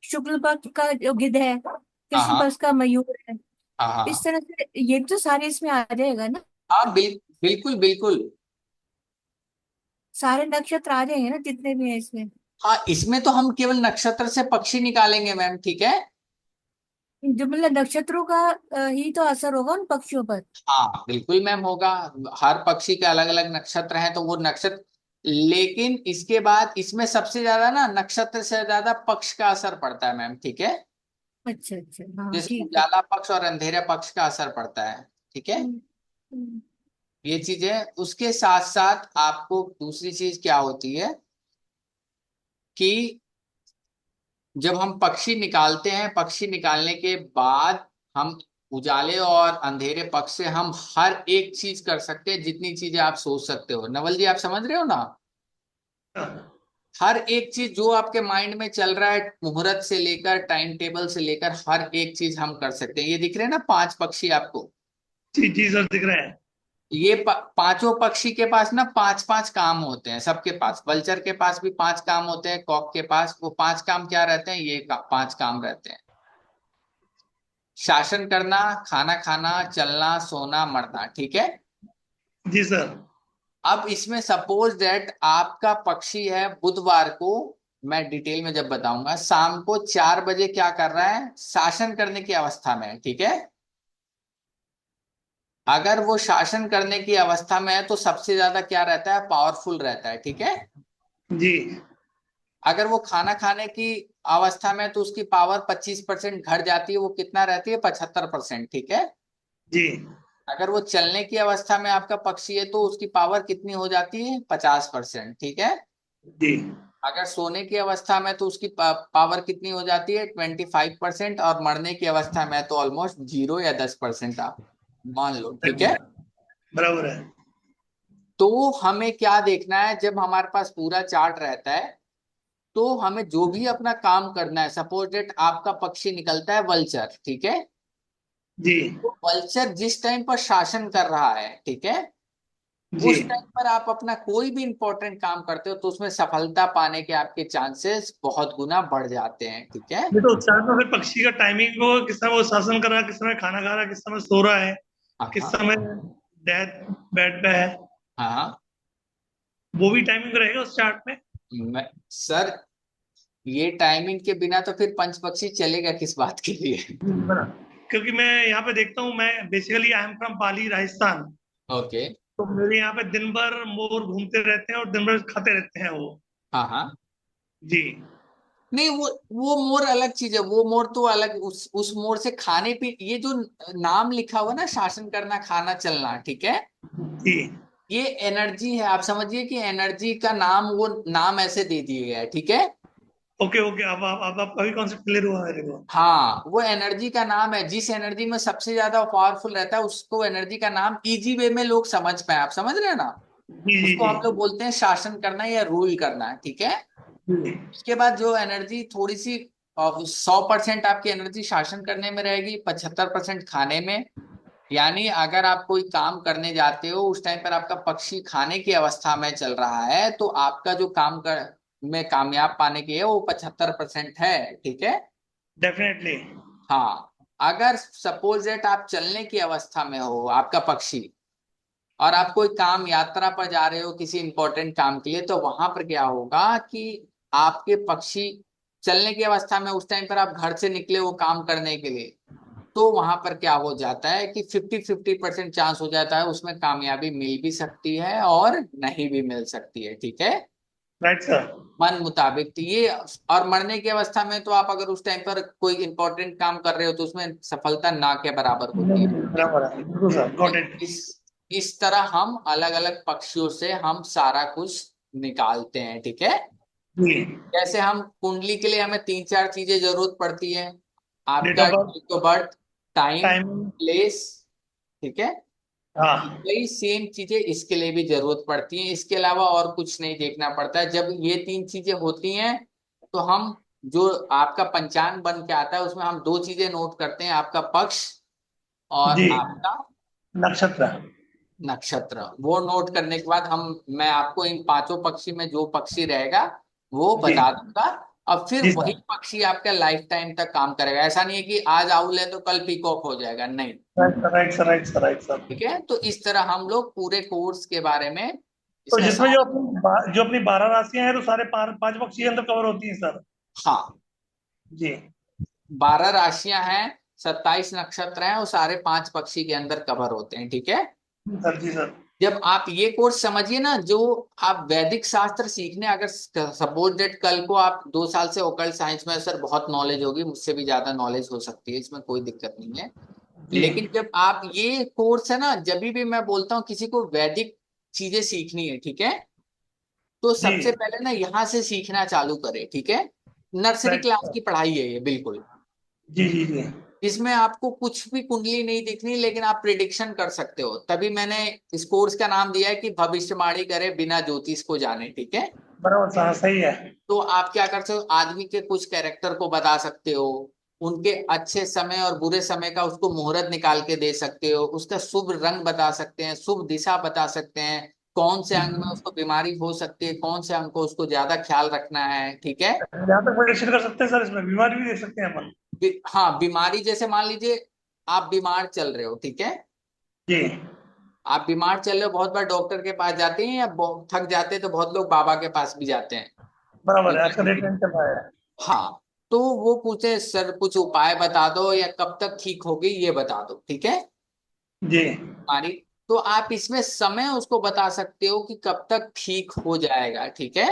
शुक्ल पक्ष का जो गिद्ध है, हाँ कृष्ण हाँ पक्ष का मयूर है, हाँ हाँ इस हाँ तरह से ये भी तो सारे इसमें आ जाएगा ना। हाँ, बिल्कुल बिल्कुल। सारे नक्षत्र आ जाएंगे ना जितने भी हैं इसमें। हाँ, इसमें तो हम केवल नक्षत्र से पक्षी निकालेंगे मैम, ठीक है। जो मतलब नक्षत्रों का ही तो असर होगा उन पक्षियों पर। हाँ बिल्कुल मैम, होगा। हर पक्षी के अलग अलग नक्षत्र हैं, तो वो नक्षत्र, लेकिन इसके बाद इसमें सबसे ज्यादा ना नक्षत्र से ज्यादा पक्ष का असर पड़ता है मैम, ठीक है। अच्छा अच्छा, हाँ जैसे ठीक है। उजाला पक्ष और अंधेरा पक्ष का असर पड़ता है, ठीक है। हम्म, हम्म। ये चीज है। उसके साथ साथ आपको दूसरी चीज क्या होती है कि जब हम पक्षी निकालते हैं, पक्षी निकालने के बाद हम उजाले और अंधेरे पक्ष से हम हर एक चीज कर सकते हैं, जितनी चीजें आप सोच सकते हो। नवल जी, आप समझ रहे हो ना? हर एक चीज जो आपके माइंड में चल रहा है, मुहूर्त से लेकर टाइम टेबल से लेकर हर एक चीज हम कर सकते हैं। ये दिख रहे हैं ना 5 पक्षी आपको? जी जी सर, दिख रहे हैं। ये पांचों पक्षी के पास ना 5-5 काम होते हैं। सबके पास, वल्चर के पास भी 5 काम होते हैं, कॉक के पास वो 5 काम क्या रहते हैं? ये 5 काम रहते हैं। शासन करना, खाना खाना, चलना, सोना, मरना, ठीक है। जी सर। अब इसमें सपोज दैट आपका पक्षी है बुधवार को, मैं डिटेल में जब बताऊंगा, शाम को 4 बजे क्या कर रहा है? शासन करने की अवस्था में है, ठीक है। अगर वो शासन करने की अवस्था में है तो सबसे ज्यादा क्या रहता है? पावरफुल रहता है, ठीक है। जी अगर वो खाना खाने की अवस्था में है तो उसकी पावर 25% घट जाती है, वो कितना रहती है? 75%, ठीक है। जी अगर वो चलने की अवस्था में आपका पक्षी है तो उसकी पावर कितनी हो जाती है? 50%, ठीक है। जी अगर सोने की अवस्था में तो उसकी पावर कितनी हो जाती है? 25%। और मरने की अवस्था में तो ऑलमोस्ट 0 या 10% आप मान लो, ठीक है। बराबर है। तो हमें क्या देखना है? जब हमारे पास पूरा चार्ट रहता है तो हमें जो भी अपना काम करना है, सपोज डेट आपका पक्षी निकलता है वल्चर, ठीक है। जी तो वल्चर जिस टाइम पर शासन कर रहा है, ठीक है, जी। उस टाइम पर आप अपना कोई भी इंपॉर्टेंट काम करते हो तो उसमें सफलता पाने के आपके चांसेस बहुत गुना बढ़ जाते हैं, ठीक है। ये तो चार्ट में फिर पक्षी का टाइमिंग को, किस समय वो शासन कर रहा है, किस समय खाना खा रहा है, किस समय सो रहा है, किस हाँ समय डेथ बेड पे है, हाँ। वो भी टाइमिंग रहेगा उस चार्ट में। सर, ये टाइमिंग के बिना तो फिर पंच पक्षी चलेगा किस बात के लिए? बना। क्योंकि मैं यहाँ पे देखता हूँ, मैं basically I am from Pali, Rajasthan. Okay. तो मेरे यहाँ पे दिन भर मोर घूमते रहते हैं और दिन भर खाते रहते हैं वो। हाँ हाँ। जी नहीं, वो मोर अलग चीज है। वो मोर तो अलग, उस मोर से खाने पी, ये जो नाम लिखा हुआ ना, शासन करना, खाना, चलना, ठीक है, जी। ये एनर्जी है। आप समझिए कि एनर्जी का नाम, वो नाम ऐसे दे दिया गया है, ठीक है। ओके ओके, अब आपका भी कॉन्सेप्ट क्लियर हुआ मेरे को। हाँ, वो एनर्जी का नाम है। जिस एनर्जी में सबसे ज्यादा पावरफुल रहता है उसको एनर्जी का नाम, इजी वे में लोग समझ पाए, आप समझ रहे हैं ना, जी जी उसको जी हम लोग बोलते हैं शासन करना या रूल करना, ठीक है। जी उसके बाद जो एनर्जी थोड़ी सी, 100% आपकी एनर्जी शासन करने में रहेगी, 75% खाने में। यानी अगर आप कोई काम करने जाते हो उस टाइम पर आपका पक्षी खाने की अवस्था में चल रहा है तो आपका जो काम कर में कामयाब पाने की है वो 75% है, ठीक है। डेफिनेटली। हाँ, अगर सपोज दैट आप चलने की अवस्था में हो आपका पक्षी, और आप कोई काम, यात्रा पर जा रहे हो किसी इंपॉर्टेंट काम के लिए, तो वहां पर क्या होगा कि आपके पक्षी चलने की अवस्था में, उस टाइम पर आप घर से निकले वो काम करने के लिए, तो वहां पर क्या हो जाता है कि 50-50% चांस हो जाता है, उसमें कामयाबी मिल भी सकती है और नहीं भी मिल सकती है, ठीक है। Right sir. मन मुताबिक तो ये। और मरने की अवस्था में तो आप अगर उस टाइम पर कोई इंपॉर्टेंट काम कर रहे हो तो उसमें सफलता ना के बराबर होती है, ठीक है? बराबर है, बिल्कुल सर, तो गॉट इट। इस तरह हम अलग अलग पक्षियों से हम सारा कुछ निकालते हैं, ठीक है। जी। जैसे हम कुंडली के लिए हमें 3-4 चीजें जरूरत पड़ती है। डेट आपका of birth, date of birth, time, time. Place, ठीक है। हाँ वही सेम चीजें इसके लिए भी जरूरत पड़ती हैं। इसके अलावा और कुछ नहीं देखना पड़ता है। जब ये 3 चीजें होती हैं तो हम, जो आपका पंचांग बन के आता है उसमें हम 2 चीजें नोट करते हैं, आपका पक्ष और जी। आपका नक्षत्र। नक्षत्र। वो नोट करने के बाद मैं आपको इन 5 पक्षी में जो पक्षी रहेगा वो जी बता दूंगा। अब फिर जी वही सर। पक्षी आपका लाइफ टाइम तक काम करेगा। ऐसा नहीं है कि आज आउल है तो कल पीकॉक हो जाएगा, नहीं, right sir, right sir, right sir, right sir. ठीक है। तो इस तरह हम लोग पूरे कोर्स के बारे में तो इसमें जिसमें जो अपनी 12 राशियां हैं तो सारे 5 पक्षी के अंदर कवर होती हैं सर। हाँ, जी 12 राशियां हैं, 27 नक्षत्र हैं, और सारे 5 पक्षी के अंदर कवर होते हैं, ठीक है। सर। जी सर। जब आप ये कोर्स समझिए ना, जो आप वैदिक शास्त्र सीखने, अगर सपोज डेट कल को आप 2 साल से ओकल्ट साइंस में, सर बहुत नॉलेज होगी, मुझसे भी ज्यादा नॉलेज हो सकती है, इसमें कोई दिक्कत नहीं है। जी लेकिन जब आप ये कोर्स है ना, जब भी मैं बोलता हूँ किसी को वैदिक चीजें सीखनी है, ठीक है, तो जी सबसे पहले ना यहाँ से सीखना चालू करें, ठीक है। Nursery right class sir. की पढ़ाई है ये, बिल्कुल। जी जी जी। इसमें आपको कुछ भी कुंडली नहीं दिखनी, लेकिन आप प्रिडिक्शन कर सकते हो। तभी मैंने इस कोर्स का नाम दिया है कि भविष्यवाणी करे बिना ज्योतिष को जाने, ठीक है। बराबर सर, सही है। तो आप क्या कर सकते हो, आदमी के कुछ कैरेक्टर को बता सकते हो, उनके अच्छे समय और बुरे समय का उसको मुहूर्त निकाल के दे सकते हो, उसका शुभ रंग बता सकते हैं, शुभ दिशा बता सकते हैं, कौन से अंग में उसको बीमारी हो सकती है, कौन से अंग को उसको ज्यादा ख्याल रखना है, ठीक है। यहाँ तक प्रेडिक्शन कर सकते हैं सर, इसमें बीमारी भी देख सकते हैं अपन। हाँ, बीमारी जैसे मान लीजिए आप बीमार चल रहे हो, ठीक है। जी। आप बीमार चल रहे हो, बहुत बार डॉक्टर के पास जाते हैं, या थक जाते हैं तो बहुत लोग बाबा के पास भी जाते हैं। बराबर है, आजकल ये बीमारी, ट्रेंड चल रहा है। हाँ। तो वो पूछे सर कुछ उपाय बता दो, या कब तक ठीक होगी ये बता दो, ठीक है। जी बीमारी, तो आप इसमें समय उसको बता सकते हो कि कब तक ठीक हो जाएगा, ठीक है।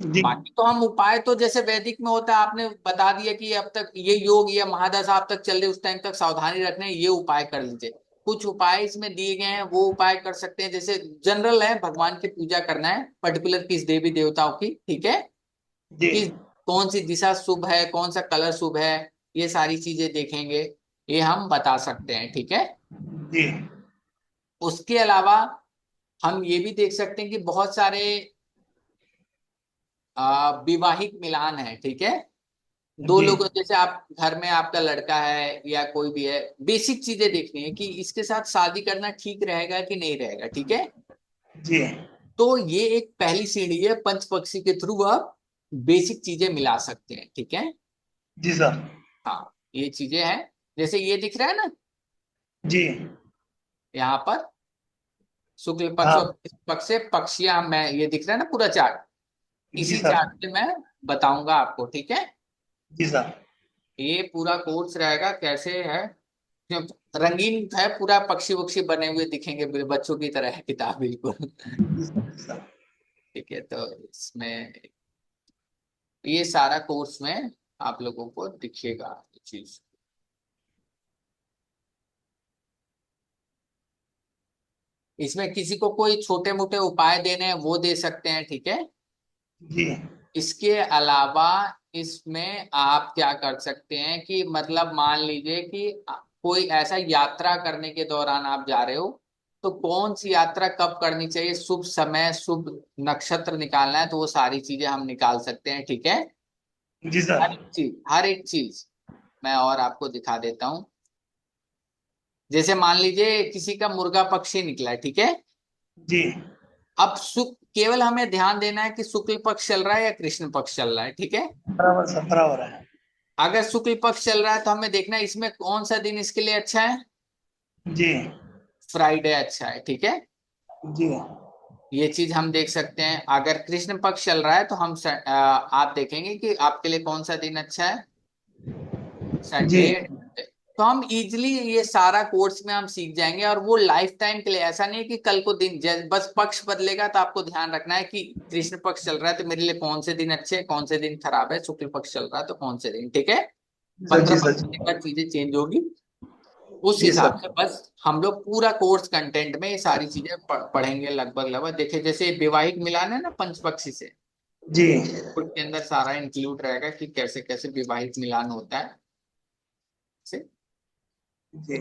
जी बाकी तो हम उपाय तो जैसे वैदिक में होता है, आपने बता दिया कि अब तक ये योग या महादशा आप तक चल रही, उस टाइम तक सावधानी रखना है, ये उपाय कर लीजिए। कुछ उपाय इसमें दिए गए हैं, वो उपाय कर सकते हैं। जैसे जनरल है, भगवान की पूजा करना है पर्टिकुलर किस देवी देवताओं की, ठीक है। जी किस, कौन सी दिशा शुभ है, कौन सा कलर शुभ है, ये सारी चीजें देखेंगे, ये हम बता सकते हैं, ठीक है। जी उसके अलावा हम ये भी देख सकते हैं कि बहुत सारे विवाहिक मिलान है, ठीक है। दो जी लोगों, जैसे आप घर में आपका लड़का है या कोई भी है, बेसिक चीजें देखनी है कि इसके साथ शादी करना ठीक रहेगा कि नहीं रहेगा, ठीक है। जी तो ये एक पहली सीढ़ी है, पंच पक्षी के थ्रू आप बेसिक चीजें मिला सकते हैं, ठीक है। जी सर। हाँ, ये चीजें हैं। जैसे ये दिख रहा है ना, जी यहाँ पर शुक्ल पक्ष और हाँ। कृष्ण पक्ष से पक्षियां, मैं ये दिख रहा है ना पूरा चार्ट, जी इसी सर। चार्ट से मैं बताऊंगा आपको, ठीक है। जी सर। ये पूरा कोर्स रहेगा कैसे है, क्यों- रंगीन है पूरा, पक्षी वक्षी बने हुए दिखेंगे, बच्चों की तरह है किताब, बिल्कुल। जी सर। जी सर। ठीक है, तो इसमें ये सारा कोर्स में आप लोगों को दिखेगा ये चीज। इसमें किसी को कोई छोटे मोटे उपाय देने हैं वो दे सकते हैं, ठीक है। जी इसके अलावा इसमें आप क्या कर सकते हैं कि मतलब मान लीजिए कि कोई ऐसा यात्रा करने के दौरान आप जा रहे हो, तो कौन सी यात्रा कब करनी चाहिए, शुभ समय शुभ नक्षत्र निकालना है, तो वो सारी चीजें हम निकाल सकते हैं, ठीक है। जी सर। हर एक चीज, हर एक चीज मैं और आपको दिखा देता हूँ। जैसे मान लीजिए किसी का मुर्गा पक्षी निकला है, ठीक है। जी अब केवल हमें ध्यान देना है कि शुक्ल पक्ष चल रहा है या कृष्ण पक्ष चल रहा है, ठीक है। बराबर सर, बराबर है। अगर शुक्ल पक्ष चल रहा है तो हमें देखना है इसमें कौन सा दिन इसके लिए अच्छा है, जी फ्राइडे अच्छा है, ठीक है। जी ये चीज हम देख सकते हैं। अगर कृष्ण पक्ष चल रहा है तो हम आप देखेंगे कि आपके लिए कौन सा दिन अच्छा है, जी संडे। तो हम इजिली ये सारा कोर्स में हम सीख जाएंगे, और वो लाइफ टाइम के लिए, ऐसा नहीं है कि कल को दिन बस पक्ष बदलेगा तो आपको ध्यान रखना है कि कृष्ण पक्ष चल रहा है तो मेरे लिए कौन से दिन अच्छे हैं, कौन से दिन खराब है, शुक्ल पक्ष चल रहा है तो कौन से दिन, ठीक है। सर। जी 15 सर। दिन बाद चीजें चेंज होगी, उस जी हिसाब सर। से बस हम लोग पूरा कोर्स कंटेंट में ये सारी चीजें पढ़ेंगे लगभग लगभग। देखिए जैसे वैवाहिक मिलान है ना पंचपक्षी से, जी उसके अंदर सारा इंक्लूड रहेगा कि कैसे कैसे वैवाहिक मिलान होता है। जी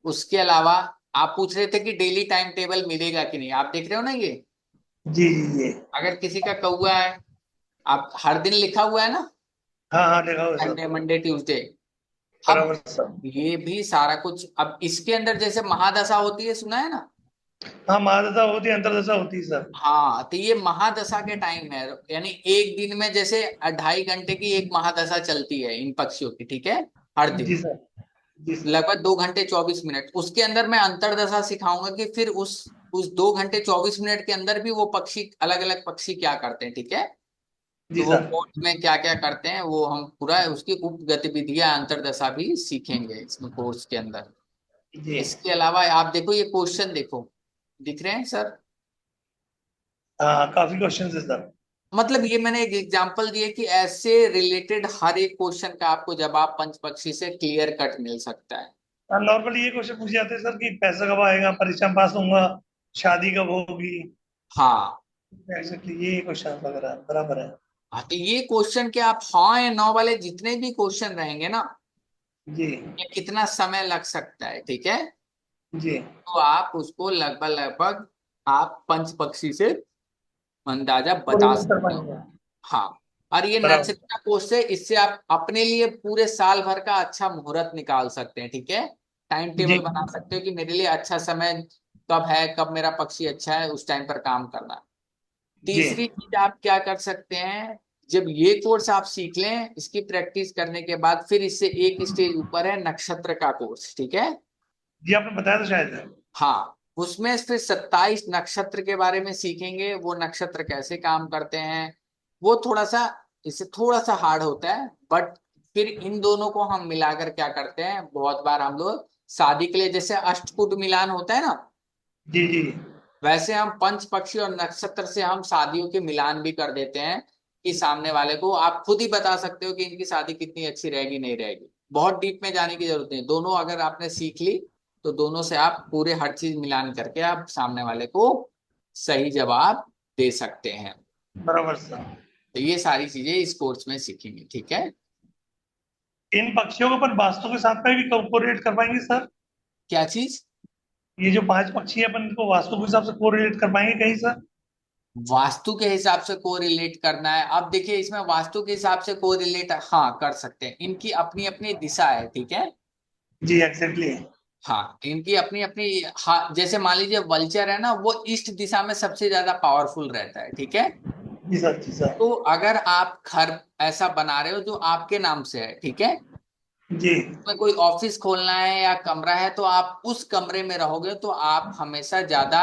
उसके अलावा आप पूछ रहे थे कि डेली टाइम टेबल मिलेगा कि नहीं, आप देख रहे हो ना ये, जी जी जी। अगर किसी का कौआ है, आप हर दिन लिखा हुआ है ना, हाँ हाँ, देखा हुआ सर। Sunday Monday Tuesday. अब बराबर सर। ये भी सारा कुछ, अब इसके अंदर जैसे महादशा होती है, सुना है ना। हाँ, महादशा होती है, अंतरदशा होती है सर। हाँ, तो ये महादशा के टाइम है, यानी एक दिन में जैसे 2.5 घंटे की एक महादशा चलती है इन पक्षियों की, ठीक है, हर दिन जी सर। जी सर। लगभग 2 घंटे 24 मिनट। उसके अंदर मैं अंतरदशा सिखाऊंगा कि फिर उस 2 घंटे 24 मिनट के अंदर भी वो पक्षी, अलग अलग पक्षी क्या करते हैं, ठीक है। जी तो वो सर। कोर्स में क्या क्या करते हैं वो हम पूरा उसकी उप गतिविधियां अंतरदशा भी सीखेंगे इसमें कोर्स के अंदर। जी इसके अलावा आप देखो ये क्वेश्चन देखो, दिख रहे हैं सर। हाँ, काफी क्वेश्चन है सर। मतलब ये मैंने एक एग्जांपल दिए कि ऐसे रिलेटेड हर एक क्वेश्चन का आपको जवाब पंच पक्षी से क्लियर कट मिल सकता है। नॉर्मली ये क्वेश्चन पूछे जाते हैं सर कि पैसा कब आएगा, परीक्षा में पास होऊंगा, शादी कब होगी। हाँ, एग्जैक्टली ये क्वेश्चन वगैरह बराबर है। हाँ, तो ये क्वेश्चन के आप हाँ या नो वाले जितने भी क्वेश्चन रहेंगे ना, जी ये कितना समय लग सकता है, ठीक है, जी तो आप उसको लगभग लगभग आप पंच पक्षी से अंदाजा बता कोरिलेट कर सकते हो। पाएंगे। हाँ, और ये बराबर। नक्षत्र का कोर्स है, इससे आप अपने लिए पूरे साल भर का अच्छा मुहूर्त निकाल सकते हैं, ठीक है, टाइम जी टेबल बना सकते हो कि मेरे लिए अच्छा समय कब है, कब मेरा पक्षी अच्छा है, उस टाइम पर काम करना। जी तीसरी चीज आप क्या कर सकते हैं, जब ये कोर्स आप सीख लें, इसकी प्रैक्टिस करने के बाद फिर इससे एक स्टेज ऊपर है नक्षत्र का कोर्स, ठीक है। जी, आपने बताया था शायद। हाँ, उसमें फिर 27 नक्षत्र के बारे में सीखेंगे, वो नक्षत्र कैसे काम करते हैं, वो थोड़ा सा इससे थोड़ा सा हार्ड होता है, बट फिर इन दोनों को हम मिलाकर क्या करते हैं, बहुत बार हम लोग शादी के लिए जैसे अष्टकूट मिलान होता है ना, जी जी वैसे हम पंच पक्षी और नक्षत्र से हम शादियों के मिलान भी कर देते हैं, कि सामने वाले को आप खुद ही बता सकते हो कि इनकी शादी कितनी अच्छी रहेगी नहीं रहेगी। बहुत डीप में जाने की जरूरत नहीं, दोनों अगर आपने सीख ली तो दोनों से आप पूरे हर चीज मिलान करके आप सामने वाले को सही जवाब दे सकते हैं। बराबर सर। तो ये सारी चीजें इस कोर्स में सीखेंगे, ठीक है। इन पक्षियों को अपन वास्तु के साथ में भी कोरिलेट कर पाएंगे सर? क्या चीज? ये जो 5 पक्षी है अपन इनको वास्तु के हिसाब से कोरिलेट कर पाएंगे कहीं सर? वास्तु के हिसाब से कोरिलेट करना है, अब देखिए इसमें वास्तु के हिसाब से कोरिलेट हाँ कर सकते हैं, इनकी अपनी अपनी दिशा है, ठीक है। जी एग्जैक्टली। हाँ, इनकी अपनी अपनी, हाँ, जैसे मान लीजिए वल्चर है ना, वो ईस्ट दिशा में सबसे ज्यादा पावरफुल रहता है, ठीक है। जी सर जी सर। तो अगर आप घर ऐसा बना रहे हो जो आपके नाम से है, ठीक है, जी उसमें कोई ऑफिस खोलना है या कमरा है, तो आप उस कमरे में रहोगे तो आप हमेशा ज्यादा,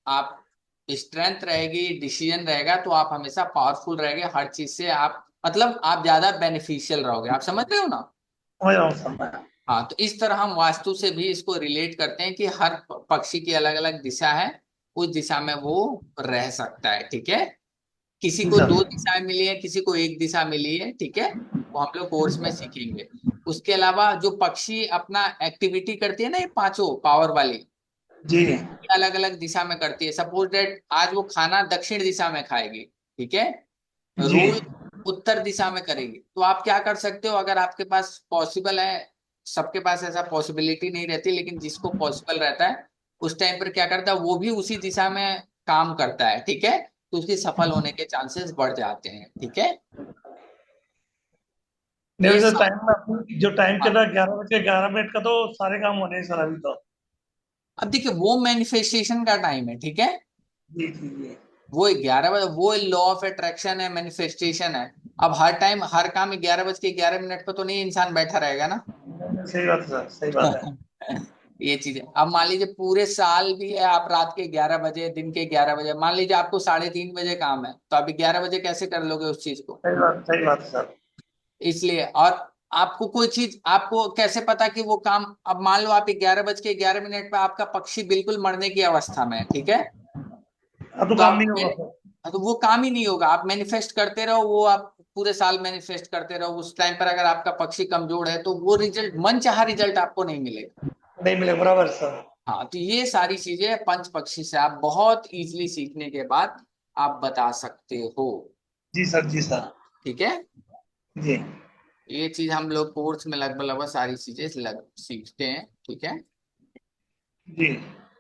आप स्ट्रेंथ रहेगी, डिसीजन रहेगा, तो आप हमेशा पावरफुल रहेंगे हर चीज से, आप मतलब आप ज्यादा बेनिफिशियल रहोगे, आप समझ रहे हो ना। समझ रहा हूँ सर मैं। हाँ, तो इस तरह हम वास्तु से भी इसको रिलेट करते हैं कि हर पक्षी की अलग अलग दिशा है, उस दिशा में वो रह सकता है, ठीक है। किसी जी को सर। 2 दिशाएं मिली है, किसी को एक दिशा मिली है, ठीक है, वो हम लोग कोर्स में सीखेंगे। उसके अलावा जो पक्षी अपना एक्टिविटी करती है ना, ये पांचों पावर वाली, जी अलग अलग दिशा में करती है, सपोज दैट आज वो खाना दक्षिण दिशा में खाएगी, ठीक है, जी रूल उत्तर दिशा में करेगी, तो आप क्या कर सकते हो, अगर आपके पास पॉसिबल है, सबके पास ऐसा पॉसिबिलिटी नहीं रहती, लेकिन जिसको पॉसिबल रहता है उस टाइम पर क्या करता है, वो भी उसी दिशा में काम करता है, ठीक है, तो उसकी सफल होने के चांसेस बढ़ जाते हैं, ठीक है। नहीं ये सर, सब, टाइम में जो टाइम चल हाँ, रहा है 11 बज के 11 मिनट का, तो सारे काम होने हैं सर अभी तो। अब देखिए वो मैनिफेस्टेशन का टाइम है, ठीक है, जी जी जी। वो 11 बजे, वो लॉ ऑफ अट्रैक्शन है, मैनिफेस्टेशन है। अब हर टाइम हर काम 11 बज के 11 मिनट पर तो नहीं इंसान बैठा रहेगा ना। सही बात है सर, सही बात है। ये चीज है, अब मान लीजिए पूरे साल भी है, आप रात के 11 बजे, दिन के 11 बजे, मान लीजिए आपको 3:30 बजे काम है, तो आप 11 बजे कैसे कर लोगे उस चीज को। सही बात है सर। इसलिए, और आपको कोई चीज, आपको कैसे पता कि वो काम, अब मान लो आप 11 बज के 11 मिनट पे आपका पक्षी बिल्कुल मरने की अवस्था में है, ठीक है, अब तो तो काम आप नहीं होगा सर। तो वो काम ही नहीं होगा, आप मैनिफेस्ट करते रहो, वो आप पूरे साल मैनिफेस्ट करते रहो, उस टाइम पर अगर आपका पक्षी कमजोर है तो वो रिजल्ट, मन चाहा रिजल्ट आपको नहीं मिलेगा। नहीं मिले, बराबर सर। हाँ, तो ये सारी चीजें पंच पक्षी से आप बहुत इजीली सीखने के बाद आप बता सकते हो, जी सर जी सर। ठीक है। जी ये चीज हम लोग कोर्स में लगभग लगभग सारी चीजें सीखते हैं, ठीक है। जी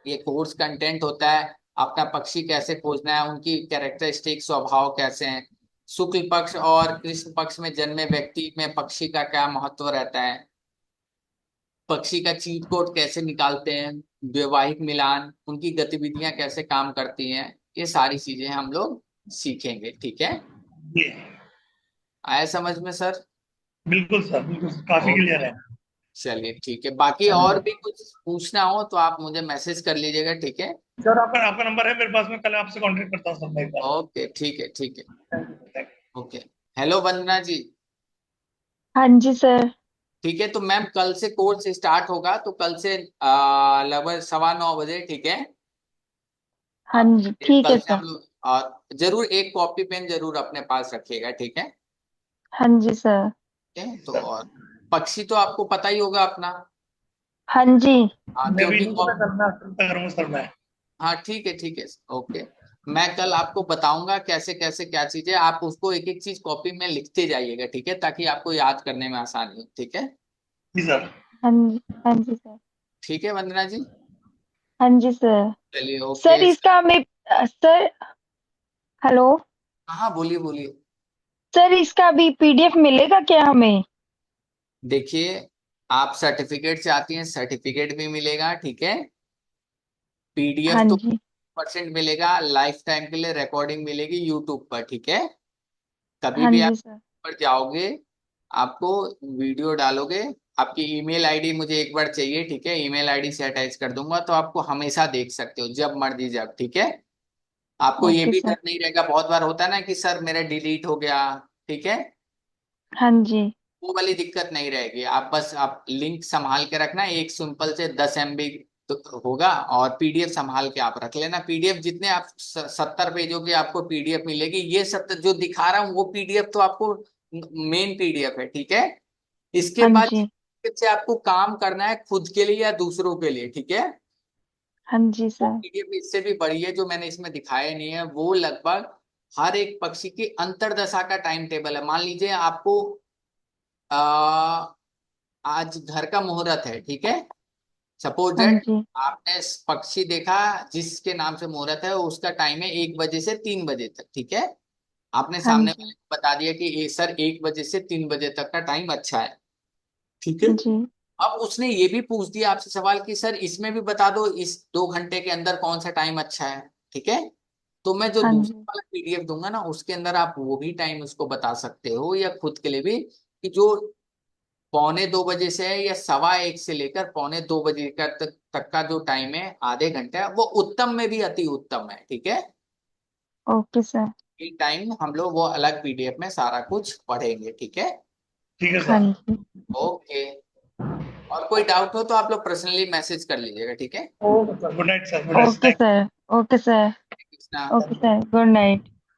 ये कोर्स कंटेंट होता है, अपना पक्षी कैसे खोजना है, उनकी कैरेक्टरिस्टिक स्वभाव कैसे हैं, शुक्ल पक्ष और कृष्ण पक्ष में जन्मे व्यक्ति में पक्षी का क्या महत्व रहता है, पक्षी का चीट कोड कैसे निकालते हैं, वैवाहिक मिलान, उनकी गतिविधियां कैसे काम करती हैं, ये सारी चीजें हम लोग सीखेंगे, ठीक है। जी। आया समझ में सर? बिल्कुल सर, बिल्कुल सर, काफी क्लियर ओके, है। चलिए ठीक है, बाकी और भी कुछ पूछना हो तो आप मुझे मैसेज कर लीजिएगा, ठीक है। सर आपका आपका नंबर है मेरे पास में, कल आपसे कांटेक्ट करता हूँ सर मैं एक बार। ओके, ठीक है, ठीक है। Thank you thank okay. Hello Vandana ji. हाँ जी सर। ठीक है, तो मैम कल से कोर्स स्टार्ट होगा, तो कल से लगभग 9:15 बजे, ठीक है। हाँ हाँ, जी ठीक कल है से हम सर। लोग, जरूर एक कॉपी पेन जरूर अपने पास रखिएगा, ठीक है। हाँ जी सर। ठीक है, तो सर। और पक्षी तो आपको पता ही होगा अपना। हाँ जी। हाँ, मैं भी क्योंकि नहीं वो, पता करना करूँगा सर मैं। हाँ ठीक है, ठीक है, ओके। मैं कल आपको बताऊंगा कैसे कैसे क्या चीजें, आप उसको एक एक चीज कॉपी में लिखते जाइएगा, ठीक है, ताकि आपको याद करने में आसानी हो, ठीक है। जी सर। हाँ जी, हाँ जी सर। ठीक है वंदना जी। हाँ जी सर। चलिए सर ओके। इसका हमें सर, हेलो हाँ बोलिए बोलिए। सर, इसका अभी पीडीएफ मिलेगा क्या हमें? देखिए, आप सर्टिफिकेट चाहती हैं, सर्टिफिकेट भी मिलेगा, ठीक है। पीडीएफ हाँ तो जी। % मिलेगा, लाइफ टाइम के लिए रिकॉर्डिंग मिलेगी यूट्यूब पर, ठीक है। कभी हाँ भी आप जी सर। पर जाओगे, आपको वीडियो डालोगे, आपकी ईमेल आईडी मुझे एक बार चाहिए, ठीक है, ईमेल आईडी से अटैच कर दूंगा, तो आपको हमेशा देख सकते हो जब मर्जी जब, ठीक है। आपको ये ओके भी सर। डर नहीं रहेगा, बहुत बार होता है ना कि सर मेरा डिलीट हो गया, ठीक है। हाँ जी। वो वाली दिक्कत नहीं रहेगी, आप बस आप लिंक संभाल के रखना, एक सिंपल से 10 MB तो होगा, और पीडीएफ संभाल के आप रख लेना। पीडीएफ जितने आप 70 पेजों की आपको पीडीएफ मिलेगी, ये सब जो दिखा रहा हूँ वो पीडीएफ तो आपको मेन पीडीएफ है, ठीक है। इसके हाँ बाद जी। से आपको काम करना है खुद के लिए या दूसरों के लिए, ठीक है। हाँ जी वो सर। पीडीएफ इससे भी बड़ी है, जो मैंने इसमें दिखाया नहीं है, वो लगभग हर एक पक्षी की अंतरदशा का टाइम टेबल है। मान लीजिए आपको आ, आज घर का मुहूर्त है, ठीक है, सपोज हाँ दैट जी। आपने पक्षी देखा जिसके नाम से मुहूर्त है, उसका टाइम है 1 बजे से 3 बजे तक, ठीक है। आपने हाँ सामने वाले जी। को बता दिया कि ये सर 1 बजे से 3 बजे तक का टाइम अच्छा है, ठीक है। जी। अब उसने ये भी पूछ दिया आपसे सवाल कि सर इसमें भी बता दो इस 2 घंटे के अंदर कौन सा टाइम अच्छा है, ठीक है। तो मैं जो हाँ दूसरा जी। वाला पीडीएफ दूंगा ना, उसके अंदर आप वो भी टाइम उसको बता सकते हो, या खुद के लिए भी, कि जो 1:45 से है या 1:15 से लेकर 1:45 का तक का जो टाइम है, आधे घंटे है, वो उत्तम में भी अति उत्तम है, ठीक है। Okay sir. ये टाइम हम लोग वो अलग पीडीएफ में सारा कुछ पढ़ेंगे, ठीक है। ठीक है हाँ सर। जी। ओके। और कोई डाउट हो तो आप लोग पर्सनली मैसेज कर लीजिएगा, ठीक है। Okay sir, good night sir, good night. Okay sir. Okay sir. Krishna. Okay sir, good night.